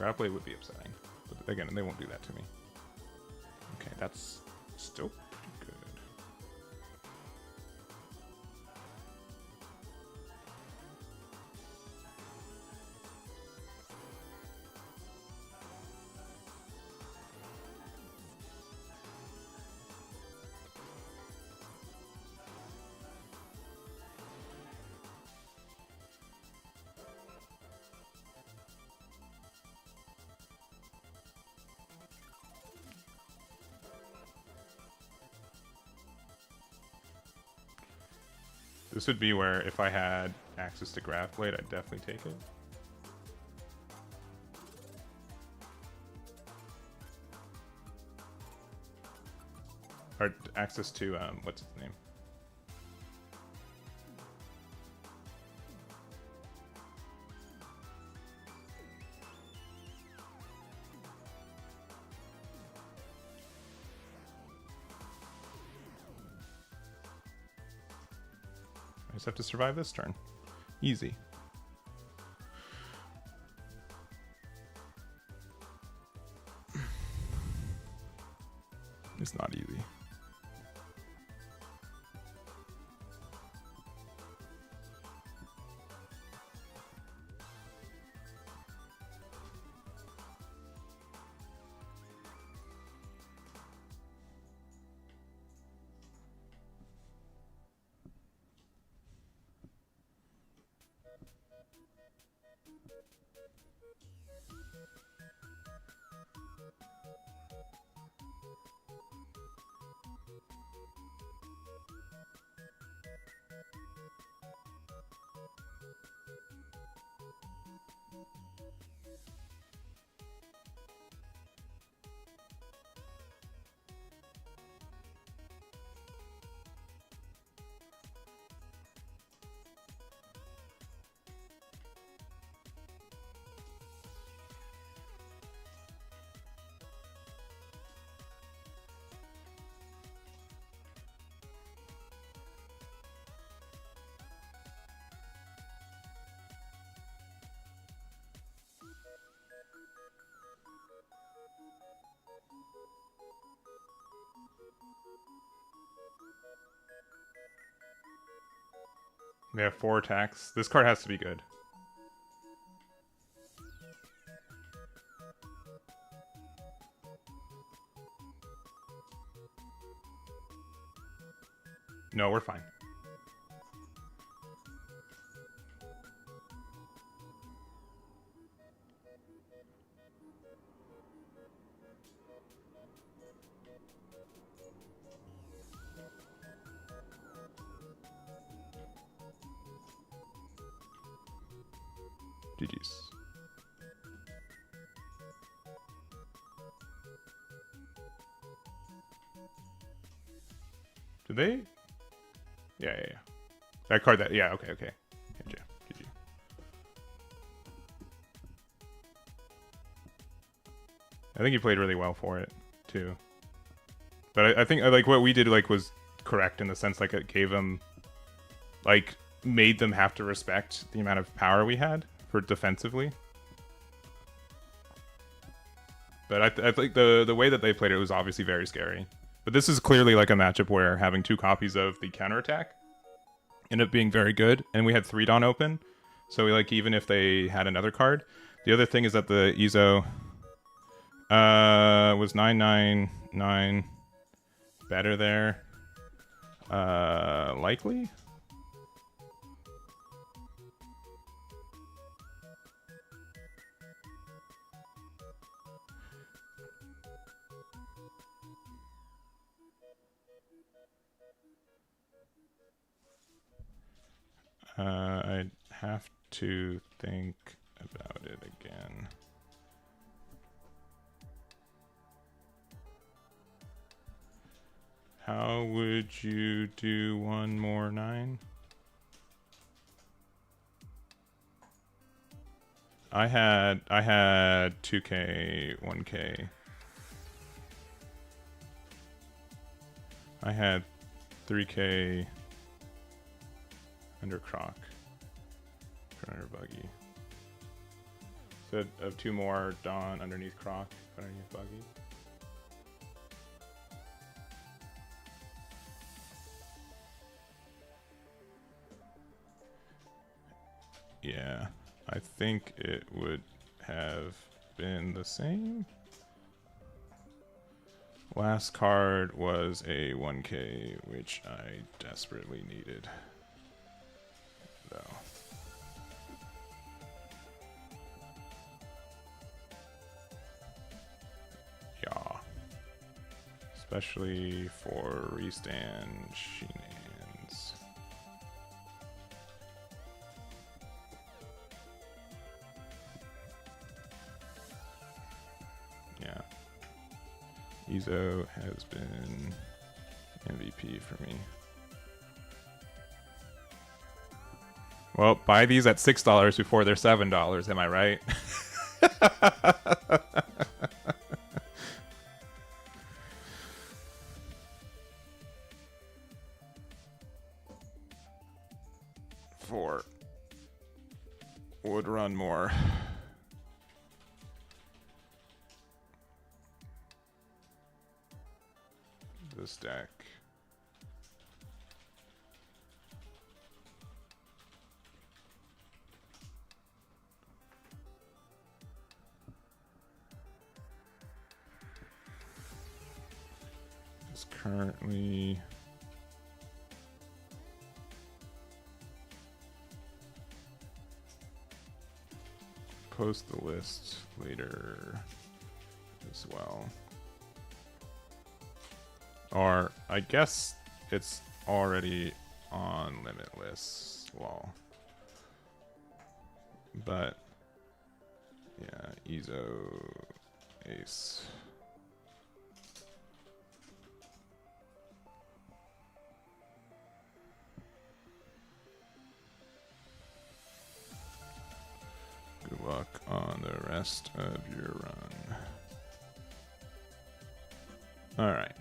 Grab blade would be upsetting. But again, they won't do that to me. Okay, that's still good. This would be where if I had access to Graph Blade, I'd definitely take it. Or access to, what's its name? I just have to survive this turn. Easy. It's not easy. They have 4 attacks. This card has to be good. No, we're fine. GG's. Did they? Yeah. That card that, yeah, okay. GG. I think he played really well for it, too. But I think, like, what we did, like, was correct in the sense, like, it gave them, like, made them have to respect the amount of power we had for defensively. But I think the way that they played it was obviously very scary. But this is clearly like a matchup where having 2 copies of the counterattack ended up being very good. And we had 3 Dawn open. So we, like, even if they had another card. The other thing is that the Izo was 999 better there. Likely? I'd have to think about it again. How would you do 1 more 9? I had 2K, 1K. I had 3K under Croc. Under Buggy. Instead of 2 more Dawn underneath Croc, underneath Buggy. Yeah, I think it would have been the same. Last card was a 1K, which I desperately needed. Though. Yeah. Especially for restand shenanigans. Yeah. Izo has been MVP for me. Well, buy these at $6 before they're $7, am I right? Four would run more. This deck. Is currently post the list later as well. Or I guess it's already on Limitless wall. But yeah, Izo Ace. Good luck on the rest of your run. All right.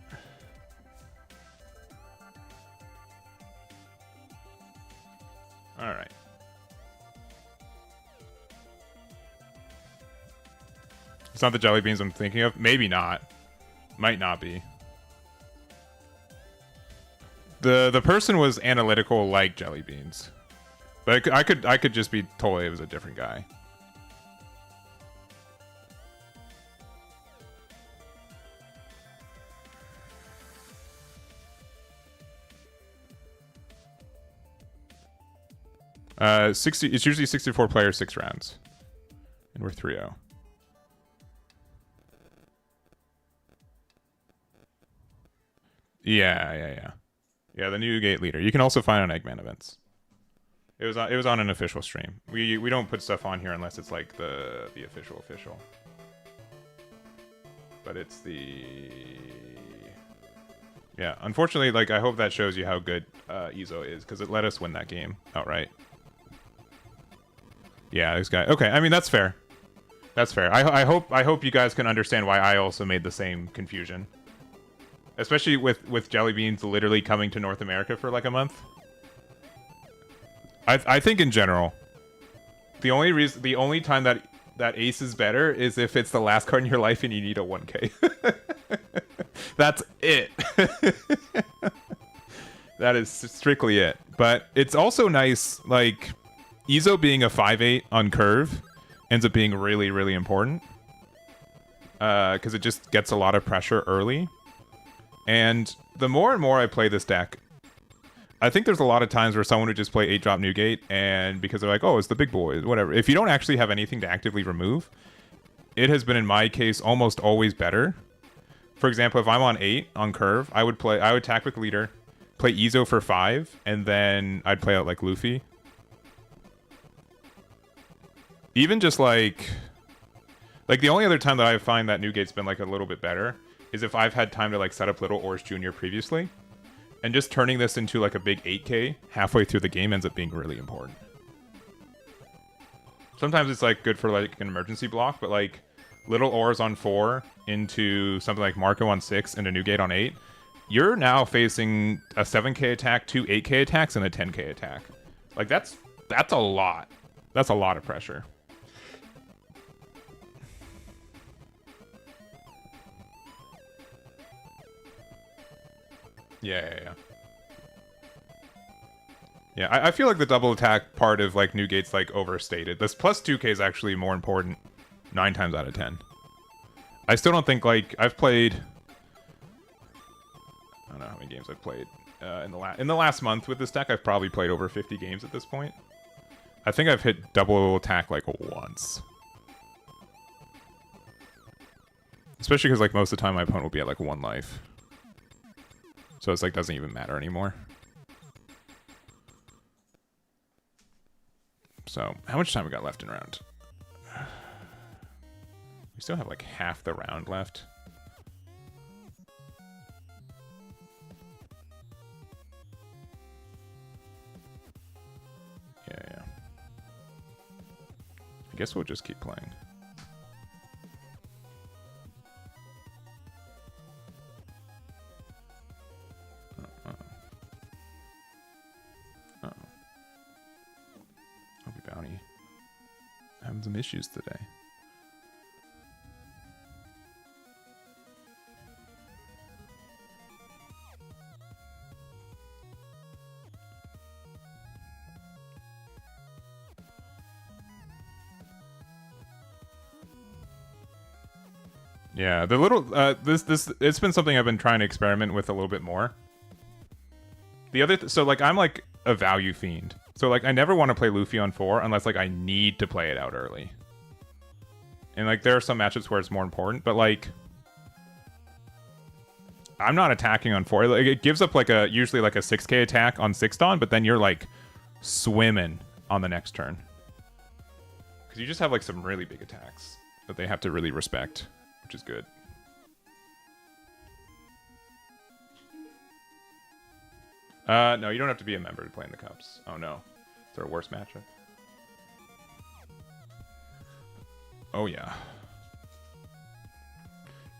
All right. It's not the jelly beans I'm thinking of. Maybe not. Might not be. The person was analytical like jelly beans, but I could just be totally it was a different guy. It's usually 64 players, 6 rounds. And we're 3-0. Yeah, the new gate leader. You can also find on Eggman events. It was on an official stream. We don't put stuff on here unless it's like the official. But it's the yeah. Unfortunately, like I hope that shows you how good Izo is because it let us win that game outright. Yeah, this guy. Okay, I mean that's fair. That's fair. I hope you guys can understand why I also made the same confusion, especially with jelly beans literally coming to North America for like a month. I think in general, the only time that Ace is better is if it's the last card in your life and you need a 1K. That's it. That is strictly it. But it's also nice, like. Izo being a 5/8 on curve ends up being really, really important because it just gets a lot of pressure early. And the more and more I play this deck, I think there's a lot of times where someone would just play 8-drop Newgate and because they're like, oh, it's the big boy, whatever. If you don't actually have anything to actively remove, it has been, in my case, almost always better. For example, if I'm on 8 on curve, I would attack with leader, play Izo for 5, and then I'd play out like Luffy. Even just like the only other time that I find that Newgate's been like a little bit better is if I've had time to like set up Little Ors Jr. previously, and just turning this into like a big 8K halfway through the game ends up being really important. Sometimes it's like good for like an emergency block, but like Little Ors on 4 into something like Marco on 6 and a Newgate on 8, you're now facing a 7K attack, 2 8K attacks, and a 10K attack. Like that's a lot. That's a lot of pressure. Yeah. Yeah, I feel like the double attack part of like Newgate's like overstated. This plus 2k is actually more important 9 times out of 10. I still don't think like I've played. I don't know how many games I've played in the last month with this deck. I've probably played over 50 games at this point. I think I've hit double attack like once. Especially because like most of the time my opponent will be at like 1 life. So it's like doesn't even matter anymore. So how much time we got left in round? We still have like half the round left. Yeah. I guess we'll just keep playing. Bounty. Having some issues today. Yeah, the little this it's been something I've been trying to experiment with a little bit more. The other so like I'm like a value fiend. So like I never want to play Luffy on 4 unless like I need to play it out early. And like there are some matchups where it's more important, but like I'm not attacking on 4. Like, it gives up like a usually like a 6k attack on 6 Dawn, but then you're like swimming on the next turn. Cuz you just have like some really big attacks that they have to really respect, which is good. No, you don't have to be a member to play in the cups. Oh no. It's our worst matchup. Oh yeah.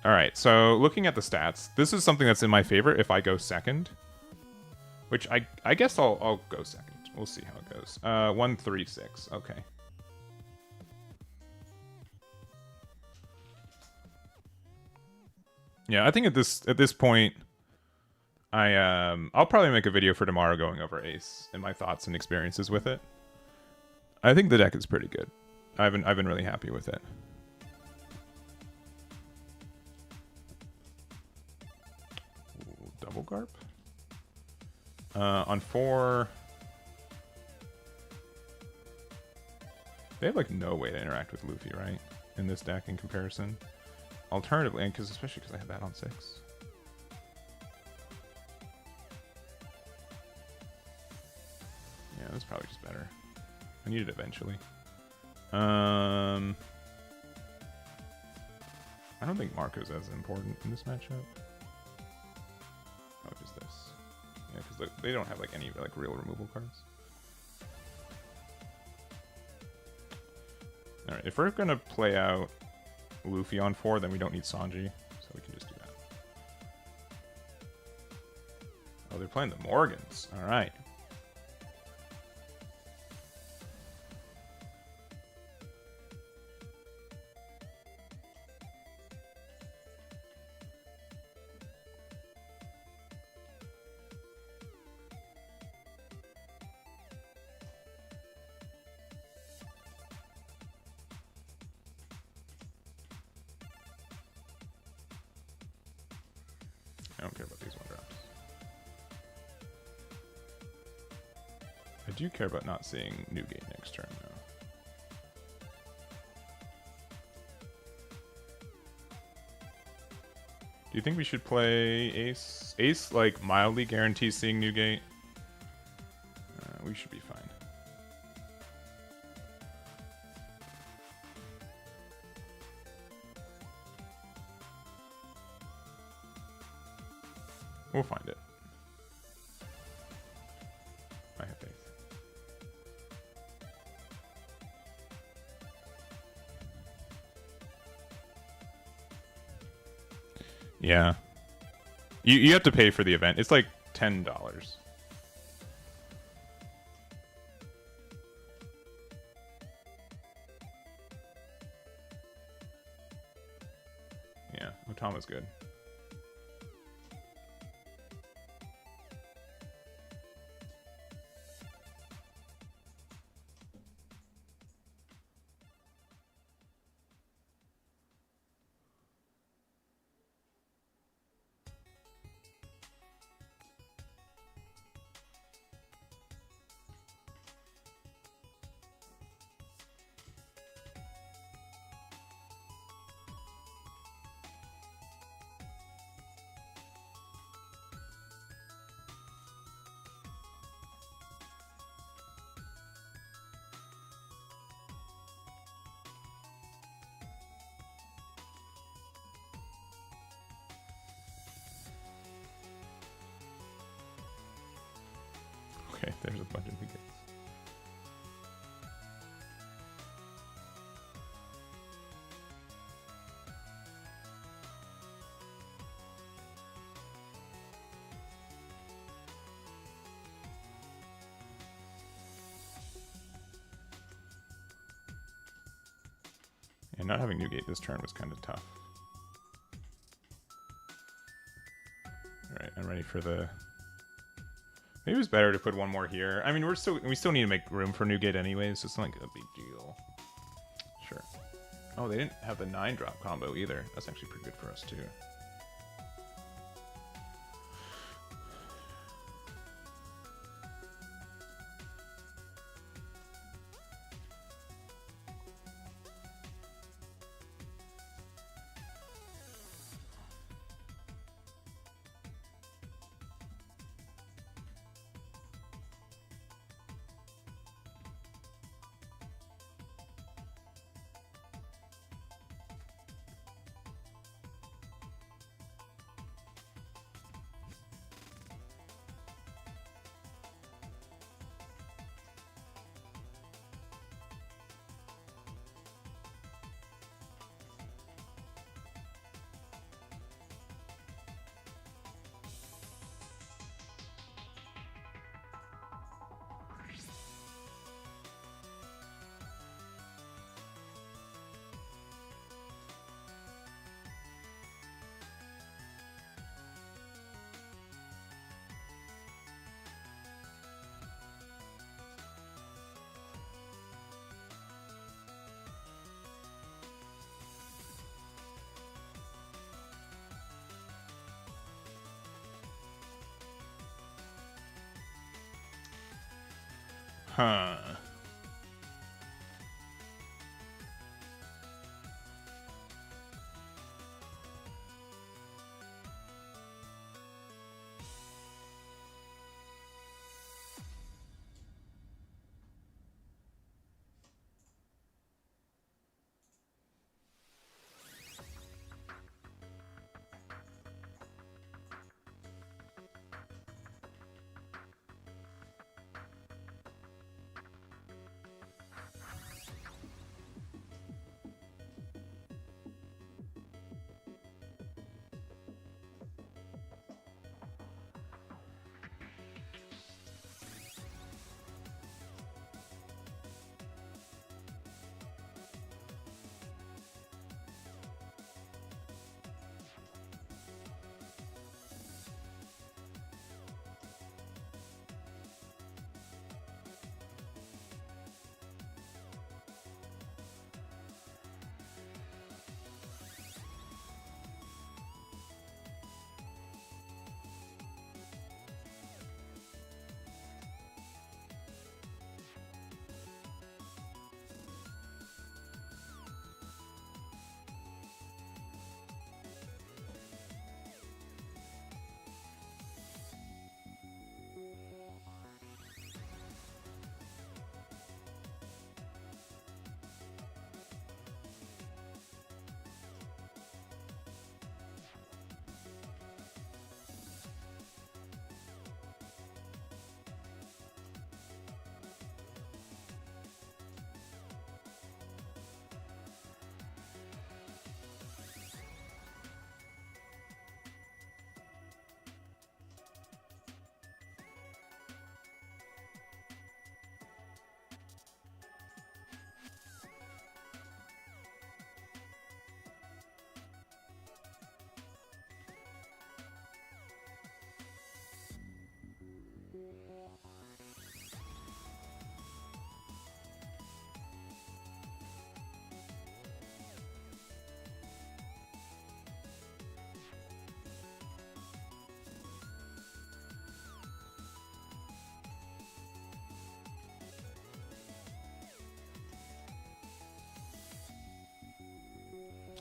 Alright, so looking at the stats, this is something that's in my favor if I go second. Which I guess I'll go second. We'll see how it goes. 136, okay. Yeah, I think at this point I'll probably make a video for tomorrow going over Ace and my thoughts and experiences with it. I think the deck is pretty good. I've been really happy with it. Ooh, double Garp? On 4 they have like no way to interact with Luffy, right? In this deck in comparison. Alternatively, and especially because I have that on 6. Yeah, that's probably just better. I need it eventually. I don't think Marco's as important in this matchup. Oh, just this. Yeah, because they don't have like any like real removal cards. All right, if we're gonna play out Luffy on 4, then we don't need Sanji, so we can just do that. Oh, they're playing the Morgans. All right. I don't care about these 1-drops. I do care about not seeing Newgate next turn, though. Do you think we should play Ace? Ace, like, mildly guarantees seeing Newgate. We should be fine. We'll find it. I have faith. Yeah. You have to pay for the event. It's like $10. Yeah, Otama's good. Okay, there's a bunch of new gates. And not having Newgate this turn was kind of tough. Alright, I'm ready for the... Maybe it was better to put one more here. I mean, we still need to make room for Newgate anyways, so it's not like a big deal. Sure. Oh, they didn't have the 9-drop combo either. That's actually pretty good for us too. Huh.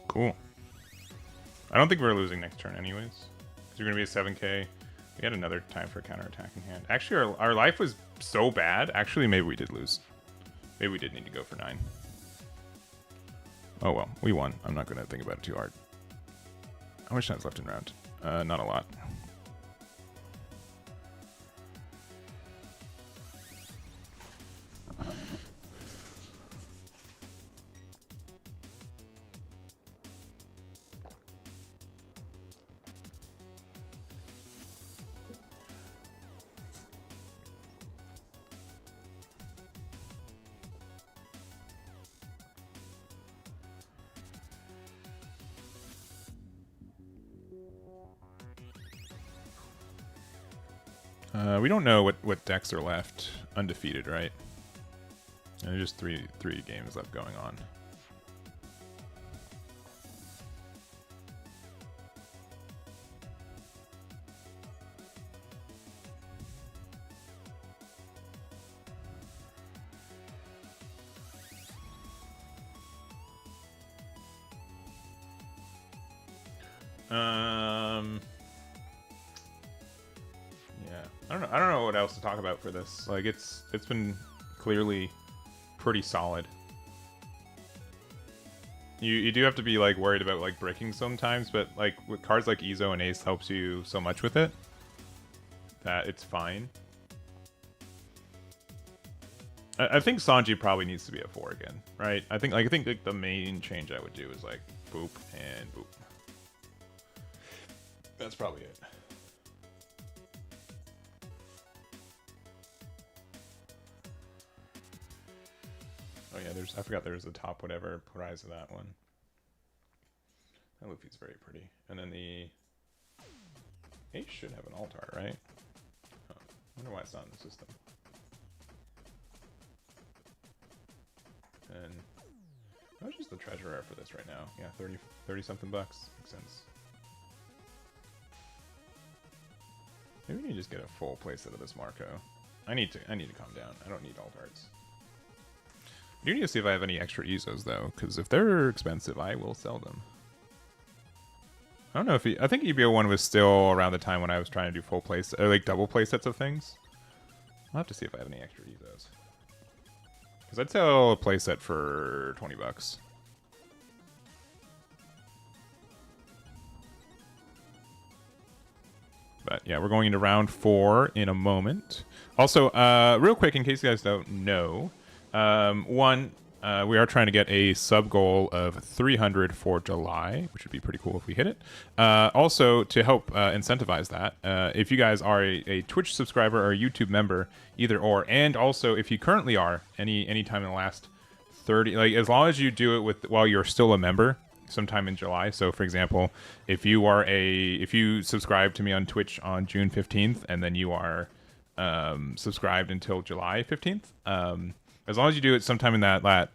Cool. I don't think we're losing next turn anyways. Because you're going to be a 7k. We had another time for a counterattack in hand. Actually, our life was so bad. Actually, maybe we did lose. Maybe we did need to go for 9. Oh well, we won. I'm not going to think about it too hard. How much time's left in round? Not a lot. We don't know what decks are left undefeated, right? And there's just three games left going on. Yeah, I don't know what else to talk about for this. Like it's been clearly pretty solid. You do have to be like worried about like breaking sometimes, but like with cards like Ezo and Ace helps you so much with it that it's fine. I think Sanji probably needs to be a 4 again, right? I think like the main change I would do is like boop and boop. That's probably it. Oh yeah, I forgot there's the top whatever prize of that one. That Luffy's very pretty. And then the Ace should have an altar, right? Oh, I wonder why it's not in the system. And how much is the treasure rare for this right now? Yeah, 30 something bucks. Makes sense. Maybe we need to just get a full playset of this Marco. I need to calm down. I don't need alt arts. I do need to see if I have any extra Ezos though, because if they're expensive, I will sell them. I don't know if I think EBO 1 was still around the time when I was trying to do full plays, or like double playsets of things. I'll have to see if I have any extra Ezos. Because I'd sell a playset for 20 bucks. But yeah, we're going into round 4 in a moment. Also, real quick, in case you guys don't know, we are trying to get a sub goal of 300 for July, which would be pretty cool if we hit it. Also, to help incentivize that, if you guys are a Twitch subscriber or a YouTube member, either or, and also if you currently are any time in the last 30, like as long as you do it while you're still a member, sometime in July. So for example, if you subscribe to me on Twitch on June 15th and then you are subscribed until July 15th, as long as you do it sometime in that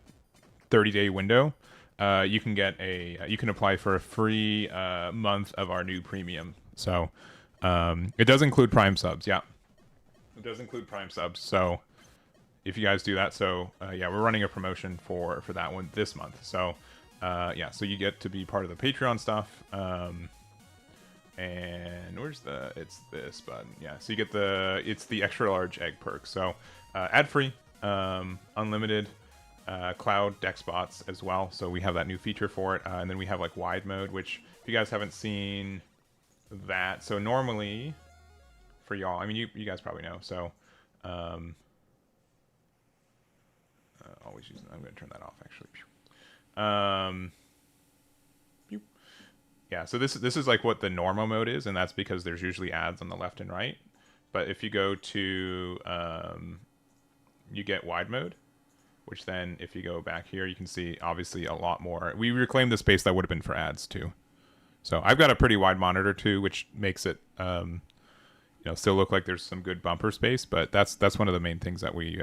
30-day window, you can apply for a free month of our new premium. So it does include Prime subs. Yeah, it does include Prime subs. So if you guys do that, so yeah, we're running a promotion for that one this month. So yeah, so you get to be part of the Patreon stuff. And where's it's this button. Yeah, so you get it's the extra large egg perk. So ad free, unlimited cloud deck spots as well. So we have that new feature for it. And then we have like wide mode, which if you guys haven't seen that, so normally for y'all, I mean, you guys probably know. So always using, I'm going to turn that off actually. Yeah, so this is like what the normal mode is, and that's because there's usually ads on the left and right. But if you go to you get wide mode, which then if you go back here, you can see obviously a lot more. We reclaimed the space that would have been for ads too. So I've got a pretty wide monitor too, which makes it still look like there's some good bumper space. But that's one of the main things that we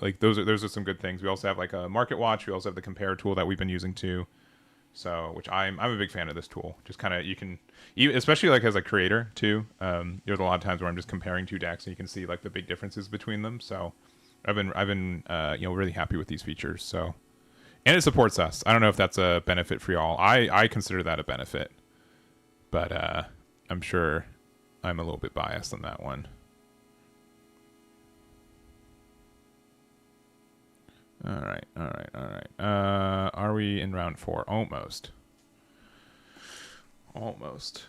like. Those are some good things. We also have like a market watch. We also have the compare tool that we've been using too. So, which I'm a big fan of this tool. Just kind of, you can, especially like as a creator too. There's a lot of times where I'm just comparing two decks and you can see like the big differences between them. So, I've been really happy with these features. So, and it supports us. I don't know if that's a benefit for y'all. I consider that a benefit, but I'm sure I'm a little bit biased on that one. All right. Are we in round 4? Almost. Almost.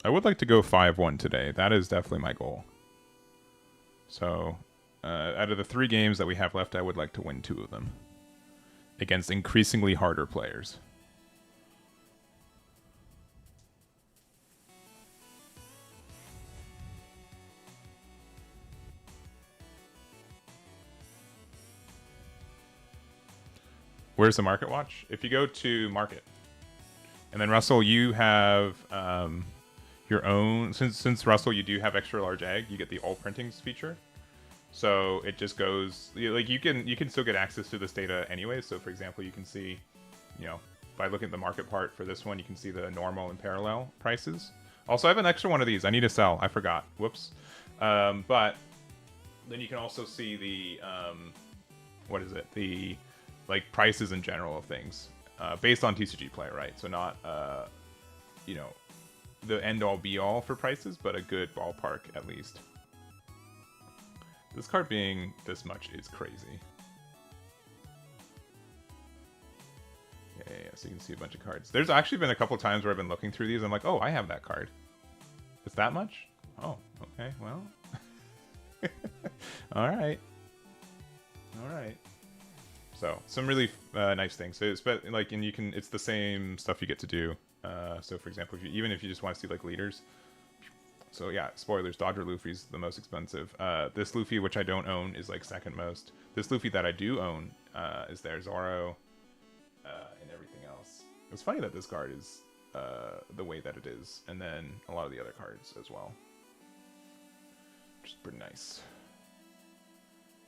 I would like to go 5-1 today. That is definitely my goal. So, out of the 3 games that we have left, I would like to win 2 of them against increasingly harder players. Where's the market watch? If you go to market, and then Russell, you have your own. Since Russell, you do have extra large egg. You get the all printings feature. So it just goes like you can still get access to this data anyway. So for example, you can see, by looking at the market part for this one, you can see the normal and parallel prices. Also, I have an extra one of these. I need to sell. I forgot. Whoops. But then you can also see the what is it? The like prices in general of things based on TCG play, right? So not the end all be all for prices, but a good ballpark at least. This card being this much is crazy. Yeah, so you can see a bunch of cards. There's actually been a couple times where I've been looking through these. I'm like, oh, I have that card. It's that much? Oh, okay, well. All right. So some really nice things. So it's like, and you can. It's the same stuff you get to do. So for example, even if you just want to see like leaders. So yeah, spoilers, Dodger Luffy's the most expensive. This Luffy, which I don't own, is like second most. This Luffy that I do own is there, Zoro, and everything else. It's funny that this card is the way that it is, and then a lot of the other cards as well. Which is pretty nice.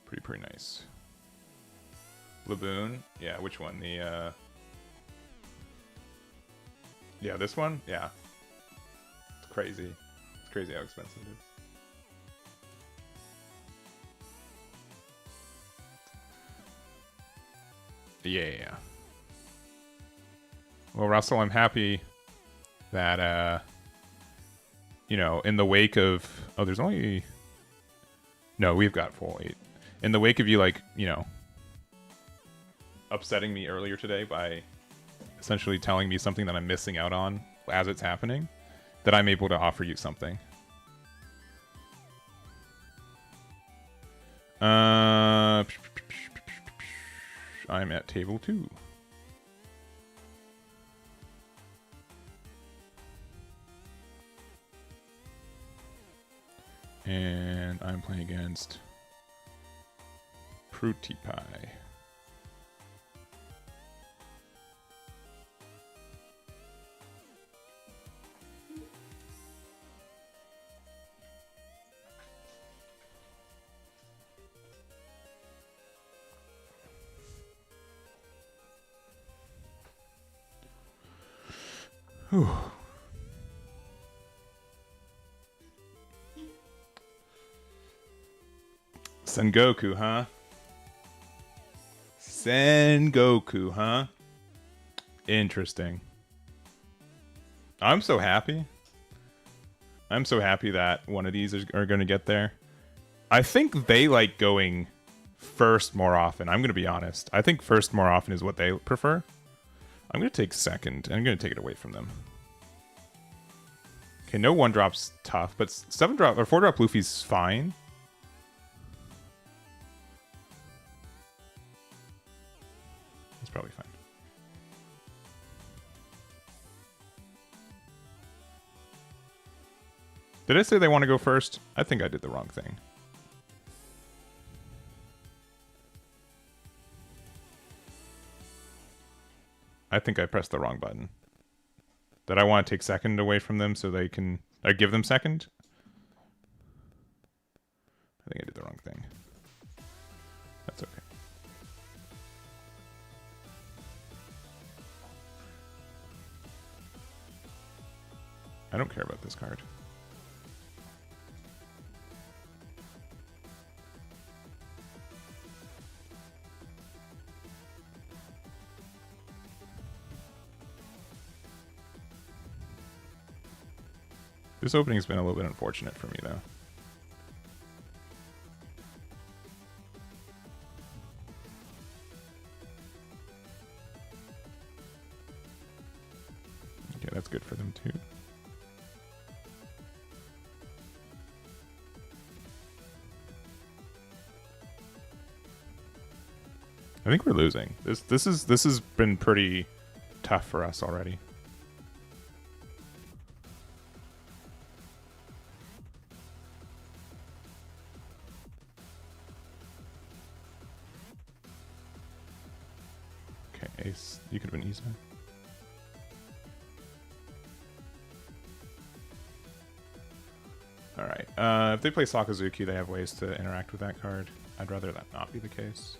Pretty nice. Laboon, yeah, which one? The, yeah, this one? Yeah. It's crazy. Crazy how expensive it is. Yeah. Well, Russell, I'm happy that in the wake of there's only we've got full 8. In the wake of you upsetting me earlier today by essentially telling me something that I'm missing out on as it's happening, that I'm able to offer you something. I'm at table 2. And I'm playing against Fruity Pie. Whew. Sengoku, huh? Sengoku, huh? Interesting. I'm so happy. I'm so happy that one of these are going to get there. I think they like going first more often. I'm going to be honest. I think first more often is what they prefer. I'm going to take second. I'm going to take it away from them. Okay, no 1-drop's tough, but 7-drop or 4-drop Luffy's fine. It's probably fine. Did I say they want to go first? I think I did the wrong thing. I think I pressed the wrong button. That I want to take second away from them so they can... Or give them second? I think I did the wrong thing. That's okay. I don't care about this card. This opening's been a little bit unfortunate for me, though. Okay, that's good for them, too. I think we're losing. This has been pretty tough for us already. Okay. Ace. You could have been Ise. Alright. If they play Sakazuki, they have ways to interact with that card. I'd rather that not be the case.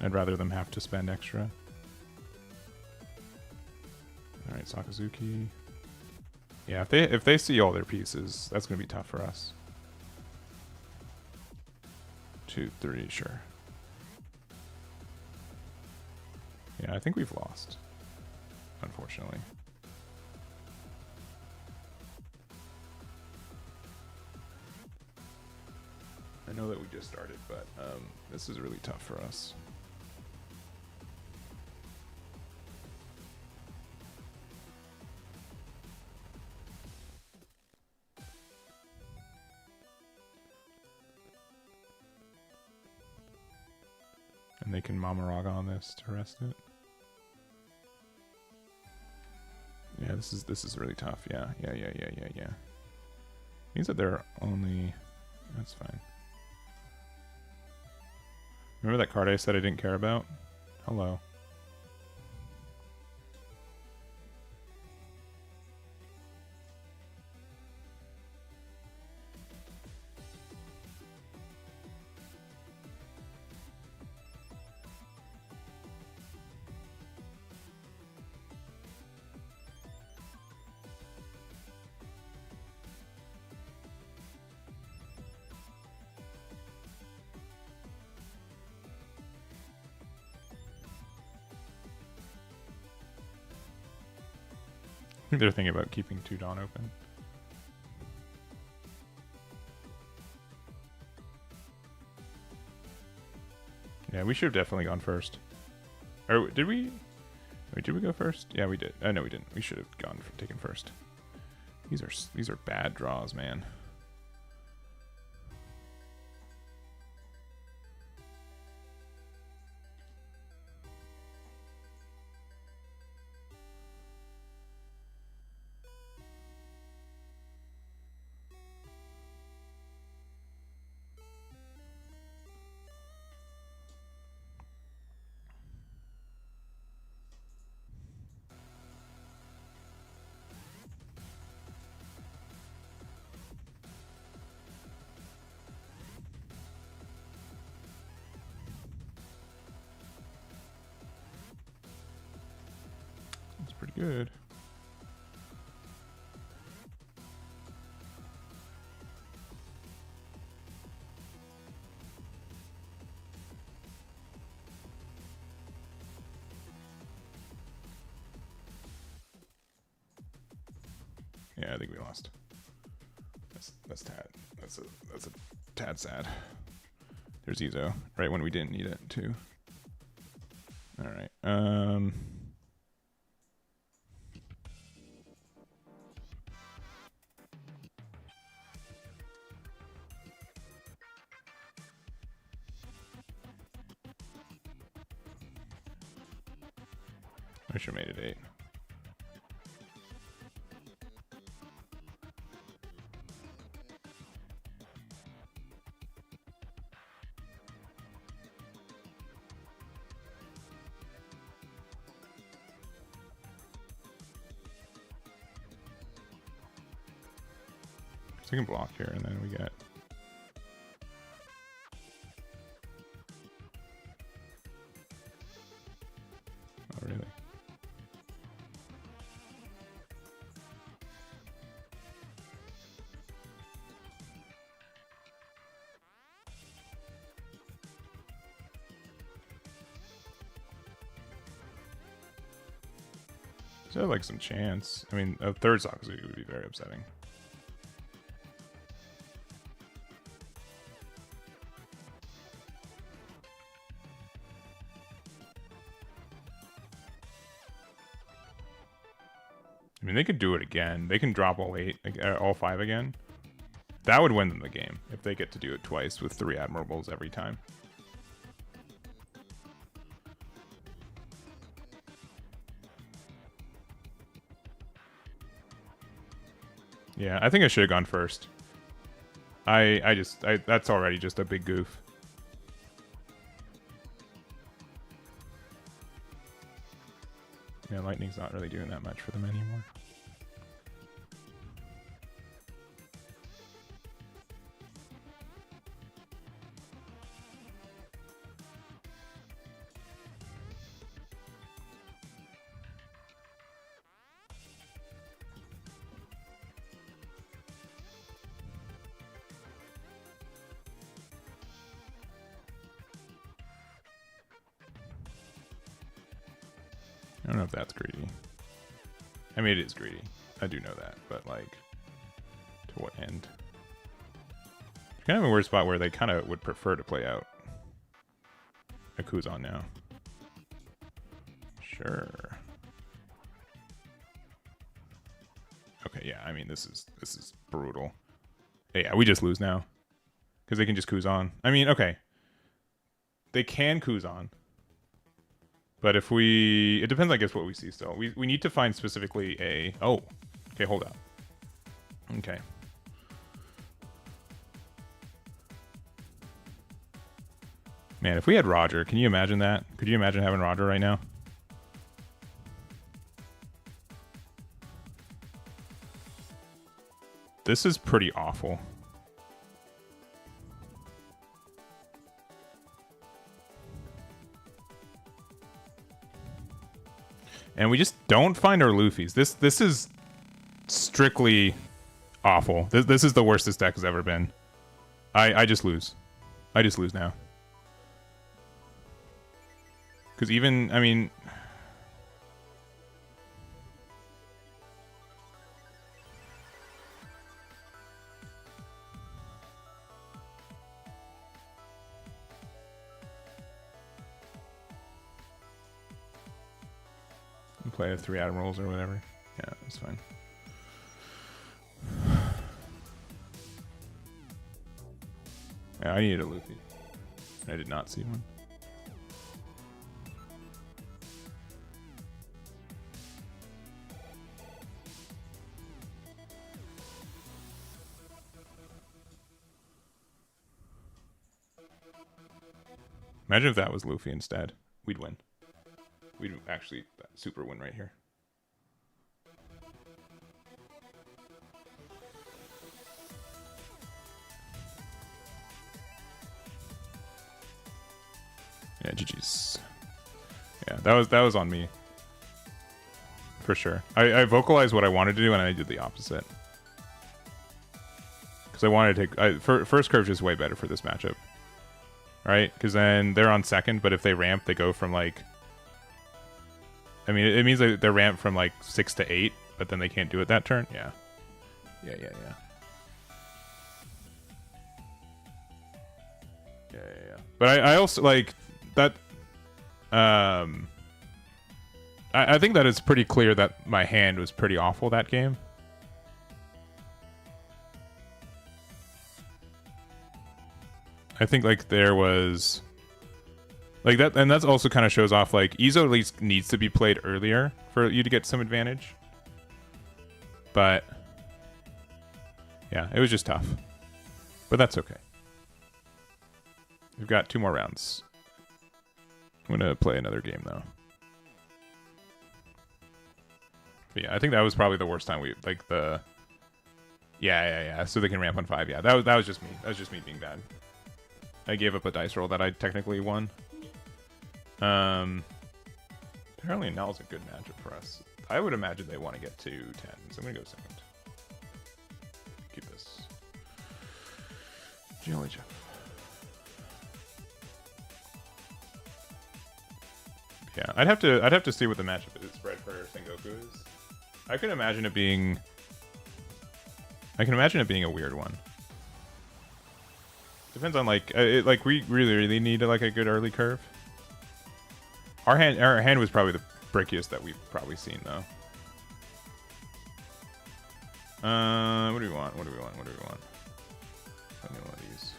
I'd rather them have to spend extra. Alright, Sakazuki. Yeah, if they see all their pieces, that's gonna be tough for us. 2, 3, sure. Yeah, I think we've lost. Unfortunately. I know that we just started, but this is really tough for us. And they can Mamaraga on this to rest it. Yeah, this is really tough. Yeah. Means that they're only... That's fine. Remember that card I said I didn't care about? Hello. I think they're thinking about keeping 2 Dawn open. Yeah, we should have definitely gone first. Or did we? Wait, did we go first? Yeah, we did. No, we didn't. We should have taken first. These are bad draws, man. That's pretty good. Yeah, I think we lost. That's tad. That's a tad sad. There's Izo, right when we didn't need it too. All right. I should have made it 8. So we can block here, and then we get... Oh, really? So like some chance. I mean, a third Sakazuki would be very upsetting. I mean, they could do it again. They can drop all 8, all 5 again. That would win them the game if they get to do it twice with 3 Admirables every time. Yeah, I think I should have gone first. That's already just a big goof. he's not really doing that much for them anymore. I don't know if that's greedy. I mean, it is greedy. I do know that, but like, to what end? It's kind of a weird spot where they kind of would prefer to play out a Kuzan now. Sure. Okay, yeah. I mean, this is brutal. Yeah, we just lose now because they can just Kuzan. I mean, okay, they can Kuzan. But if we... It depends, I guess, what we see still. We need to find specifically a... Oh. Okay, hold up. Okay. Man, if we had Roger, can you imagine that? Could you imagine having Roger right now? This is pretty awful. And we just don't find our Luffys. This is strictly awful. This is the worst this deck has ever been. I just lose. I just lose now. Because even, I mean... Play 3 Admirals or whatever. Yeah, that's fine. Yeah, I needed a Luffy. I did not see one. Imagine if that was Luffy instead. We'd win. We'd actually super win right here. Yeah, GG's. Yeah, that was on me. For sure. I vocalized what I wanted to do and I did the opposite. Because I wanted to take... first curve is way better for this matchup. Right? Because then they're on second, but if they ramp, they go from like... I mean, it means they're ramped from like 6 to 8, but then they can't do it that turn. Yeah. Yeah. But I also like that. I think that it's pretty clear that my hand was pretty awful that game. I think like there was. Like that, and that also kind of shows off like Izo at least needs to be played earlier for you to get some advantage. But yeah, it was just tough. But that's okay. We've got 2 more rounds. I'm gonna play another game though. But yeah, I think that was probably the worst time we like the. Yeah. So they can ramp on 5. Yeah, that was just me. That was just me being bad. I gave up a dice roll that I technically won. Apparently Null's a good matchup for us. I would imagine they want to get to 10, so I'm gonna go second. Keep this. GLHF. Yeah, I'd have to see what the matchup is spread for Sengoku is. I can imagine it being a weird one. Depends on like like we really need like a good early curve. Our hand was probably the brickiest that we've probably seen though. What do we want? What do we want? Let me one of these.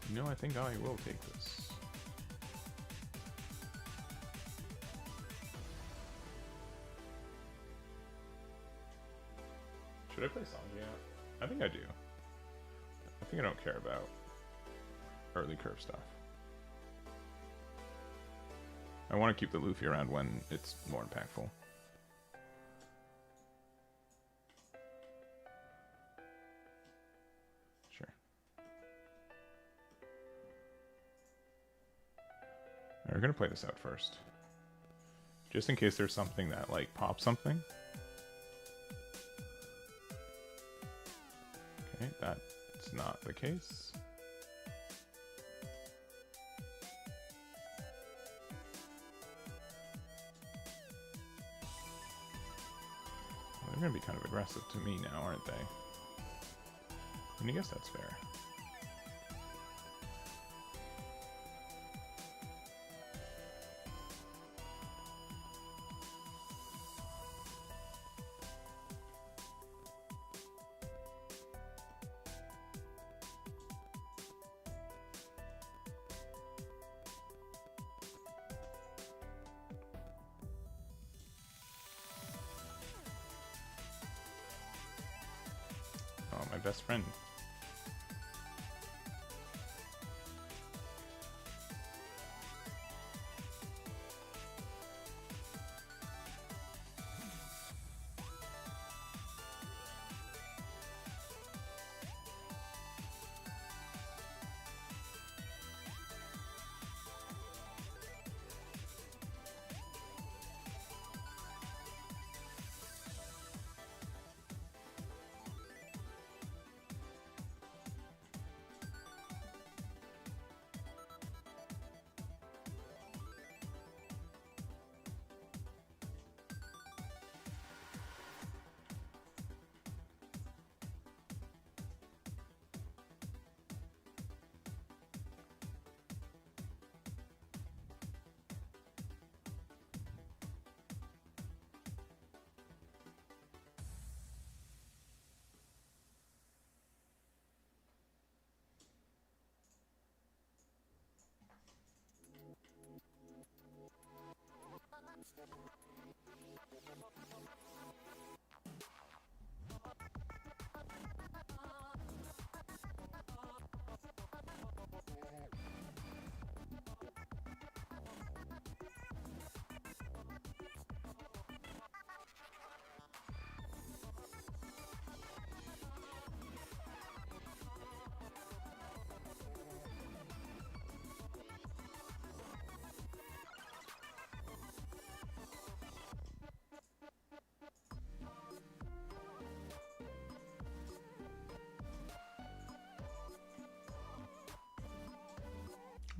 You know, I think I will take this. Should I play Sanji out? I think I do. think I don't care about early curve stuff. I want to keep the Luffy around when it's more impactful. Sure. We're going to play this out first. Just in case there's something that, like, pops something. Okay, that's not the case. Well, they're going to be kind of aggressive to me now, aren't they? I mean, I guess that's fair. Oh, my best friend.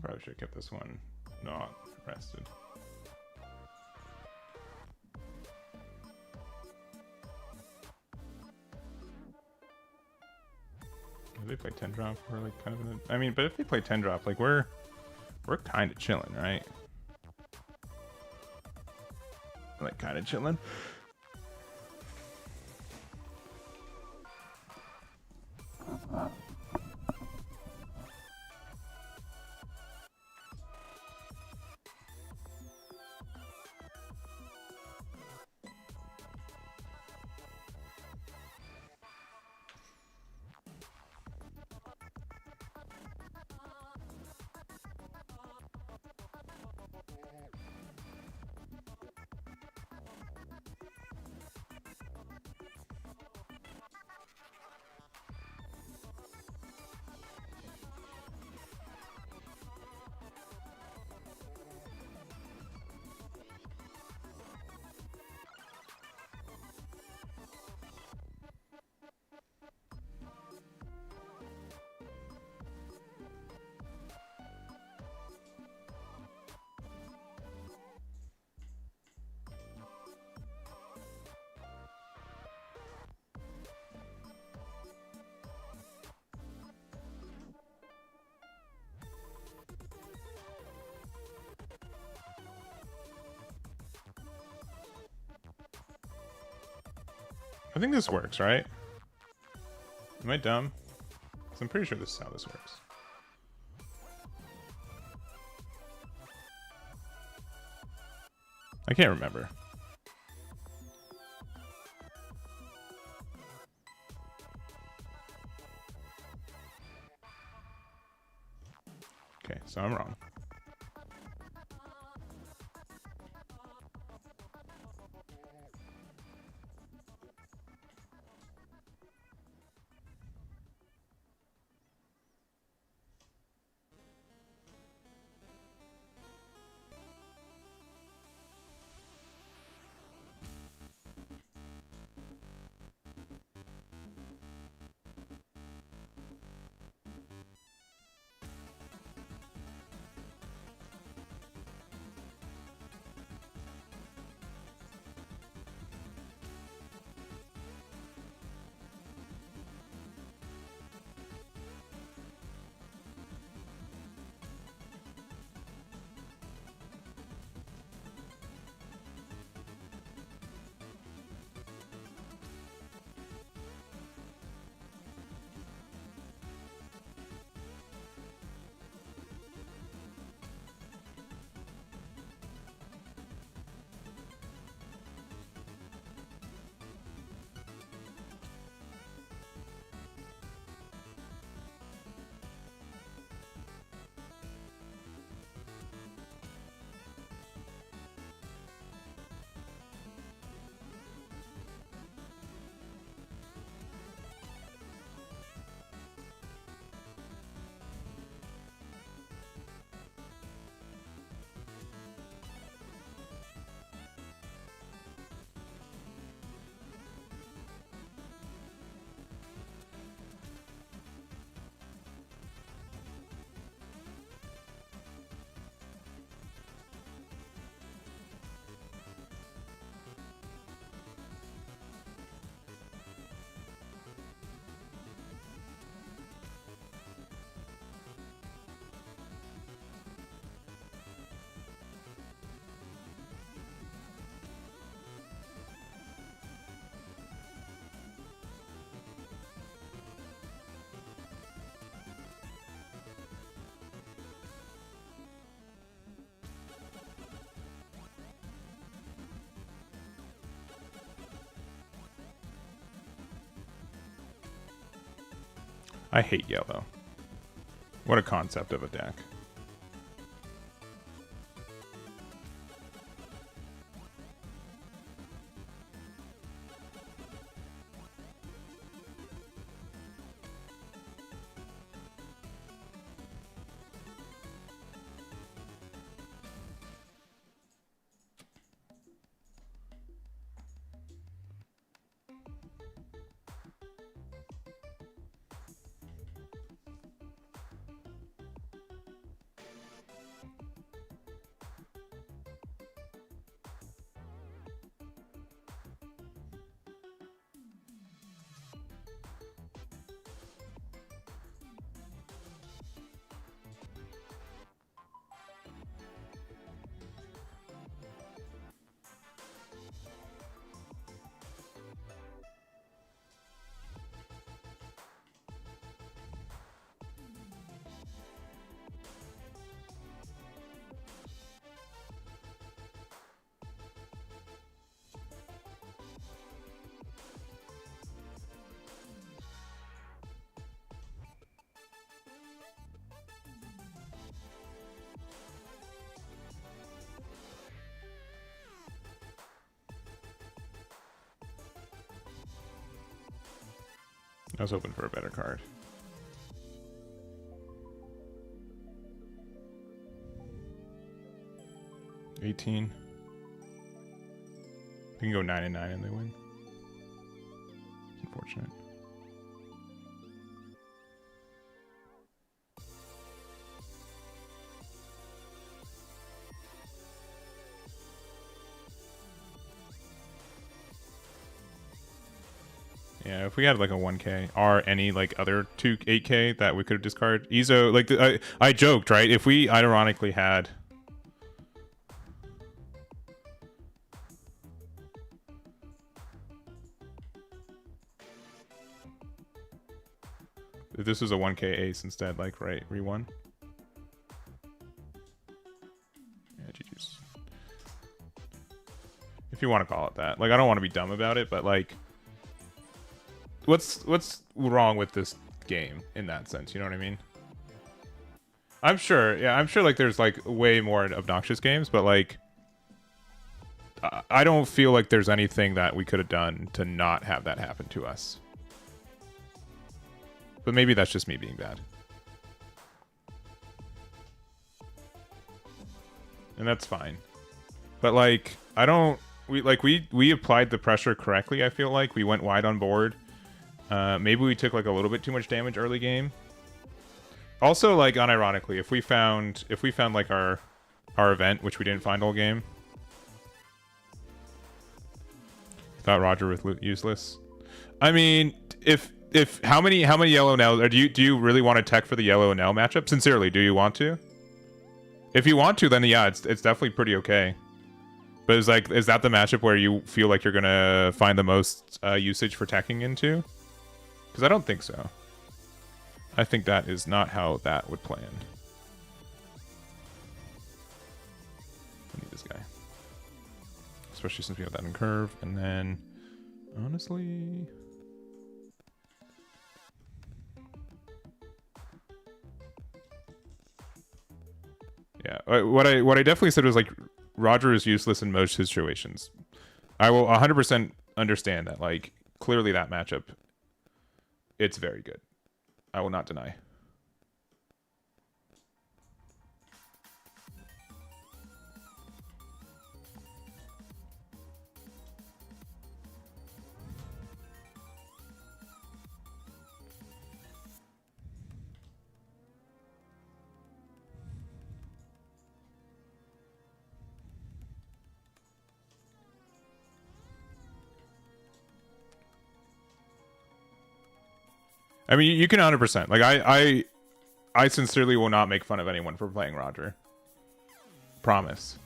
Probably should have kept this one not rested. If they play 10 drop, we're like kind of in a, I mean, but if they play 10 drop, like we're kind of chilling, right? Like kind of chilling. I think this works, right? Am I dumb? 'Cause I'm pretty sure this is how this works. I can't remember. Okay, so I'm wrong. I hate yellow. What a concept of a deck. I was hoping for a better card. $18. They can go 9-9 and they win. It's unfortunate. Yeah, if we had like a 1K or any like other 8K that we could have discarded. Izo, like I joked, right? If we ironically had if this was a 1K ace instead, like right, re-1. Yeah, GG's. If you want to call it that. Like I don't want to be dumb about it, but like what's wrong with this game in that sense, you know what I mean? I'm sure. Yeah, I'm sure like there's like way more obnoxious games, but like I don't feel like there's anything that we could have done to not have that happen to us. But maybe that's just me being bad. And that's fine. But like I don't we applied the pressure correctly, I feel like. We went wide on board. Maybe we took like a little bit too much damage early game. Also, like unironically, if we found like our event, which we didn't find all game. Thought Roger was useless. I mean, if how many yellow Nell, or do you really want to tech for the yellow Nell matchup? Sincerely, do you want to? If you want to, then yeah, it's definitely pretty okay. But it's like, is that the matchup where you feel like you're gonna find the most usage for teching into? Because I don't think so. I think that is not how that would plan. I need this guy. Especially since we have that in curve. And then, honestly... Yeah, what I definitely said was like, Roger is useless in most situations. I will 100% understand that. Like, clearly that matchup, it's very good. I will not deny. I mean, you can 100%. Like, I sincerely will not make fun of anyone for playing Roger. Promise.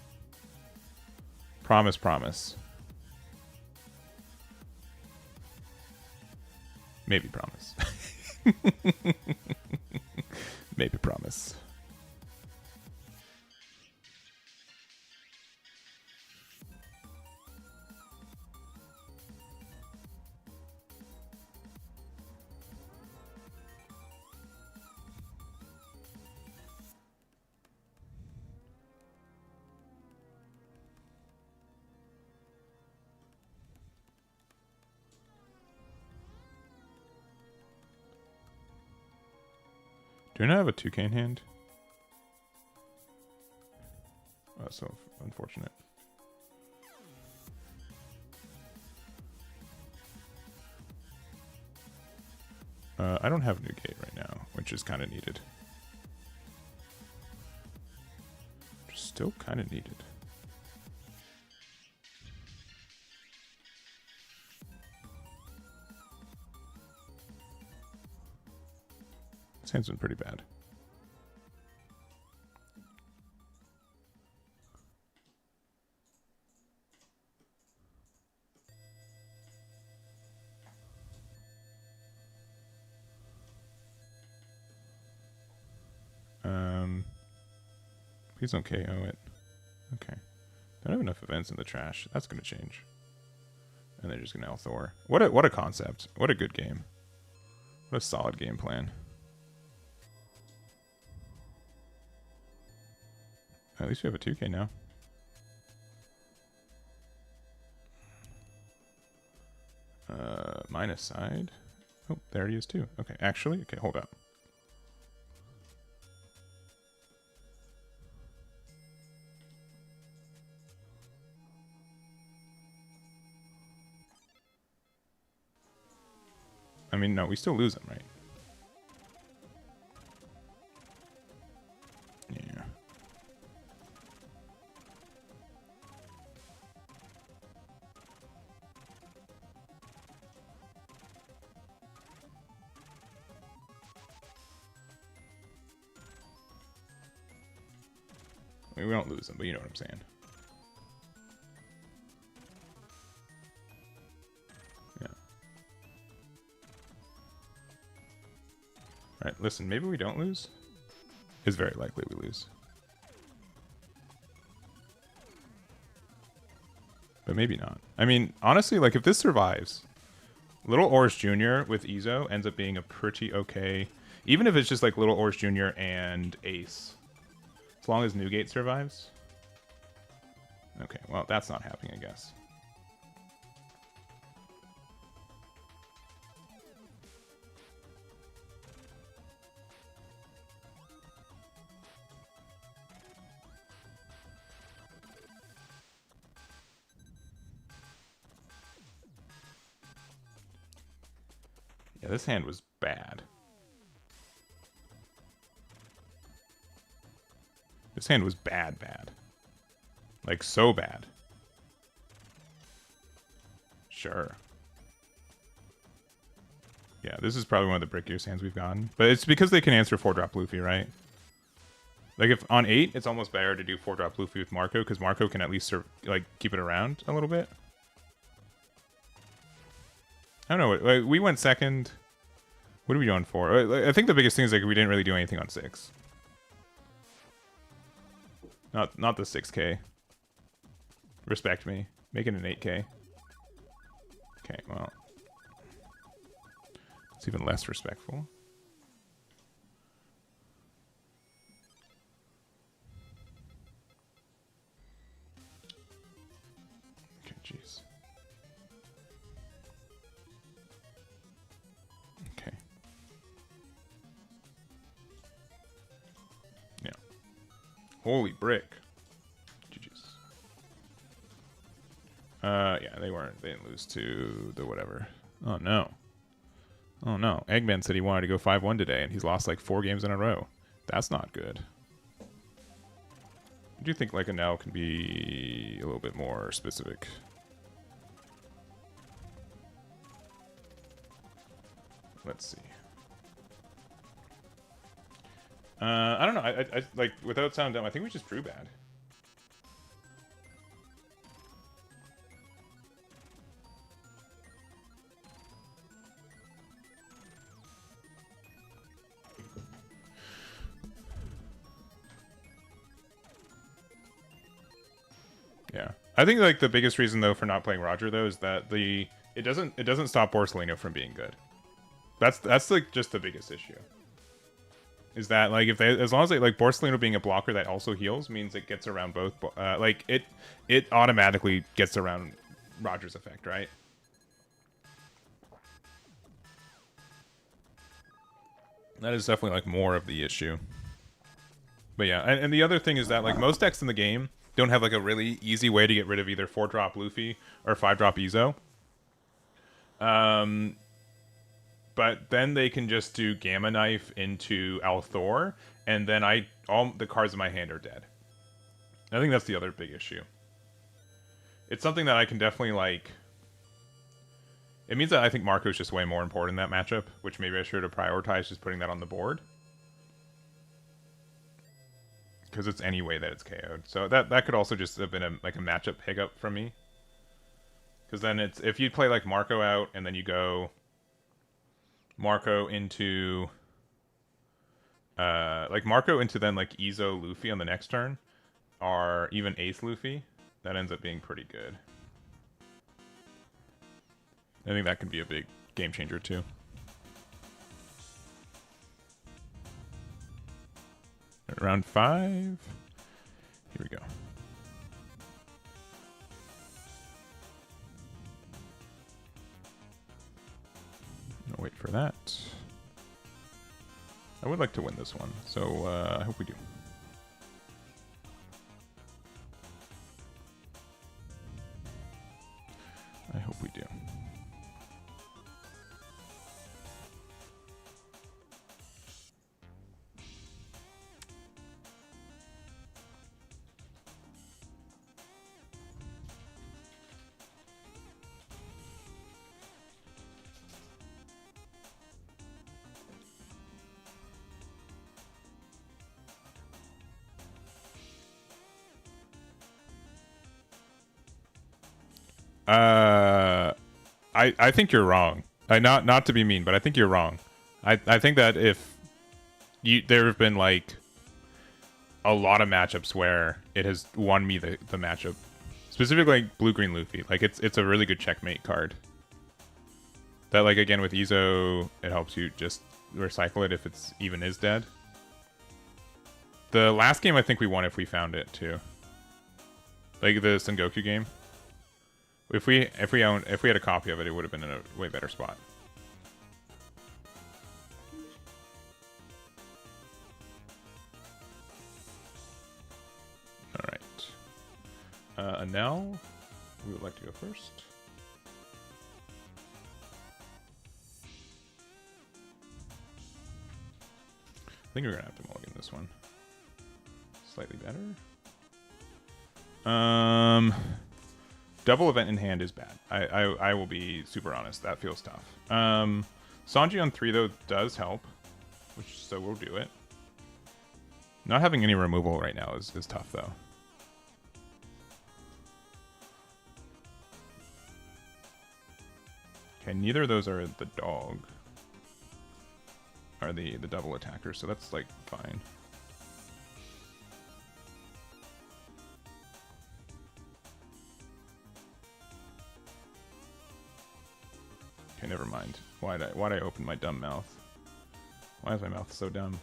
Promise, promise. Maybe promise. Maybe promise. Do you not have a toucan hand? Oh, that's so unfortunate. I don't have new gate right now, which is kind of needed. Still kind of needed. This hand's been pretty bad. Please don't KO it. Okay. Don't have enough events in the trash. That's gonna change. And they're just gonna L-Thor. What a concept. What a good game. What a solid game plan. At least we have a 2K now. Minus side. Oh, there he is too. Okay, actually, okay, hold up. I mean, no, we still lose him, right? Yeah. I mean, we don't lose him, but you know what I'm saying. Alright, listen, maybe we don't lose. It's very likely we lose. But maybe not. I mean, honestly, like, if this survives, Little Oris Jr. with Ezo ends up being a pretty okay... Even if it's just like Little Orange Jr. and Ace. As long as Newgate survives. Okay, well, that's not happening, I guess. Yeah, this hand was bad. This hand was bad. Like, so bad. Sure. Yeah, this is probably one of the brickiest hands we've gotten. But it's because they can answer 4-drop Luffy, right? Like, if on 8, it's almost better to do 4-drop Luffy with Marco, because Marco can at least, like, keep it around a little bit. I don't know. Like, we went second. What are we doing for? I think the biggest thing is, like, we didn't really do anything on 6. Not the 6K. Respect me. Make it an 8K. Okay, well. It's even less respectful. Okay, jeez. Okay. Yeah. Holy brick. GG's. Yeah, they didn't lose to the whatever. Oh no. Oh no. Eggman said he wanted to go 5-1 today, and he's lost like 4 games in a row. That's not good. Do you think like a now can be a little bit more specific? Let's see. I don't know. I like without sound dumb, I think we just drew bad. Yeah, I think like the biggest reason though for not playing Roger though is that it doesn't stop Borsalino from being good. That's like just the biggest issue. Is that like if they, as long as they like Borsalino being a blocker that also heals means it gets around both like it automatically gets around Roger's effect, right? That is definitely like more of the issue. But yeah, and the other thing is that like most decks in the game don't have like a really easy way to get rid of either 4-drop Luffy or 5-drop Izo. But then they can just do Gamma Knife into Althor, and then all the cards in my hand are dead. I think that's the other big issue. It's something that I can definitely like. It means that I think Marco's just way more important in that matchup, which maybe I should have prioritized just putting that on the board. Because it's any way that it's KO'd. So that could also just have been a matchup hiccup from me. Because then it's if you play like Marco out and then you go Marco into Marco into then like Izo Luffy on the next turn, or even Ace Luffy, that ends up being pretty good. I think that could be a big game changer too. Round 5. Here we go. I'll wait for that. I would like to win this one, so I hope we do. I hope we do. I think you're wrong. Not to be mean, but I think you're wrong. I think that if there have been like a lot of matchups where it has won me the matchup, specifically like blue green Luffy. Like it's a really good checkmate card. That like again with Izo, it helps you just recycle it if it's even is dead. The last game I think we won if we found it too. Like the Sengoku game. If we had a copy of it, it would have been in a way better spot. All right. And now we would like to go first. I think we're gonna have to mulligan this one. Slightly better. Double event in hand is bad. I will be super honest. That feels tough. Sanji on 3 though does help, so we'll do it. Not having any removal right now is tough though. Okay, neither of those are the dog. Are the double attackers, so that's like fine. Okay, never mind. Why'd I open my dumb mouth? Why is my mouth so dumb?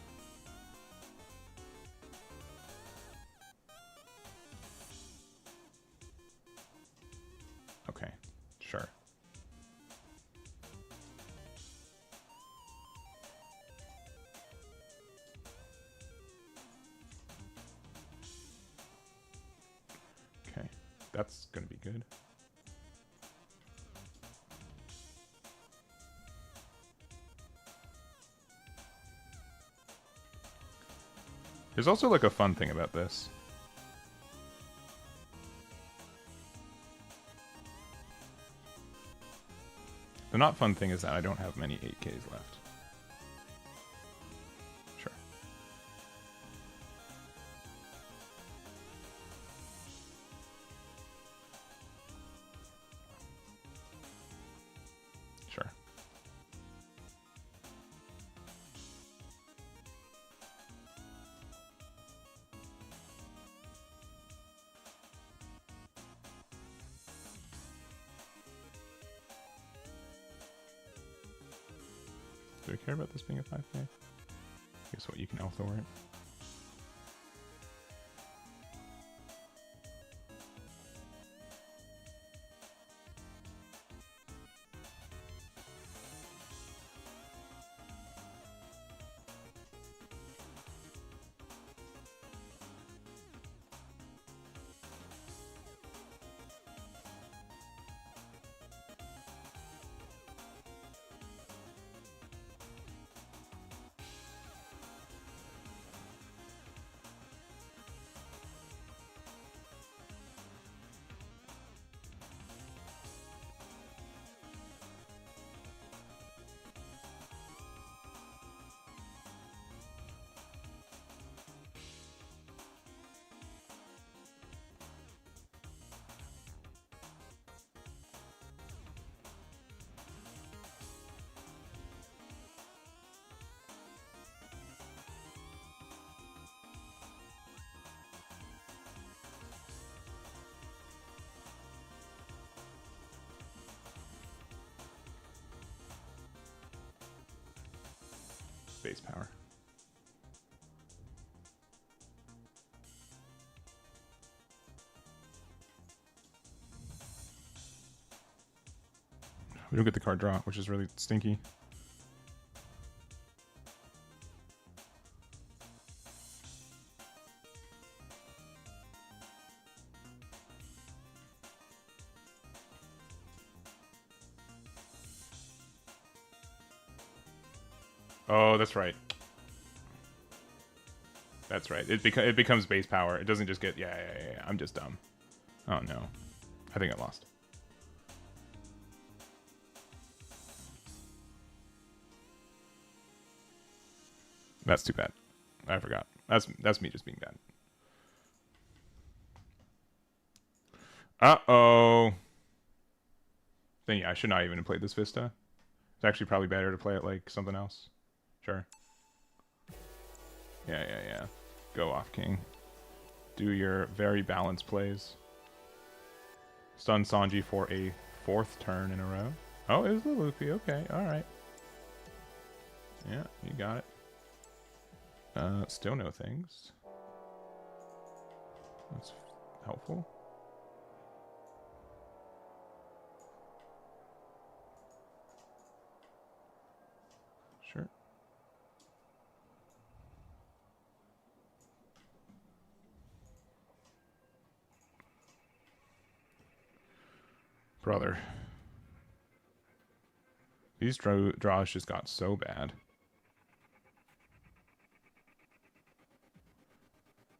Okay, sure. Okay, that's gonna be good. There's also like a fun thing about this. The not fun thing is that I don't have many 8Ks left. Sure. Sure. Do I care about this being a 5K? Guess what, you can alpha it. Base power. We don't get the card draw, which is really stinky. Oh, that's right. That's right. It becomes base power. It doesn't just get... Yeah. I'm just dumb. Oh, no. I think I lost. That's too bad. I forgot. That's me just being bad. Uh-oh. Then yeah, I should not even have played this Vista. It's actually probably better to play it like something else. Sure. Yeah. Go off, King. Do your very balanced plays. Stun Sanji for a 4th turn in a row. Oh, it was the Luffy. Okay, alright. Yeah, you got it. Still no things. That's helpful. Sure. Brother. These draws just got so bad.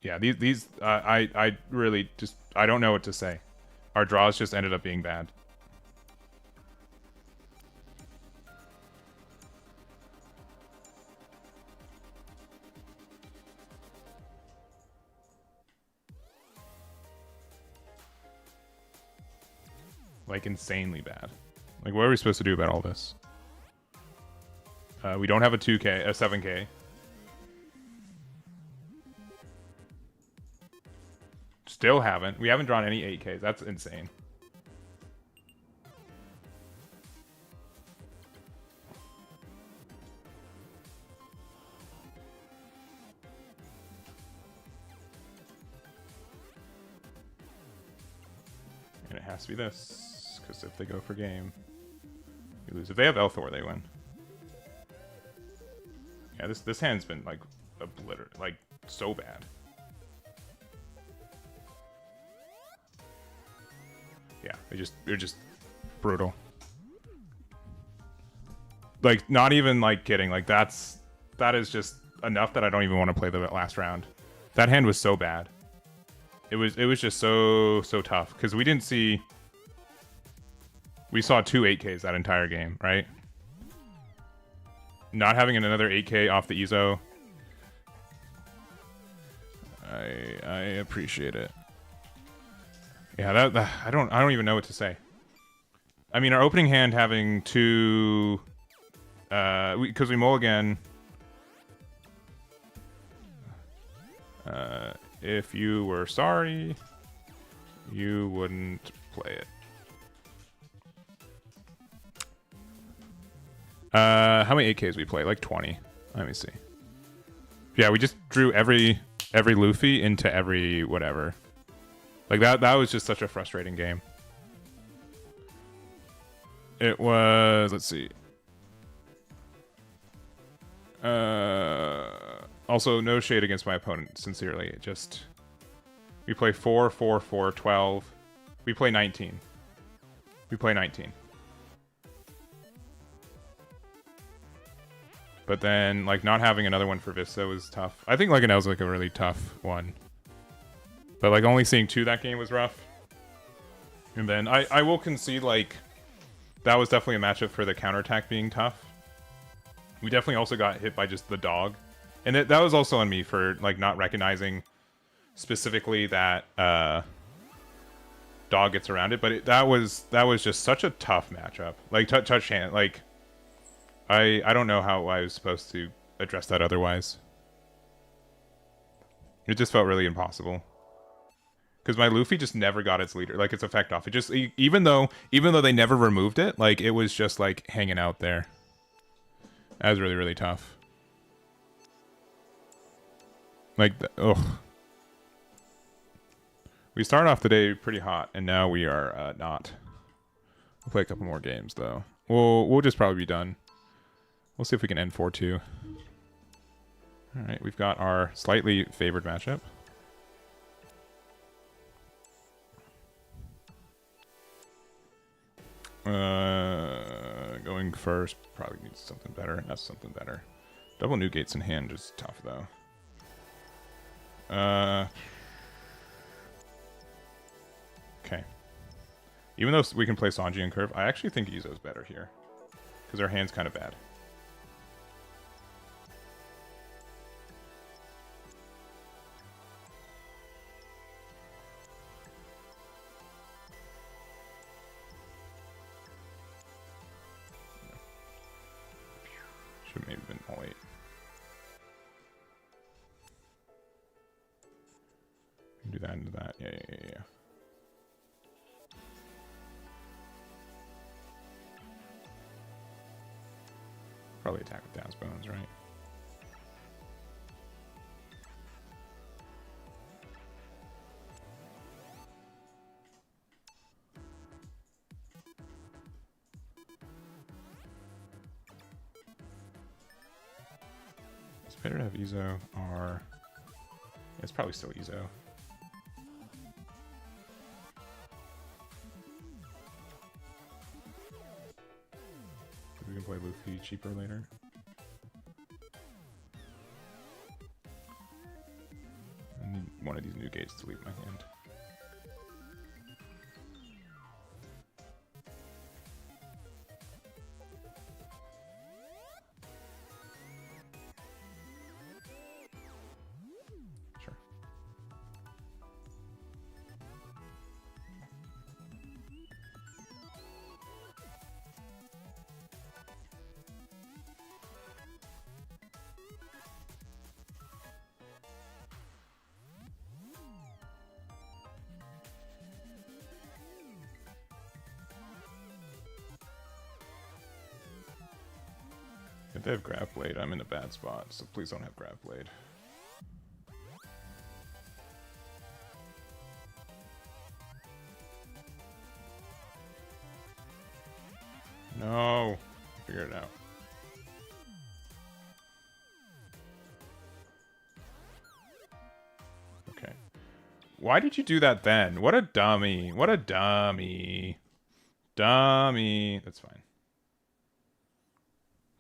Yeah, these I really just I don't know what to say. Our draws just ended up being bad. Like insanely bad. Like what are we supposed to do about all this? We don't have a 2K, a 7K. Still haven't. We haven't drawn any 8Ks. That's insane. And it has to be this, because if they go for game, you lose. If they have Elthor, they win. Yeah, this hand's been like obliterated, like so bad. Yeah, they're just brutal. Like not even like kidding. Like that is just enough that I don't even want to play the last round. That hand was so bad. It was just so tough because we didn't see. We saw 2 8Ks that entire game, right? Not having another 8K off the Ezo. I appreciate it. Yeah, that I don't even know what to say. I mean, our opening hand having 2 because we mulligan. If you were sorry, you wouldn't play it. How many 8Ks we play? Like 20. Let me see. Yeah, we just drew every Luffy into every whatever. Like that was just such a frustrating game. It was, let's see. Also, no shade against my opponent, sincerely. It just we play 4, 4, 4, 12. We play 19. We play 19. But then, like, not having another one for Vista was tough. I think Legonel's like a really tough one. But like only seeing 2 that game was rough. And then I will concede like that was definitely a matchup for the counterattack being tough. We definitely also got hit by just the dog. And that was also on me for like not recognizing specifically that dog gets around it. But that was just such a tough matchup. Like touch hand. Like I don't know how I was supposed to address that otherwise. It just felt really impossible. Because my Luffy just never got its leader, like its effect off. It just even though they never removed it, like it was just like hanging out there. That was really tough. Like ugh. We started off the day pretty hot, and now we are not. We'll play a couple more games though. We'll just probably be done. We'll see if we can end 4-2. All right, we've got our slightly favored matchup. Going first probably needs something better. That's something better. Double new gates in hand is tough though. Okay. Even though we can play Sanji and Curve, I actually think Izo's better here because our hand's kind of bad. Should maybe been all 8. Do that into that. Yeah. Probably play attack with Dow's Bones, right? It's better to have Ezo or... It's probably still Ezo. We can play Luffy cheaper later. I need one of these new gates to leave my hand. Sure. If they have Grab Blade, I'm in a bad spot, so please don't have Grab Blade. No! Figure it out. Okay. Why did you do that then? What a dummy. What a dummy. Dummy. That's fine.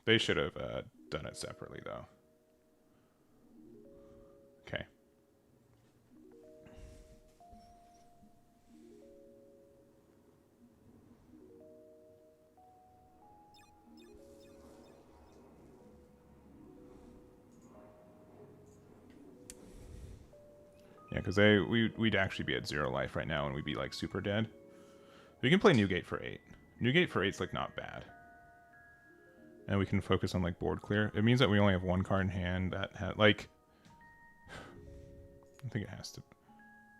They should have done it separately, though. Okay. Yeah, because we'd actually be at 0 life right now, and we'd be like super dead. We can play Newgate for 8. Newgate for 8's like not bad. And we can focus on like board clear. It means that we only have one card in hand that like... I think it has to...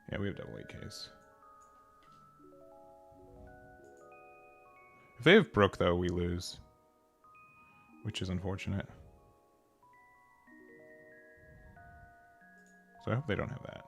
Yeah, we have double 8Ks. If they have Brook, though, we lose. Which is unfortunate. So I hope they don't have that.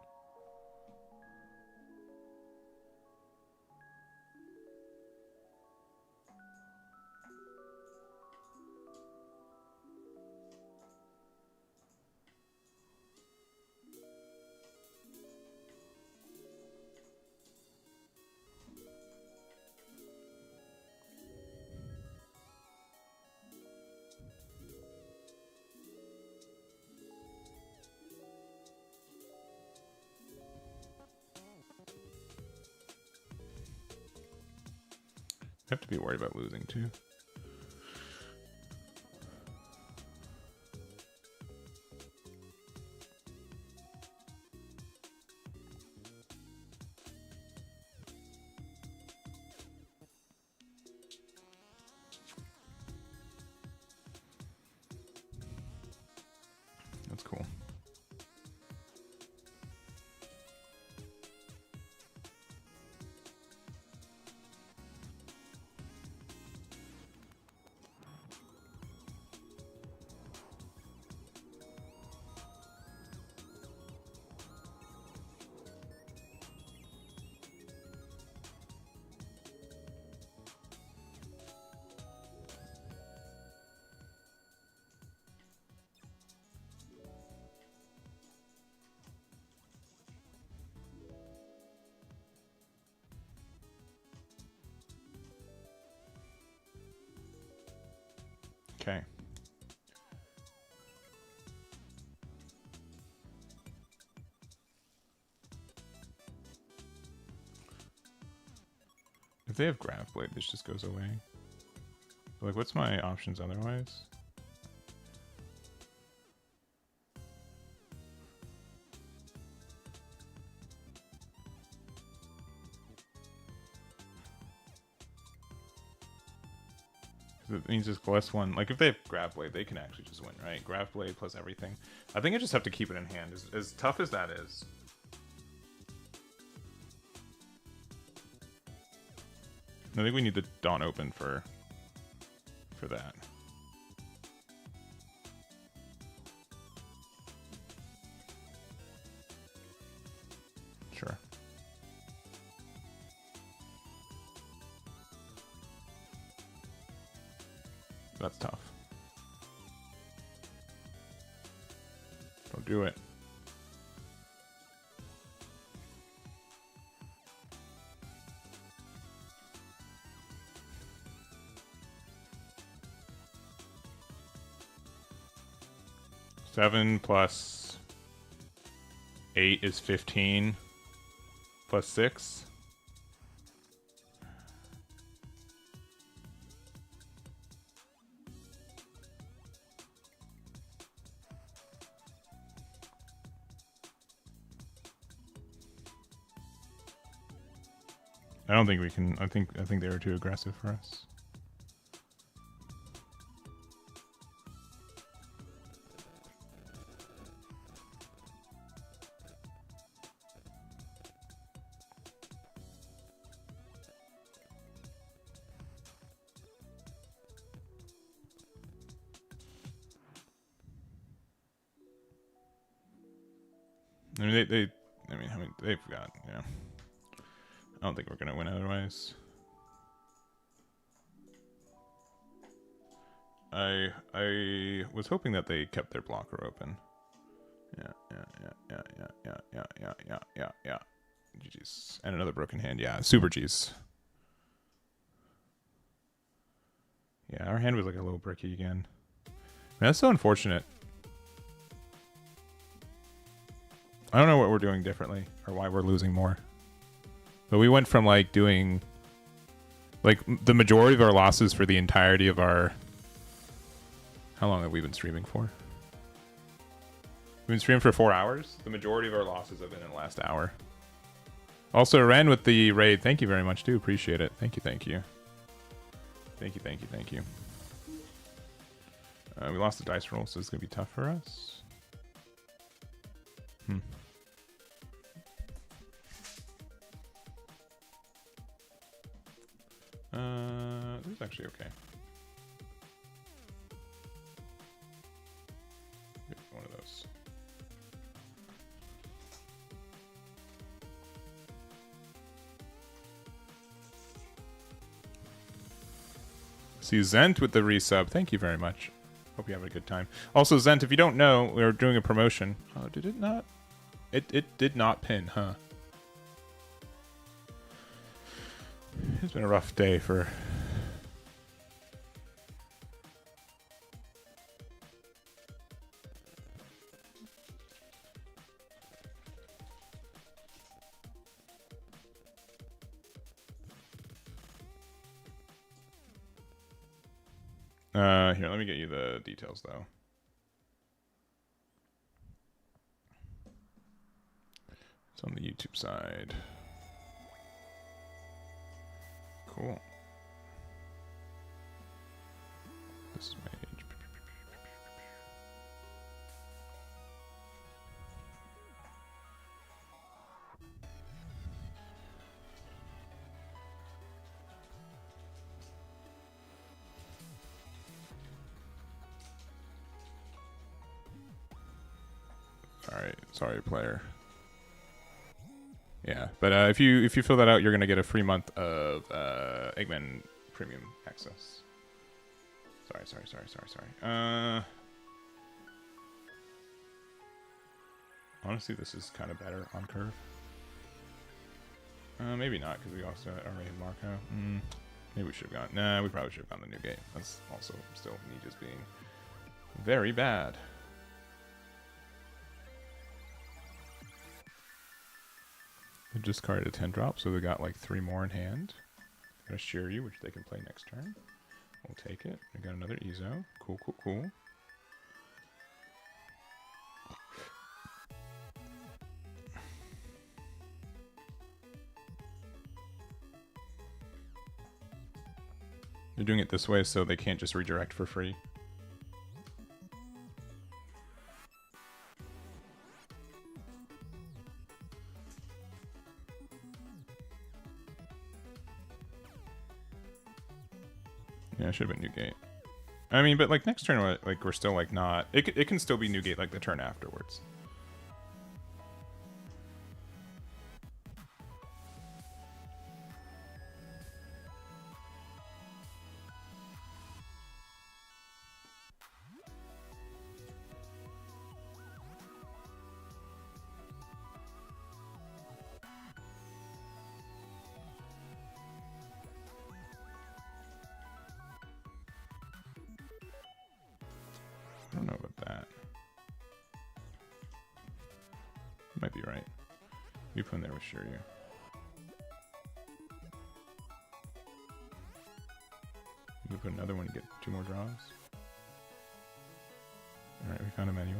Have to be worried about losing too. That's cool. Okay. If they have Graph Blade, this just goes away. Like, what's my options otherwise? It means just plus one. Like, if they have Graph Blade, they can actually just win, right? Graph Blade plus everything. I think I just have to keep it in hand. As tough as that is. I think we need the Dawn open for that. Sure. That's tough. Don't do it. Seven plus 8 is 15 plus 6. I don't think we can. I think they were too aggressive for us. I mean, I mean, they've got, yeah. I don't think we're gonna win otherwise. I was hoping that they kept their blocker open. Yeah. GG's. And another broken hand. Yeah, super G's. Yeah, our hand was like a little bricky again. Man, that's so unfortunate. I don't know what we're doing differently or why we're losing more. But we went from like doing like the majority of our losses for the entirety of our... How long have we been streaming for? We've been streaming for 4 hours. The majority of our losses have been in the last hour. Also, ran with the raid. Thank you very much, too. Appreciate it. Thank you. Thank you. We lost the dice roll, so it's going to be tough for us. This is actually okay. Get one of those. See Zent with the resub. Thank you very much. Hope you have a good time. Also, Zent, if you don't know, we were doing a promotion. Oh, did it not? It did not pin, huh? It's been a rough day for... Here, let me get you the details, though. It's on the YouTube side. Cool. This page. Sorry, player. Yeah, but if you fill that out, you're gonna get a free month of Eggman Premium access. Sorry. Honestly, this is kind of better on curve. Maybe not, because we also already had Marco. Maybe we should have gone. Nah, we probably should have gone the new gate. That's also still me just being very bad. They discarded a 10 drop, so they got like 3 more in hand. Got a Shiryu, which they can play next turn. We'll take it. We got another Ezo. Cool. They're doing it this way so they can't just redirect for free. Yeah, it should have been new gate. I mean, but like next turn, like we're still like not. It can still be new gate like the turn afterwards. might be right. You put in there with Shiryu. You can put another one and get 2 more draws. Alright, we found him anyways.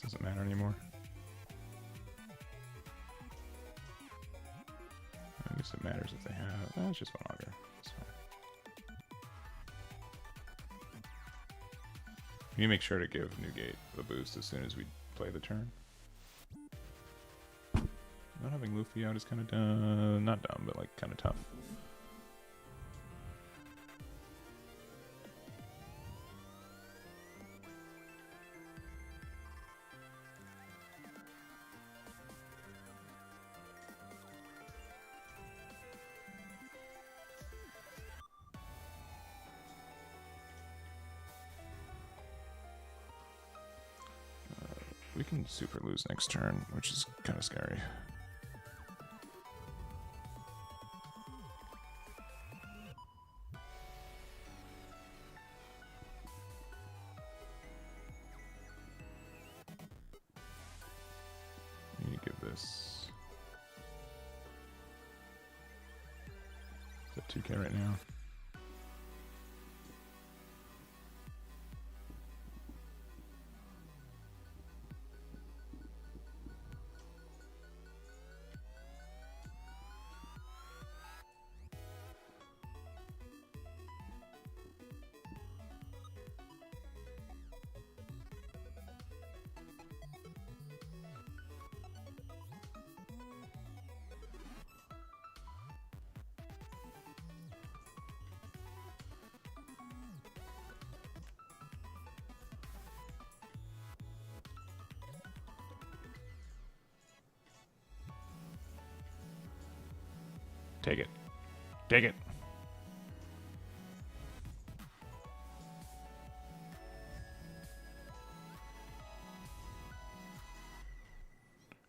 Doesn't matter anymore. I guess it matters if they have. It's just one auger. That's fine. We need to make sure to give Newgate the boost as soon as we play the turn. Not having Luffy out is kind of dumb. Not dumb, but like kind of tough. We can super lose next turn, which is kind of scary. You need to give this. Is that 2K right now? Take it. Take it.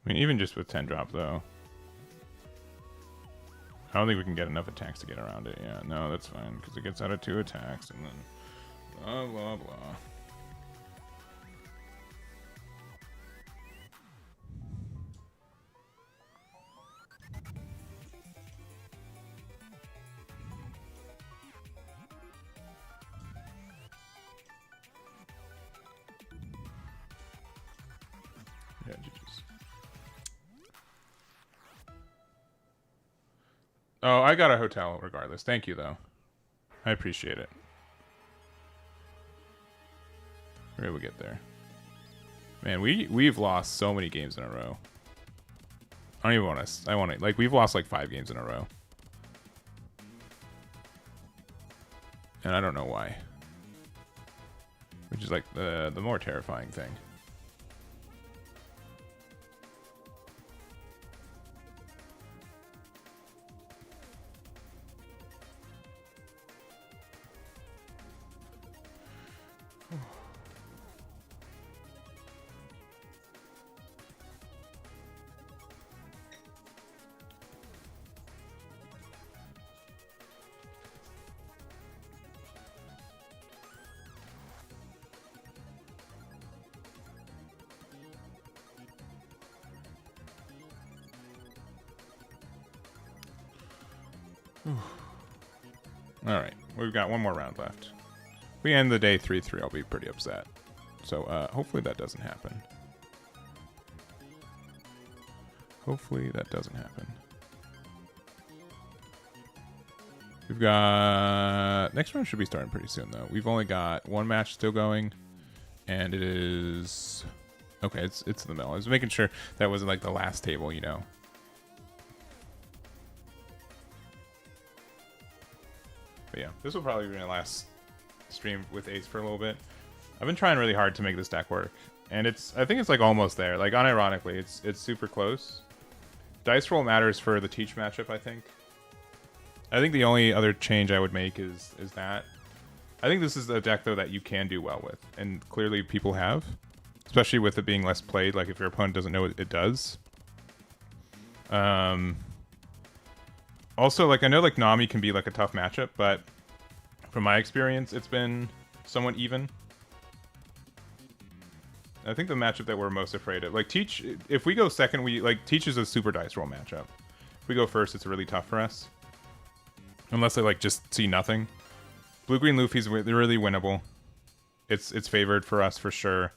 I mean, even just with 10 drop, though. I don't think we can get enough attacks to get around it. Yeah, no, that's fine, because it gets out of 2 attacks, and then blah, blah, blah. Yeah, GG's. Oh, I got a hotel regardless. Thank you, though. I appreciate it. We're able to get there. Man, we've lost so many games in a row. I don't even want to. I want to. Like, we've lost like 5 games in a row. And I don't know why. Which is like the more terrifying thing. Alright, we've got one more round left. If we end the day 3-3, I'll be pretty upset. So hopefully that doesn't happen. Hopefully that doesn't happen. We've got... Next round should be starting pretty soon, though. We've only got 1 match still going. And it is... Okay, it's in the middle. I was making sure that wasn't like the last table, you know. But yeah, this will probably be my last stream with Ace for a little bit. I've been trying really hard to make this deck work. And I think it's like almost there. Like unironically, it's super close. Dice roll matters for the Teach matchup, I think. I think the only other change I would make is that. I think this is a deck though that you can do well with, and clearly people have, especially with it being less played. Like if your opponent doesn't know what it does. Also, like I know like Nami can be like a tough matchup, but from my experience, it's been somewhat even. I think the matchup that we're most afraid of, like Teach, if we go second, Teach is a super dice roll matchup. If we go first, it's really tough for us. Unless they like just see nothing. Blue-green Luffy's really winnable. It's favored for us for sure.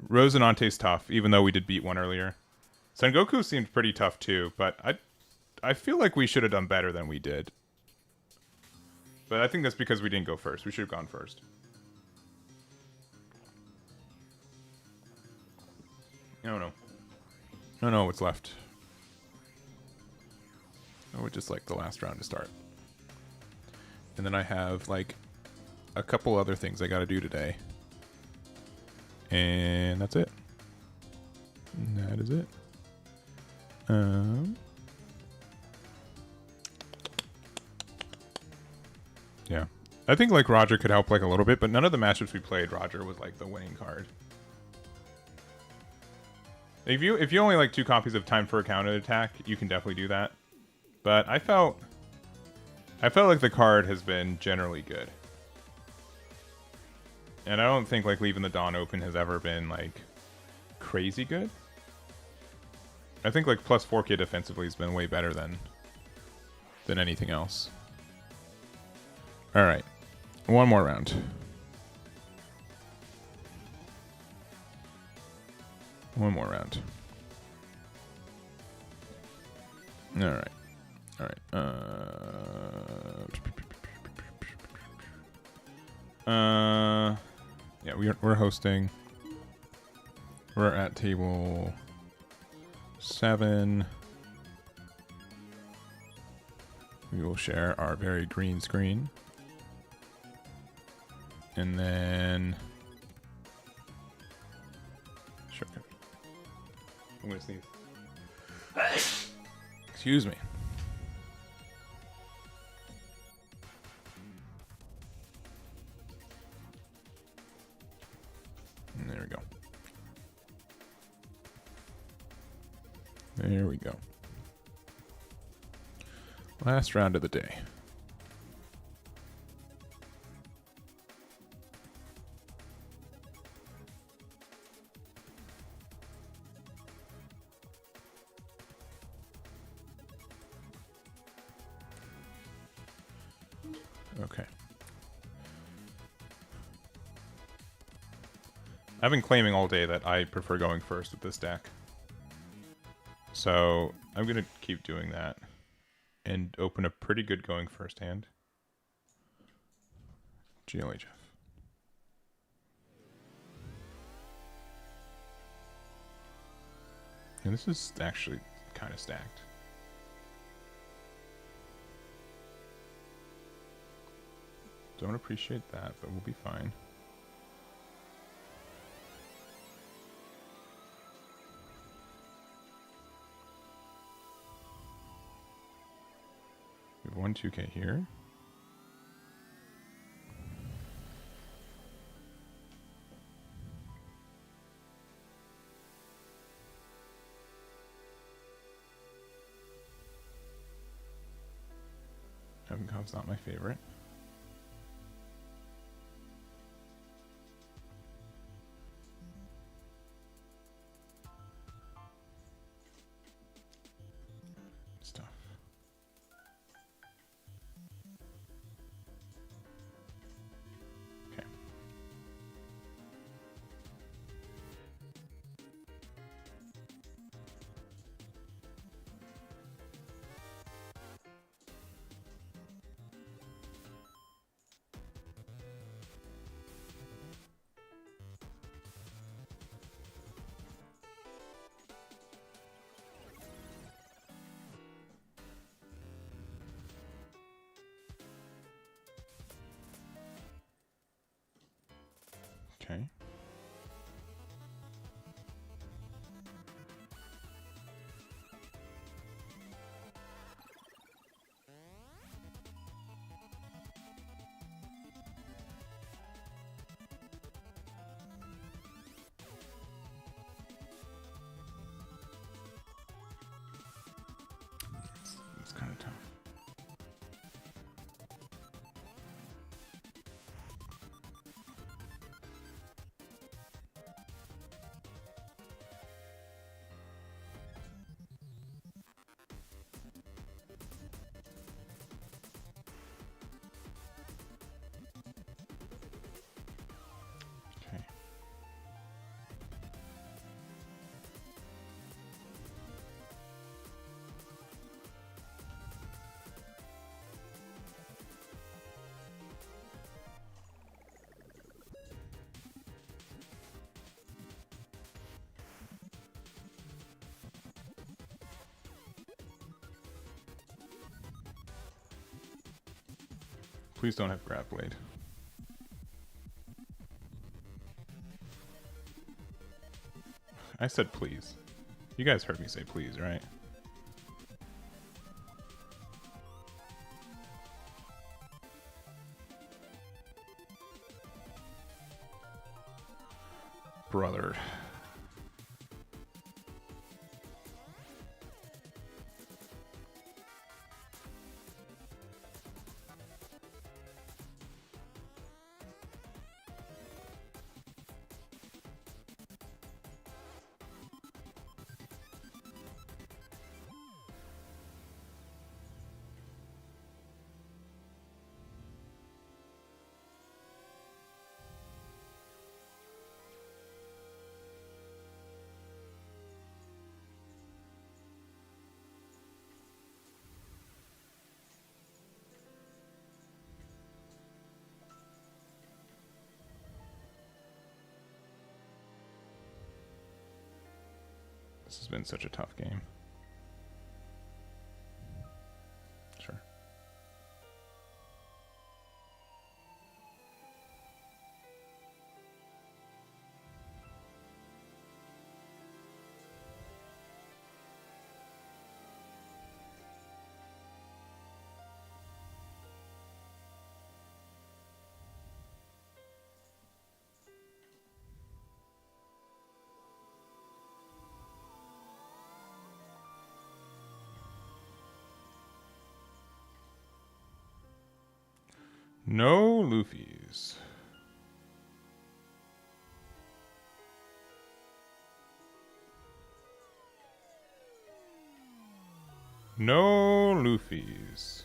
Rosinante's tough, even though we did beat one earlier. Sengoku seemed pretty tough too, but I feel like we should have done better than we did. But I think that's because we didn't go first. We should have gone first. I don't know. I don't know what's left. I would just like the last round to start. And then I have like a couple other things I gotta do today. And that's it. And that is it. Yeah. I think like Roger could help like a little bit, but none of the matchups we played, Roger was like the winning card. If you only like 2 copies of Time for a Counter Attack, you can definitely do that. But I felt like the card has been generally good. And I don't think like Leaving the Dawn open has ever been like crazy good. I think like plus 4K defensively has been way better than anything else. All right. One more round. One more round. All right. All right. Yeah, we're hosting. We're at table 7. We will share our very green screen. And then... Sure. I'm gonna sneeze. Excuse me. And there we go. There we go. Last round of the day. Okay. I've been claiming all day that I prefer going first with this deck. So I'm going to keep doing that and open a pretty good going first hand. GLHF. And this is actually kind of stacked. Don't appreciate that, but we'll be fine. We have 1 2K here. Evankov's not my favorite. Please don't have Grab Blade. I said please. You guys heard me say please, right? Brother. This has been such a tough game. Sure. No Luffy's. No Luffy's.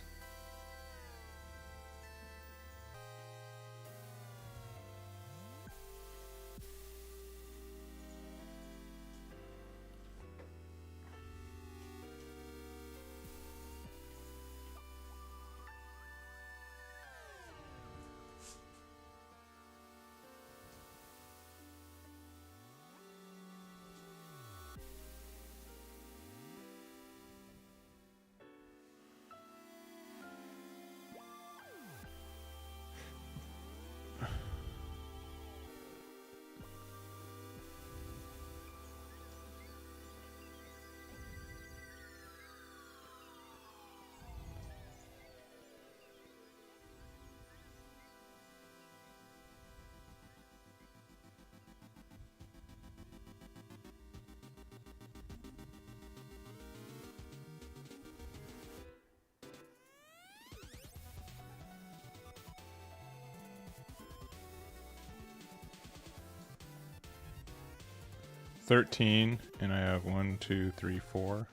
$13, and I have 1, 2, 3, 4.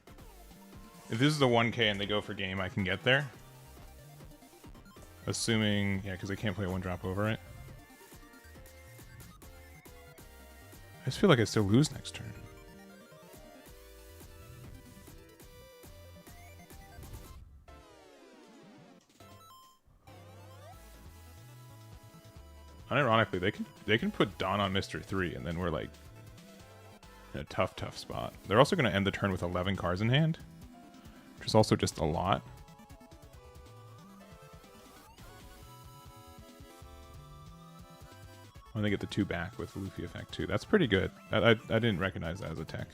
If this is the 1K and they go for game, I can get there. Assuming, yeah, because I can't play one drop over it. I just feel like I still lose next turn. Unironically, they can put Dawn on Mr. 3, and then we're like in a tough spot. They're also going to end the turn with 11 cards in hand, which is also just a lot. When they get the 2 back with Luffy effect too. That's pretty good. I didn't recognize that as a tech.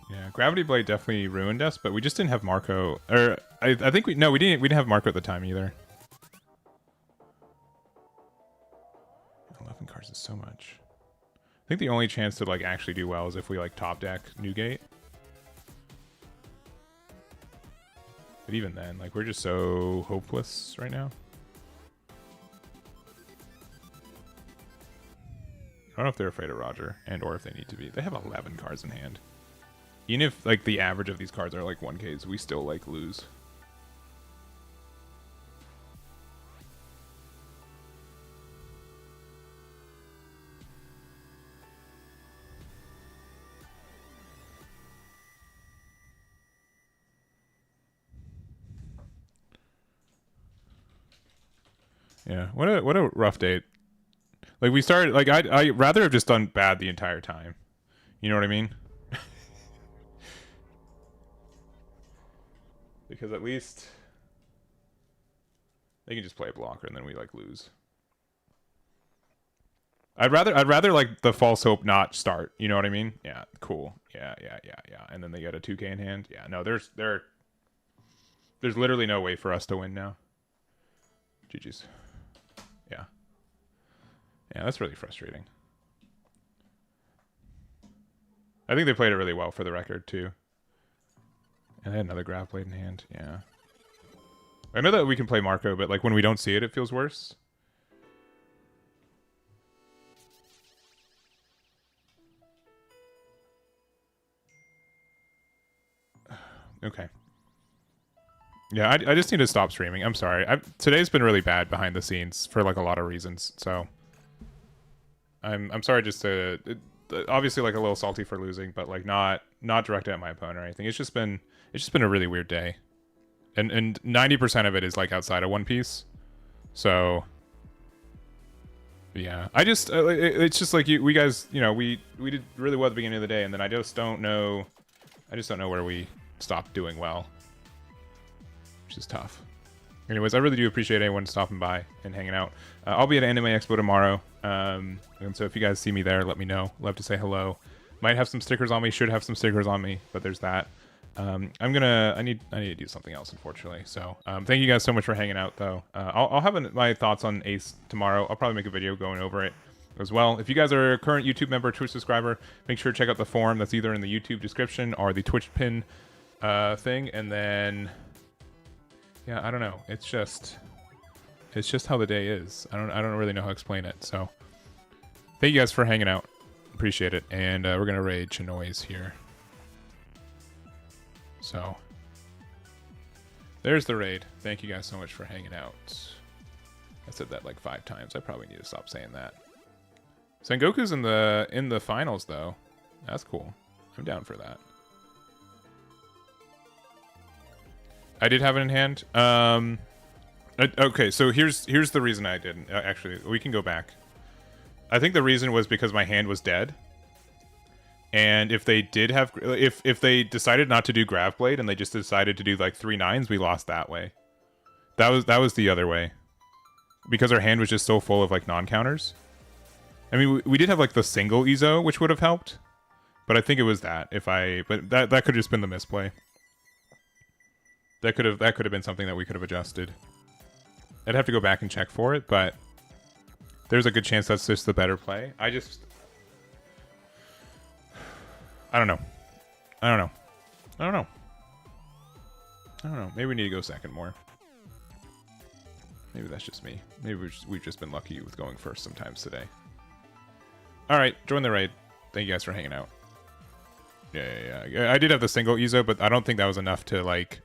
Yeah, Gravity Blade definitely ruined us, but we just didn't have Marco. Or I think we didn't have Marco at the time either. 11 cards is so much. I think the only chance to like actually do well is if we like top deck Newgate. But even then, like we're just so hopeless right now. I don't know if they're afraid of Roger and or if they need to be. They have 11 cards in hand. Even if like the average of these cards are like 1Ks, we still like lose. Yeah, what a rough date. Like we started like I rather have just done bad the entire time. You know what I mean? Because at least they can just play a blocker and then we like lose. I'd rather like the false hope not start. You know what I mean? Yeah, cool. Yeah. And then they get a 2K in hand. Yeah, no, there's literally no way for us to win now. GG's. Yeah. Yeah, that's really frustrating. I think they played it really well for the record too. And they had another grab blade in hand. Yeah. I know that we can play Marco, but like when we don't see it, it feels worse. Okay. Yeah, I just need to stop streaming. I'm sorry. Today's been really bad behind the scenes for like a lot of reasons. So I'm sorry. Just to obviously like a little salty for losing, but like not directed at my opponent or anything. It's just been a really weird day, and 90% of it is like outside of One Piece. So yeah, I just it's just like we guys, you know, we did really well at the beginning of the day, and then I just don't know where we stopped doing well, which is tough. Anyways, I really do appreciate anyone stopping by and hanging out. I'll be at Anime Expo tomorrow, and so if you guys see me there, let me know. Love to say hello. Might have some stickers on me. Should have some stickers on me, but there's that. I need to do something else, unfortunately. So thank you guys so much for hanging out, though. I'll have my thoughts on Ace tomorrow. I'll probably make a video going over it as well. If you guys are a current YouTube member, Twitch subscriber, make sure to check out the forum that's either in the YouTube description or the Twitch pin thing. And then, yeah, I don't know. It's just how the day is. I don't really know how to explain it. So thank you guys for hanging out. Appreciate it. And we're gonna raid Chinoize here. So there's the raid. Thank you guys so much for hanging out. I said that like 5 times. I probably need to stop saying that. Sengoku's in the finals though. That's cool. I'm down for that. I did have it in hand. Okay, so here's the reason I didn't. Actually, we can go back. I think the reason was because my hand was dead. And if they did have, if they decided not to do Grav Blade and they just decided to do like 3 9s, we lost that way. That was the other way, because our hand was just so full of like non-counters. I mean, we did have like the single Izo, which would have helped, but I think it was that. But that could have just been the misplay. That could have been something that we could have adjusted. I'd have to go back and check for it, but there's a good chance that's just the better play. I don't know. Maybe we need to go second more. Maybe that's just me. Maybe we've just been lucky with going first sometimes today. Alright, join the raid. Thank you guys for hanging out. Yeah. I did have the single Izo, but I don't think that was enough to, like...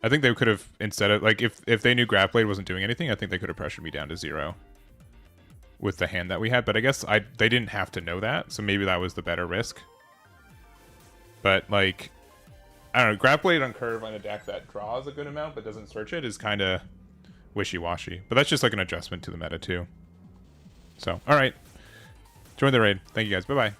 I think they could have, instead of... Like, if they knew Grab Blade wasn't doing anything, I think they could have pressured me down to 0. With the hand that we had. But I guess they didn't have to know that, so maybe that was the better risk. But, like... I don't know, Grab Blade on curve on a deck that draws a good amount but doesn't search it is kind of wishy-washy. But that's just like an adjustment to the meta, too. So, alright. Join the raid. Thank you guys. Bye-bye.